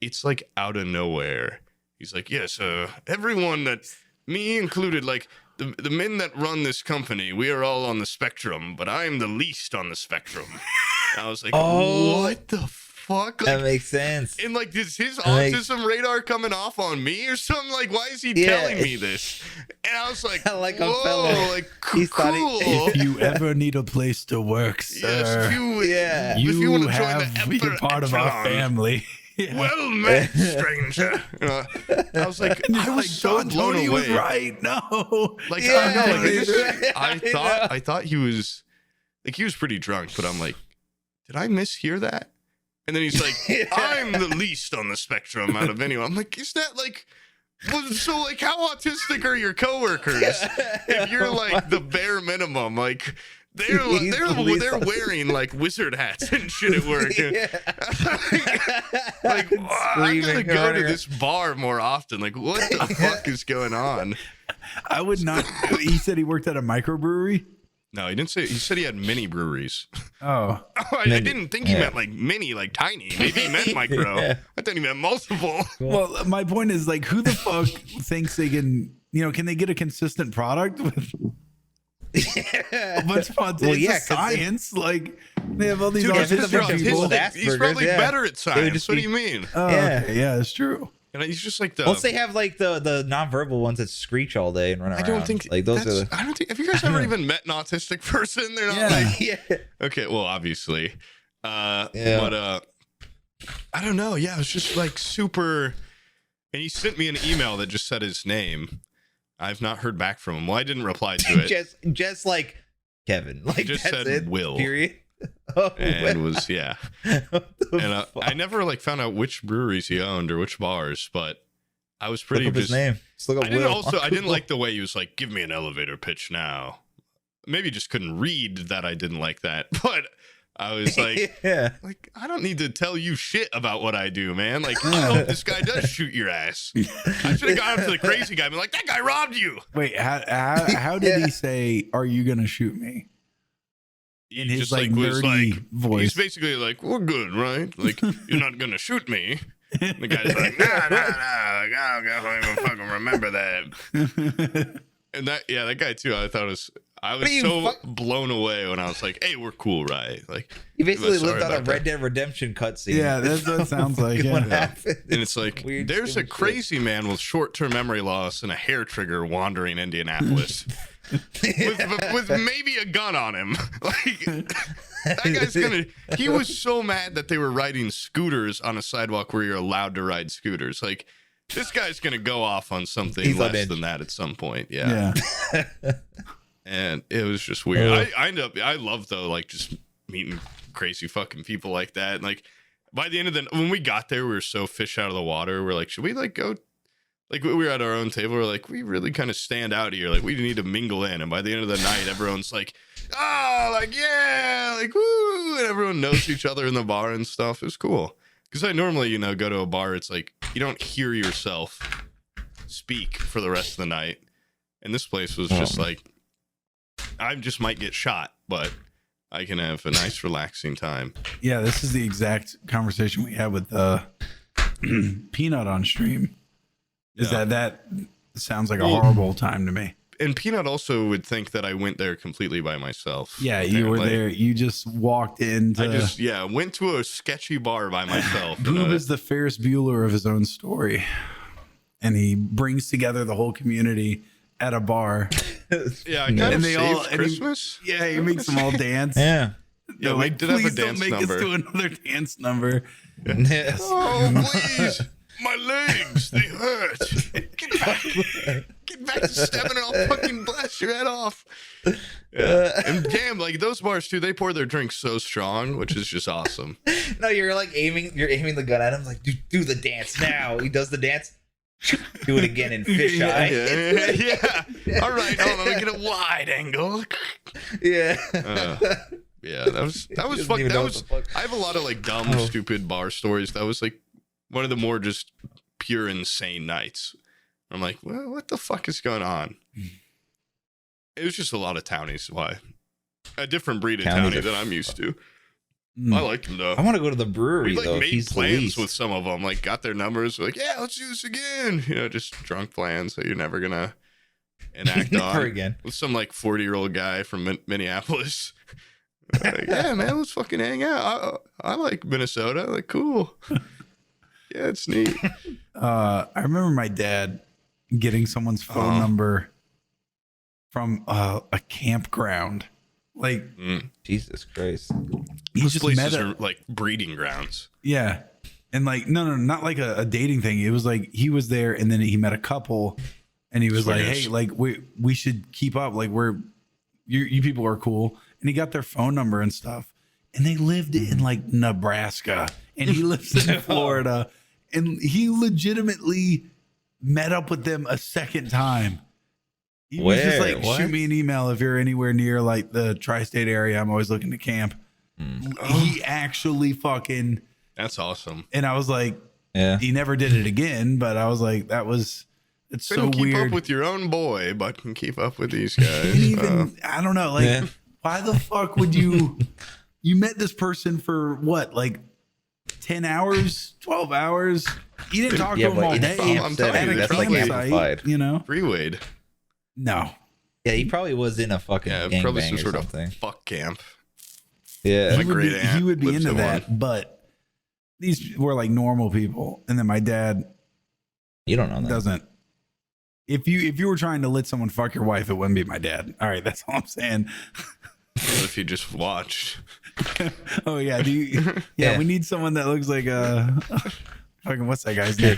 it's like out of nowhere. He's like, yes, everyone that, me included, like the men that run this company, we are all on the spectrum, but I am the least on the spectrum. And I was like, what the fuck? fuck? Like, that makes sense. and like, is his autism radar coming off on me or something? Like, why is he telling me this? And I was like, Like a whoa, fellow. like, He cool. thought If you ever need a place to work, sir, Yes, Yeah. if you want to join have, the you're part of our Echelon. family. Well met, stranger. I was like, And I you're was so Don blown Tony away. was right. No. Like, Yeah. I know, like, I You thought, I thought he was, like, he was pretty drunk, but I'm like, did I mishear that? And then he's like, I'm the least on the spectrum out of anyone. I'm like, is that like, well, so like, how autistic are your coworkers? If you're like the bare minimum, like. They're wearing like wizard hats and shit at work. Like, I gotta go to this bar more often. Like, what the fuck is going on? I would not. He said he worked at a microbrewery. No, he didn't say. He said he had mini breweries. Oh, I didn't think he meant like mini, like tiny. Maybe he meant micro. I thought he meant multiple. well, my point is like, who the fuck thinks they can? Can they get a consistent product with a bunch of autism? Well, yeah, science. Like they have all these Dude, autistic people. he's probably better at science. What do you mean? Oh, Yeah. okay, yeah, it's true. And he's just like the. Once they have like the nonverbal ones that screech all day and run around. I don't think like those are. I don't think. Have you guys ever even met an autistic person? They're not Yeah. like. Yeah. Okay, well, obviously. Yeah. But I don't know. Yeah, it was just like super. And he sent me an email that just said his name. I've not heard back from him. Well, I didn't reply to it. just like Kevin. Like just that's said it. Will. Period. Oh, And was yeah. what the And fuck? I never like found out which breweries he owned or which bars, but I was pretty Look up his just. name. Just look up I didn't Will. also. I didn't like the way he was like, "Give me an elevator pitch now." Maybe just couldn't read that I didn't like that, but I was like, yeah. like I don't need to tell you shit about what I do, man. Like, I hope this guy does shoot your ass. I should have gone up to the crazy guy and been like, that guy robbed you. Wait, how did he say, "Are you gonna shoot me"? He In his just, like was nerdy He's voice. basically like, we're good, right? Like, you're not gonna shoot me. And the guy's like, nah. Like, I don't even fucking remember that. And that guy too. I was so blown away when I was like, hey, we're cool, right? Like, He basically sorry lived on a about Red that. Dead Redemption cutscene. Yeah, that's what it sounds like. What Yeah. happened? And it's like, Weird, there's a stupid crazy man with short-term memory loss and a hair trigger wandering Indianapolis with maybe a gun on him. Like, that guy's he was so mad that they were riding scooters on a sidewalk where you're allowed to ride scooters. Like, this guy's gonna go off on something He's less unhinged. than that at some point. Yeah. And it was just weird. I love though, like, just meeting crazy fucking people like that. And like, by the end of when we got there, we were so fish out of the water. We're like, should we like go? Like, we were at our own table. We're like, we really kind of stand out here. Like, we need to mingle in. And by the end of the night, everyone's like, oh, like, yeah, like, woo. And everyone knows each other in the bar and stuff. It's cool. Because I normally, go to a bar. It's like, you don't hear yourself speak for the rest of the night. And this place was just like, I just might get shot, but I can have a nice, relaxing time. Yeah, this is the exact conversation we had with Peanut on stream. Is that sounds like a horrible time to me. And Peanut also would think that I went there completely by myself. Yeah, you were there. You just walked into. I just went to a sketchy bar by myself. Poob is the Ferris Bueller of his own story, and he brings together the whole community at a bar. Yeah, I kind of they saved all Christmas. He makes them all dance. Yeah. Yeah, we like, did have a please don't dance make number. us do another dance number. Oh, please. My legs, they hurt. Get back to stepping and I'll fucking blast your head off. Yeah. And damn, like those bars too, they pour their drinks so strong, which is just awesome. No, you're like aiming the gun at him, like, do the dance now. He does the dance. Do it again in fisheye. Yeah. All right, hold on, let me get a wide angle. Yeah. Yeah, that was Doesn't fun. even That know was. what the fuck. I have a lot of like dumb, stupid bar stories. That was like one of the more just pure insane nights. I'm like, well, what the fuck is going on? It was just a lot of townies. Why? A different breed of Townies townie are that I'm used to. Mm. I like them though. I want to go to the brewery We like though. made He's the plans least. with some of them. Like got their numbers. Like, yeah, let's do this again. Just drunk plans that you're never gonna enact Never on. again. With some like 40-year-old guy from Minneapolis. Like, yeah, man, let's fucking hang out. I like Minnesota. Like, cool. Yeah, it's neat. I remember my dad getting someone's phone number from a campground. Like, Jesus Christ. he Those just places met are like breeding grounds. Yeah. And like, no, not like a dating thing. It was like he was there and then he met a couple and he was like, Swingers. hey, like we should keep up. Like you people are cool. And he got their phone number and stuff. And they lived in like Nebraska and he lives in Florida. And he legitimately met up with them a second time. He was just like, shoot me an email if you're anywhere near like the tri-state area. I'm always looking to camp. He actually fucking... That's awesome. And I was like, Yeah. he never did it again, but I was like, it's so Couldn't keep weird. up with your own boy, but can keep up with these guys. And even, I don't know, like, why the fuck would you met this person for what, like 10 hours, 12 hours? You didn't talk to him all in day. I'm telling you, that's like probably- amplified. You know? Freewayed. No. Yeah, he probably was in a fucking Yeah, probably some gangbang or sort something. of fuck camp. Yeah. My He would great be, aunt he would be lives into in that, one. but these were like normal people. And then my dad You don't know that. doesn't. If you were trying to let someone fuck your wife, it wouldn't be my dad. All right, that's all I'm saying. What if you just watched? Oh yeah, yeah, Yeah. we need someone that looks like a fucking what's that guy's name?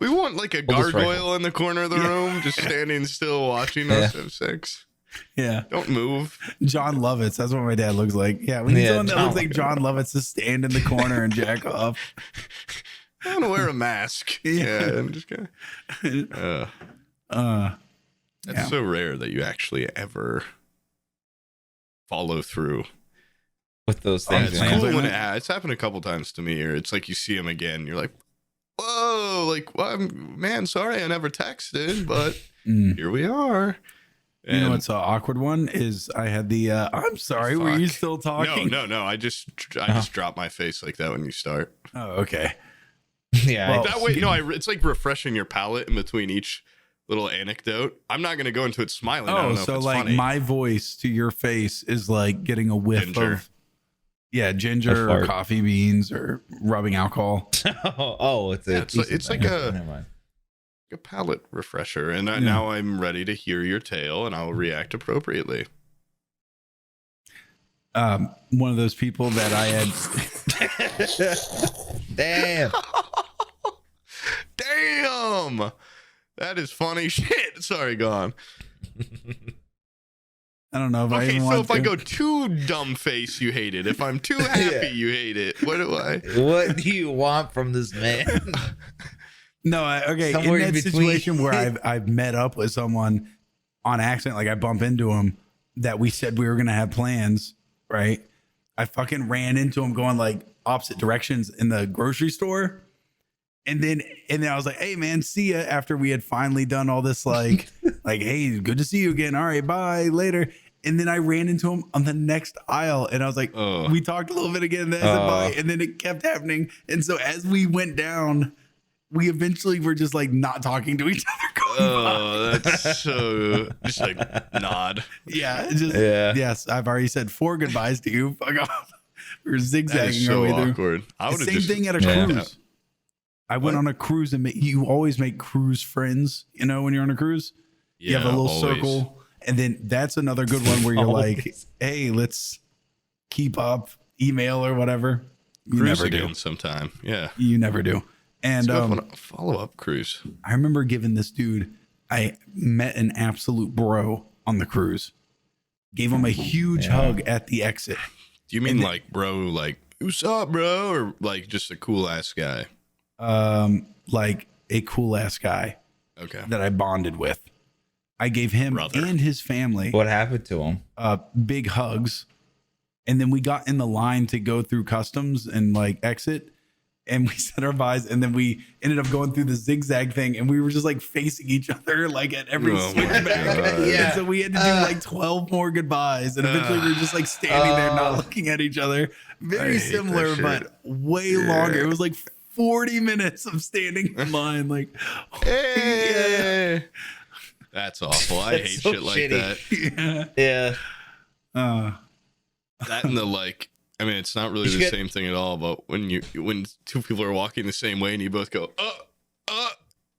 We want like a We'll just gargoyle in the corner of the room, just standing still watching us have sex. Yeah, Don't move. John Lovitz. That's what my dad looks like. Yeah, we need Yeah, someone that John looks like John Lovitz to stand in the corner and jack off. I want to wear a mask. Yeah, I'm just gonna. That's Yeah. so rare that you actually ever follow through. With those Yeah, things, it's man. cool when it's happened a couple times to me. Or it's like you see him again, you're like, "Whoa!" Like, well, man, sorry, I never texted, but here we are. You know what's an awkward one is I had the I'm sorry, were you Fuck. still talking? No. I just drop my face like that when you start. Oh, okay. Yeah. Well, That way, it's like refreshing your palate in between each little anecdote. I'm not gonna go into it smiling. I don't Oh, know if so it's like funny. my voice to your face is like getting a whiff Ginger. of ginger A or fart. coffee beans or rubbing alcohol. it's like Never mind. a palate refresher, and now I'm ready to hear your tale, and I'll react appropriately. One of those people that I had Damn. Damn, that is funny shit. Sorry, go on. I don't know if I Okay, even so want if to. I go too dumb face, you hate it. If I'm too happy, you hate it. What do I? What do you want from this man? No, okay. Somewhere in in that between. situation where I've met up with someone on accident, like I bump into him, that we said we were gonna have plans, right? I fucking ran into him going like opposite directions in the grocery store. And then I was like, hey man, see ya, after we had finally done all this, like hey, good to see you again. All right, bye, later. And then I ran into him on the next aisle and I was like, we talked a little bit again, and then I said bye, and then it kept happening. And so as we went down, we eventually were just like not talking to each other. Oh, that's so just like nod. Yeah, just Yeah. yes, I've already said 4 goodbyes to you. Fuck off. We're That zigzagging is our so way through. awkward. I would The have same just thing at a Yeah. cruise. I went on a cruise and you always make cruise friends. You know, when you're on a cruise, you have a little always. circle, and then that's another good one where you're like, Always. "Hey, let's keep up, email or whatever." You Cruise never again do. sometime. Yeah. You never do. And Let's go on a follow-up cruise. I remember giving this dude, I met an absolute bro on the cruise. Gave him a huge hug at the exit. Do you mean like bro, like what's up, bro, or like just a cool ass guy? Like a cool ass guy Okay. that I bonded with. I gave him Brother. and his family What happened to him? big hugs. And then we got in the line to go through customs and like exit. And we said our byes, and then we ended up going through the zigzag thing, and we were just like facing each other like at every Oh my switchback. God. And so we had to do like 12 more goodbyes, and eventually we were just like standing there, not looking at each other. I Very hate similar, that shit. but way longer. It was like 40 minutes of standing in line. Like, Hey! That's awful. I That's hate so shit like shitty. that. yeah. Yeah. That and the like. I mean, it's not really the same thing at all. But when two people are walking the same way and you both go,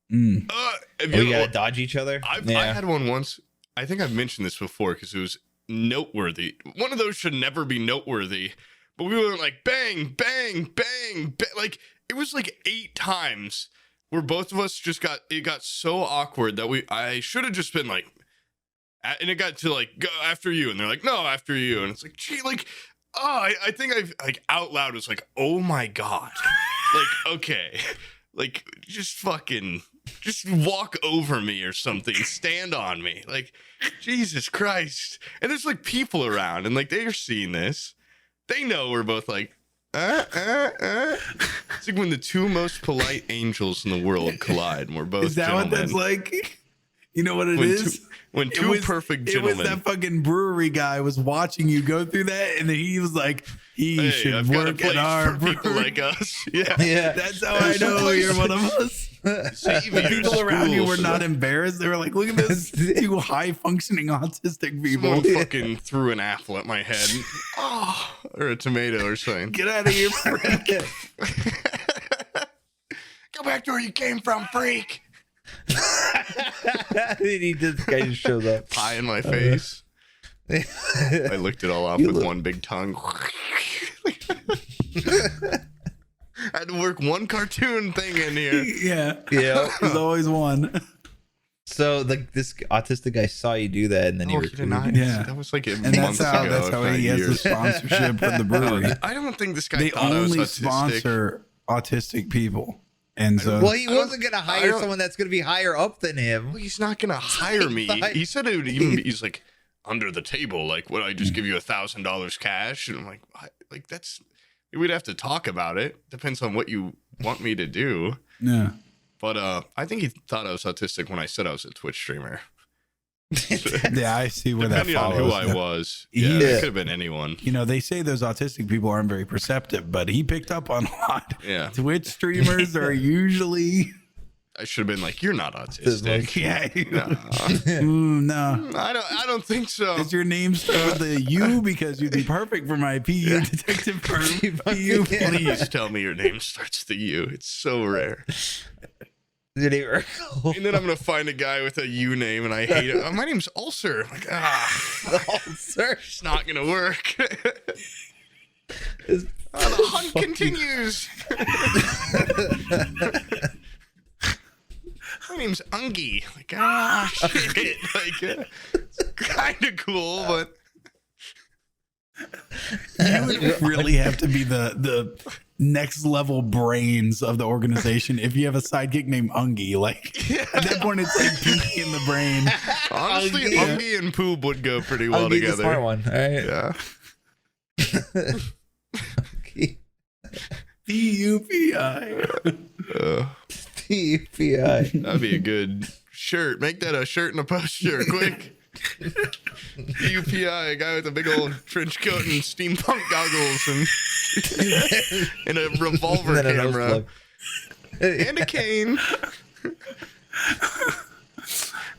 you gotta dodge each other. I had one once. I think I've mentioned this before because it was noteworthy. One of those should never be noteworthy. But we were like bang, bang, bang, bang. Like it was like 8 times where both of us just got so awkward that I should have just been like, and it got to like go after you, and they're like no after you, and it's like gee, like I think I've like out loud was like oh my god, like okay, like just walk over me or something, stand on me, like Jesus Christ. And there's like people around and like they're seeing this. They know we're both like, It's like when the two most polite angels in the world collide and we're both Is that gentlemen. what that's like? You know what it is? When two perfect gentlemen. It was that fucking brewery guy was watching you go through that, and then he was like, he should I've work at our for people brewery. like us. Yeah. That's how I know you're one of us. The people around you were not embarrassed. They were like, look at those two high-functioning autistic people. Someone fucking threw an apple at my head. Or a tomato or something. Get out of here, freak. Go back to where you came from, freak. This guy just shows up. Pie in my face. I licked it all off with one big tongue. I had to work one cartoon thing in here. Yeah. There's always one. So this autistic guy saw you do that, and then he recruited you. Yeah, that was like a and month that's how he has the sponsorship for the brewery. I don't think this guy. They thought I was only autistic. sponsor autistic people, and so well, he wasn't gonna hire someone that's gonna be higher up than him. Well, he's not gonna hire me. He said it would even be, he's like under the table. Like, would I just give you $1,000 cash? And I'm like, like that's. We'd have to talk about it. Depends on what you want me to do. Yeah. But I think he thought I was autistic when I said I was a Twitch streamer. Yeah, I see where that follows. Depending on who I was. Yeah, it could have been anyone. You know, they say those autistic people aren't very perceptive, but he picked up on a lot. Yeah. Twitch streamers are usually... I should have been like, you're not autistic. Yeah. No. No. I don't think so. Does your name start with a U? Because you'd be perfect for my PU detective firm. PU, please tell me your name starts with a U. It's so rare. Did he work? And then I'm going to find a guy with a U name and I hate it. Oh, my name's Ulcer. I'm like, Ulcer. It's not going to work. The hunt continues. My name's Ungie. Like, shit. Like, it's kind of cool, but you would really have to be the next level brains of the organization if you have a sidekick named Ungie. Like, at that point, it's like Pinky in the brain. Honestly, Ungie and Poob would go pretty well Ungie's together. The smart one, all right? Yeah. P-U-P-I. P-U-P-I. That'd be a good shirt. Make that a shirt and a poster, quick. U.P.I. a guy with a big old trench coat and steampunk goggles and a revolver camera and a cane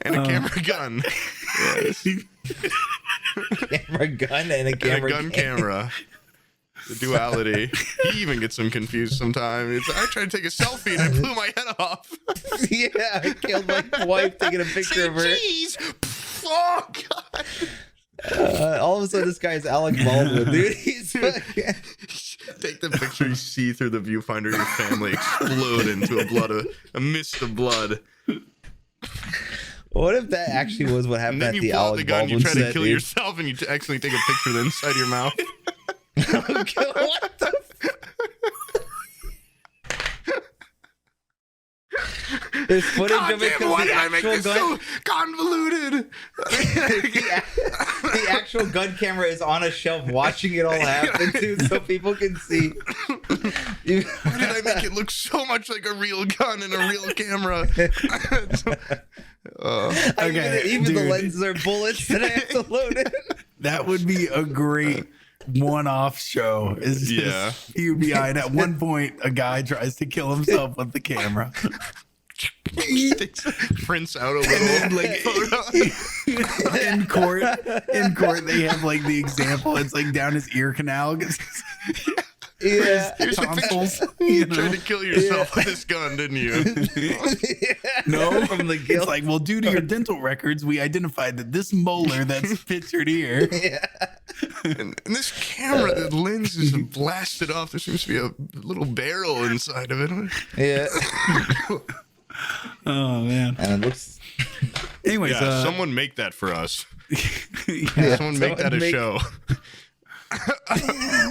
and a camera gun. Yes. Camera gun and a camera camera. The duality. He even gets them confused sometimes. I tried to take a selfie and I blew my head off. Yeah, I killed my wife taking a picture of her. Jeez. Oh, God. All of a sudden, this guy's Alec Baldwin, dude. He's fucking... Take the picture, you see through the viewfinder, your family explode into a mist of blood. What if that actually was what happened at the Alec Baldwin you try to kill dude? yourself and you actually take a picture of the inside of your mouth? Okay, what the There's footage of it because the actual gun so convoluted. the actual gun camera is on a shelf watching it all happen too, so people can see. Why did I make it look so much like a real gun and a real camera? Even the lenses are bullets that I have to load in. That would be a great one-off show. Is just UBI. And at one point, a guy tries to kill himself with the camera. prints out a little like photo. in court, they have like the example. It's like down his ear canal. Yeah. Tonsils. You tried to kill yourself with this gun, didn't you? No, from the it's guilt. like, well, due to your dental records, we identified that this molar that's pictured here. Yeah. And this camera, the lens is blasted off. There seems to be a little barrel inside of it. Yeah. Oh man. And it looks. Anyways, Yeah, someone make that for us. yeah, Someone make that a show.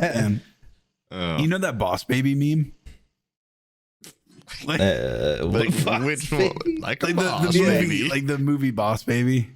man. You know that Boss Baby meme? Like, Which one? Like like Boss the movie, Baby. like the movie Boss Baby.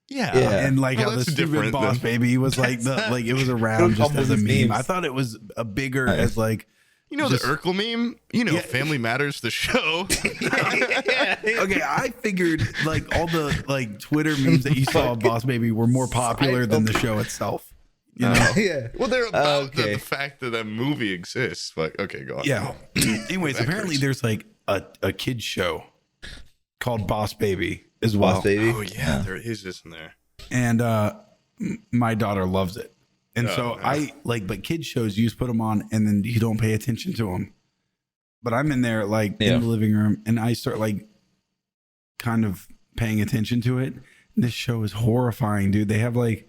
Yeah. And like how the that's stupid different Boss than- Baby was like it was around just as a meme. memes. I thought it was a bigger as like You know just- the Urkel meme? You know Yeah. Family Matters, the show. okay, I figured like all the like Twitter memes that you saw of Boss Baby were more popular than the show itself. You know? Yeah. Well, they're about Okay. the fact that that movie exists. But okay, go on. Yeah. Anyways, Backwards. apparently there's like a kids show called Boss Baby as well. Boss Baby. Oh yeah, there is this in there. And my daughter loves it. And so yeah. I like, but kids shows, you just put them on and then you don't pay attention to them. But I'm in there like in the living room and I start like kind of paying attention to it. And this show is horrifying, dude. They have like,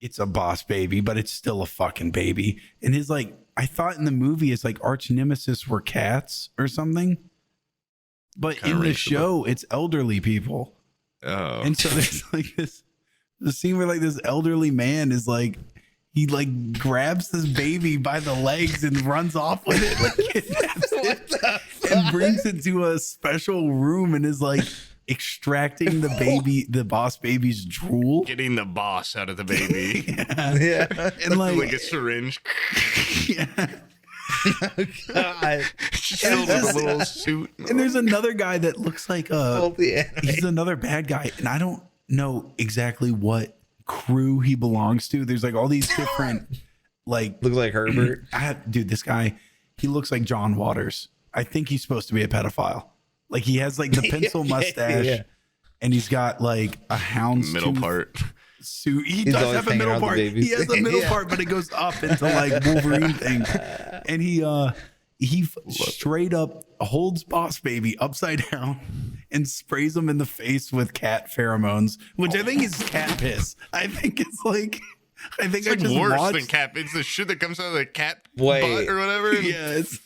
it's a boss baby, but it's still a fucking baby. And his like, I thought in the movie it's like arch nemesis were cats or something. But Kinda in the racial. show, it's elderly people. Oh. And so there's like the scene where like this elderly man is like, he like grabs this baby by the legs and runs off with it, like kidnaps it and brings it to a special room and is like extracting the baby, the boss baby's drool. Getting the boss out of the baby. Yeah. And like a syringe. yeah. God. Filled with a little suit. And there's another guy that looks like he's another bad guy, and I don't know exactly what crew he belongs to. There's like all these different like Looks like Herbert. dude, this guy, he looks like John Waters. I think he's supposed to be a pedophile. Like he has like the pencil mustache, Yeah. and he's got like a hound's Middle part. suit. He He's does always have a hanging middle out with part. the babies. He has a middle Yeah. part, but it goes up into like Wolverine thing. And he straight up holds Boss Baby upside down and sprays him in the face with cat pheromones, which I think is cat piss. I think it's like, I think It's like I just worse watched. than cat. It's the shit that comes out of the cat Wait. butt or whatever. Yeah, it's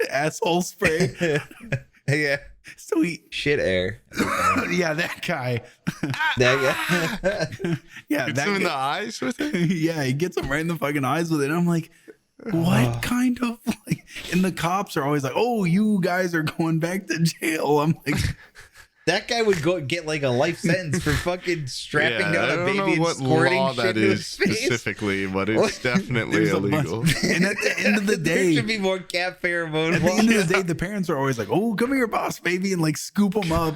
asshole spray. Yeah. So he, Shit air. yeah, that guy. That guy. Yeah, It's that him in guy. the eyes with it. Yeah, he gets him right in the fucking eyes with it. And I'm like, what kind of like? And the cops are always like, "Oh, you guys are going back to jail." I'm like, That guy would go get like a life sentence for fucking strapping down I a don't baby know and what squirting law shit that into is his face. specifically, but it's definitely there's a bunch- illegal. and at the end of the There day, should be more cat pheromone at the end laws. of the day, the parents are always like, "Oh, come here, boss baby," and like scoop them up,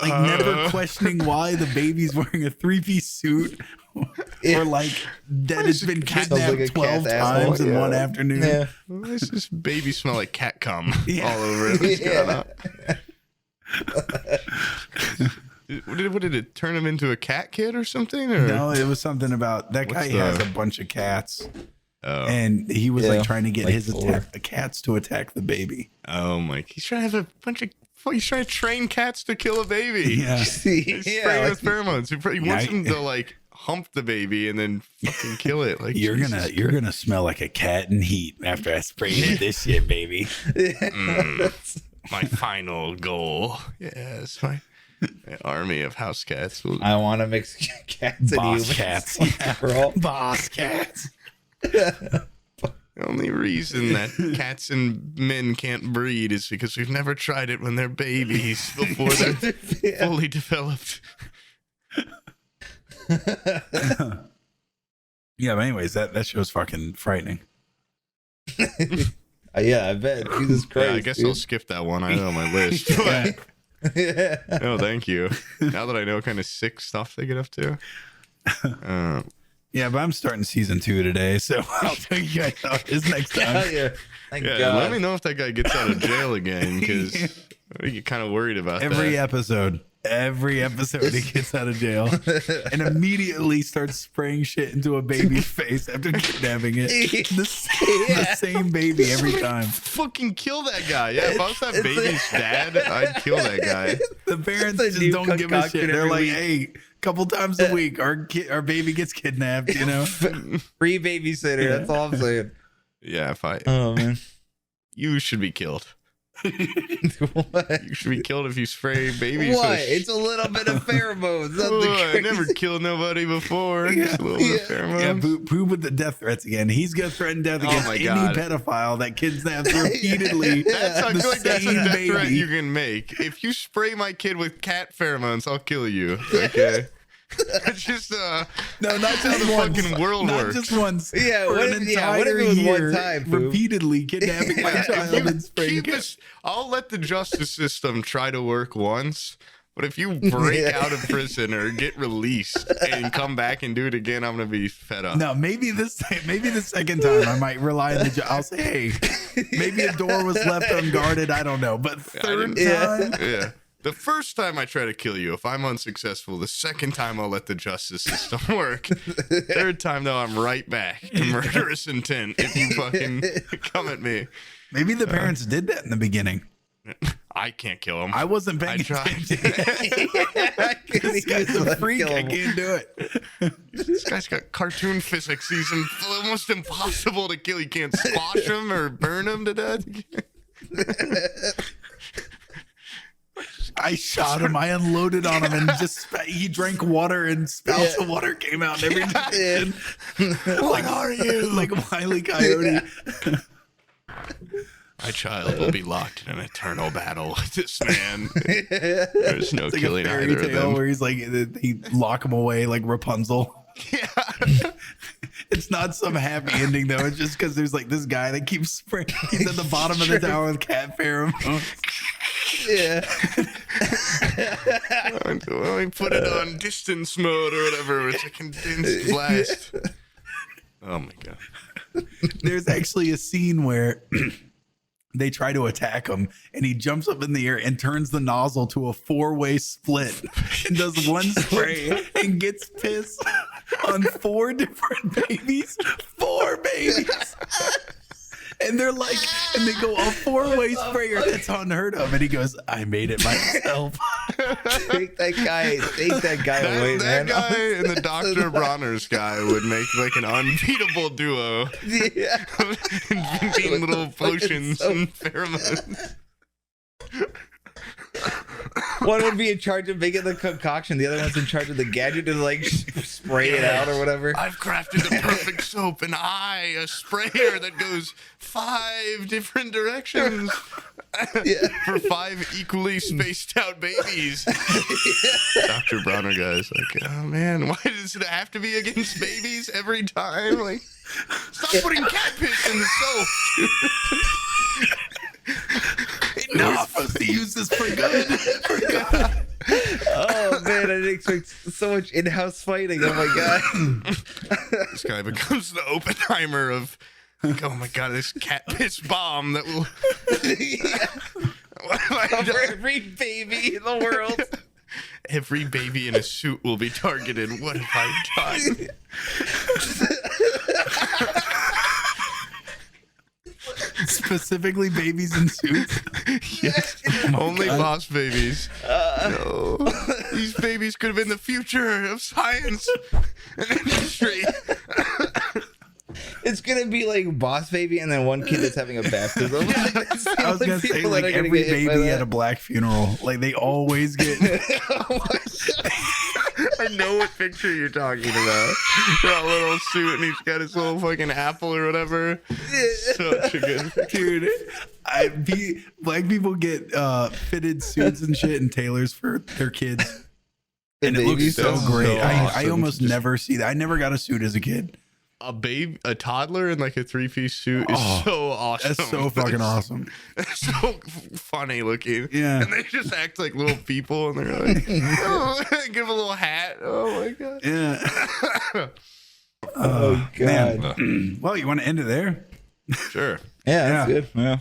like never questioning why the baby's wearing a 3-piece suit. Or like that has been Sounds kidnapped like a 12 cat's asshole. times in one afternoon. Yeah. Why does this baby smell like cat cum Yeah. all over it? What's going Yeah. on? What did it turn him into a cat kid or something? Or? No, it was something about that guy What's has the- a bunch of cats. Oh. And he was Yeah, like trying to get like his cats to attack the baby. Oh my! He's trying to have a bunch of. He's trying to train cats to kill a baby. Yeah. He's spraying like, with pheromones. He wants Yeah, him to like hump the baby and then fucking kill it. Like You're Jesus gonna smell like a cat in heat after I spray you with this shit, baby. my final goal. Yes, my army of house cats. Will, I want to mix cats and Boss humans. cats. Bro. Boss cats. the only reason that cats and men can't breed is because we've never tried it when they're babies before they're fully developed. Yeah, but anyways, that show's fucking frightening. Yeah, I bet. Jesus Christ. Yeah, I guess dude. I'll skip that one. I know on my list. But, Yeah. no, thank you. Now that I know what kind of sick stuff they get up to. Yeah, but I'm starting season 2 today, so I'll tell you guys how it is next Hell time. yeah. Thank Yeah, God. let me know if that guy gets out of jail again, because I get kind of worried about Every that. episode he gets out of jail and immediately starts spraying shit into a baby's face after kidnapping it. The same baby every time. Fucking kill that guy. Yeah, if I was that baby's dad, I'd kill that guy. The parents just don't give a shit. They're like, hey, a couple times a week, our baby gets kidnapped, you know? Free babysitter. That's all I'm saying. Yeah, Oh, man. You should be killed. What? You should be killed if you spray babies. What? It's a little bit of pheromones. I never killed nobody before. Just a little bit of pheromones. Yeah, Poob with the death threats again. He's gonna threaten death against any pedophile that kidnaps repeatedly. I feel like that's a death threat you can make. If you spray my kid with cat pheromones, I'll kill you. Okay. It's just no, not just the once. fucking world not works. just once. Yeah, for what an if entire it was year, one time, Poob? repeatedly kidnapping my child and spraying it. I'll let the justice system try to work once, but if you break out of prison or get released and come back and do it again, I'm gonna be fed up. No, maybe the second time I might rely on I'll say, hey, maybe a door was left unguarded. I don't know, but third time. Yeah. The first time I try to kill you, if I'm unsuccessful, the second time I'll let the justice system work. Third time, though, I'm right back to murderous intent if you fucking come at me. Maybe the parents did that in the beginning. I can't kill him. I wasn't paying attention. This guy's a freak. I can't do it. This guy's got cartoon physics. He's almost impossible to kill. You can't squash him or burn him to death. I shot him. I unloaded on him, and just he drank water, and spouts of water came out in every direction. What are you? Like a Wile E. Coyote. My child will be locked in an eternal battle with this man. There's no It's like killing a fairy either of tale them. where he's like, he lock him away like Rapunzel. Yeah. It's not some happy ending though. It's just because there's like this guy that keeps spraying. He's at the bottom of the tower with cat pheromones. Yeah. Well, we put it on distance mode or whatever. It's a condensed blast. Oh my god. There's actually a scene where they try to attack him and he jumps up in the air and turns the nozzle to a 4-way split and does one spray and gets pissed on 4 different babies. 4 babies. And they're like, and they go a 4-way sprayer. That's unheard of. And he goes, I made it myself. Take that guy away, that man. guy and the Dr. Bronner's guy would make like an unbeatable duo. Yeah. Inventing little potions and pheromones. One would be in charge of making the concoction. The other one's in charge of the gadget to like spray it out or whatever. I've crafted the perfect soap, and a sprayer that goes 5 different directions for 5 equally spaced out babies. Dr. Bronner guy's like, oh man, why does it have to be against babies every time? Like, stop putting cat piss in the soap. No, I'm supposed to use this for good. Oh man, I didn't expect so much in-house fighting. Oh my god. This guy becomes the Oppenheimer of, oh my god, this cat piss bomb that will Cover every baby in the world. Every baby in a suit will be targeted. What have I done? Specifically babies in suits. Yes. Only boss babies. No. These babies could have been the future of science and industry. It's gonna be like Boss Baby and then one kid that's having a baptism. I was gonna say like every baby at a black funeral. Like they always get. I know what picture you're talking about. That little suit and he's got his little fucking apple or whatever. Such a good Dude, black people get fitted suits and shit and tailors for their kids. And it looks so great. I almost never see that. I never got a suit as a kid. A toddler in like a 3-piece suit is so awesome. That's so fucking awesome. It's so funny looking. Yeah. And they just act like little people and they're like, oh, give a little hat. Oh my God. Yeah. Oh God. Man. Well, you want to end it there? Sure. Yeah, that's good. Yeah.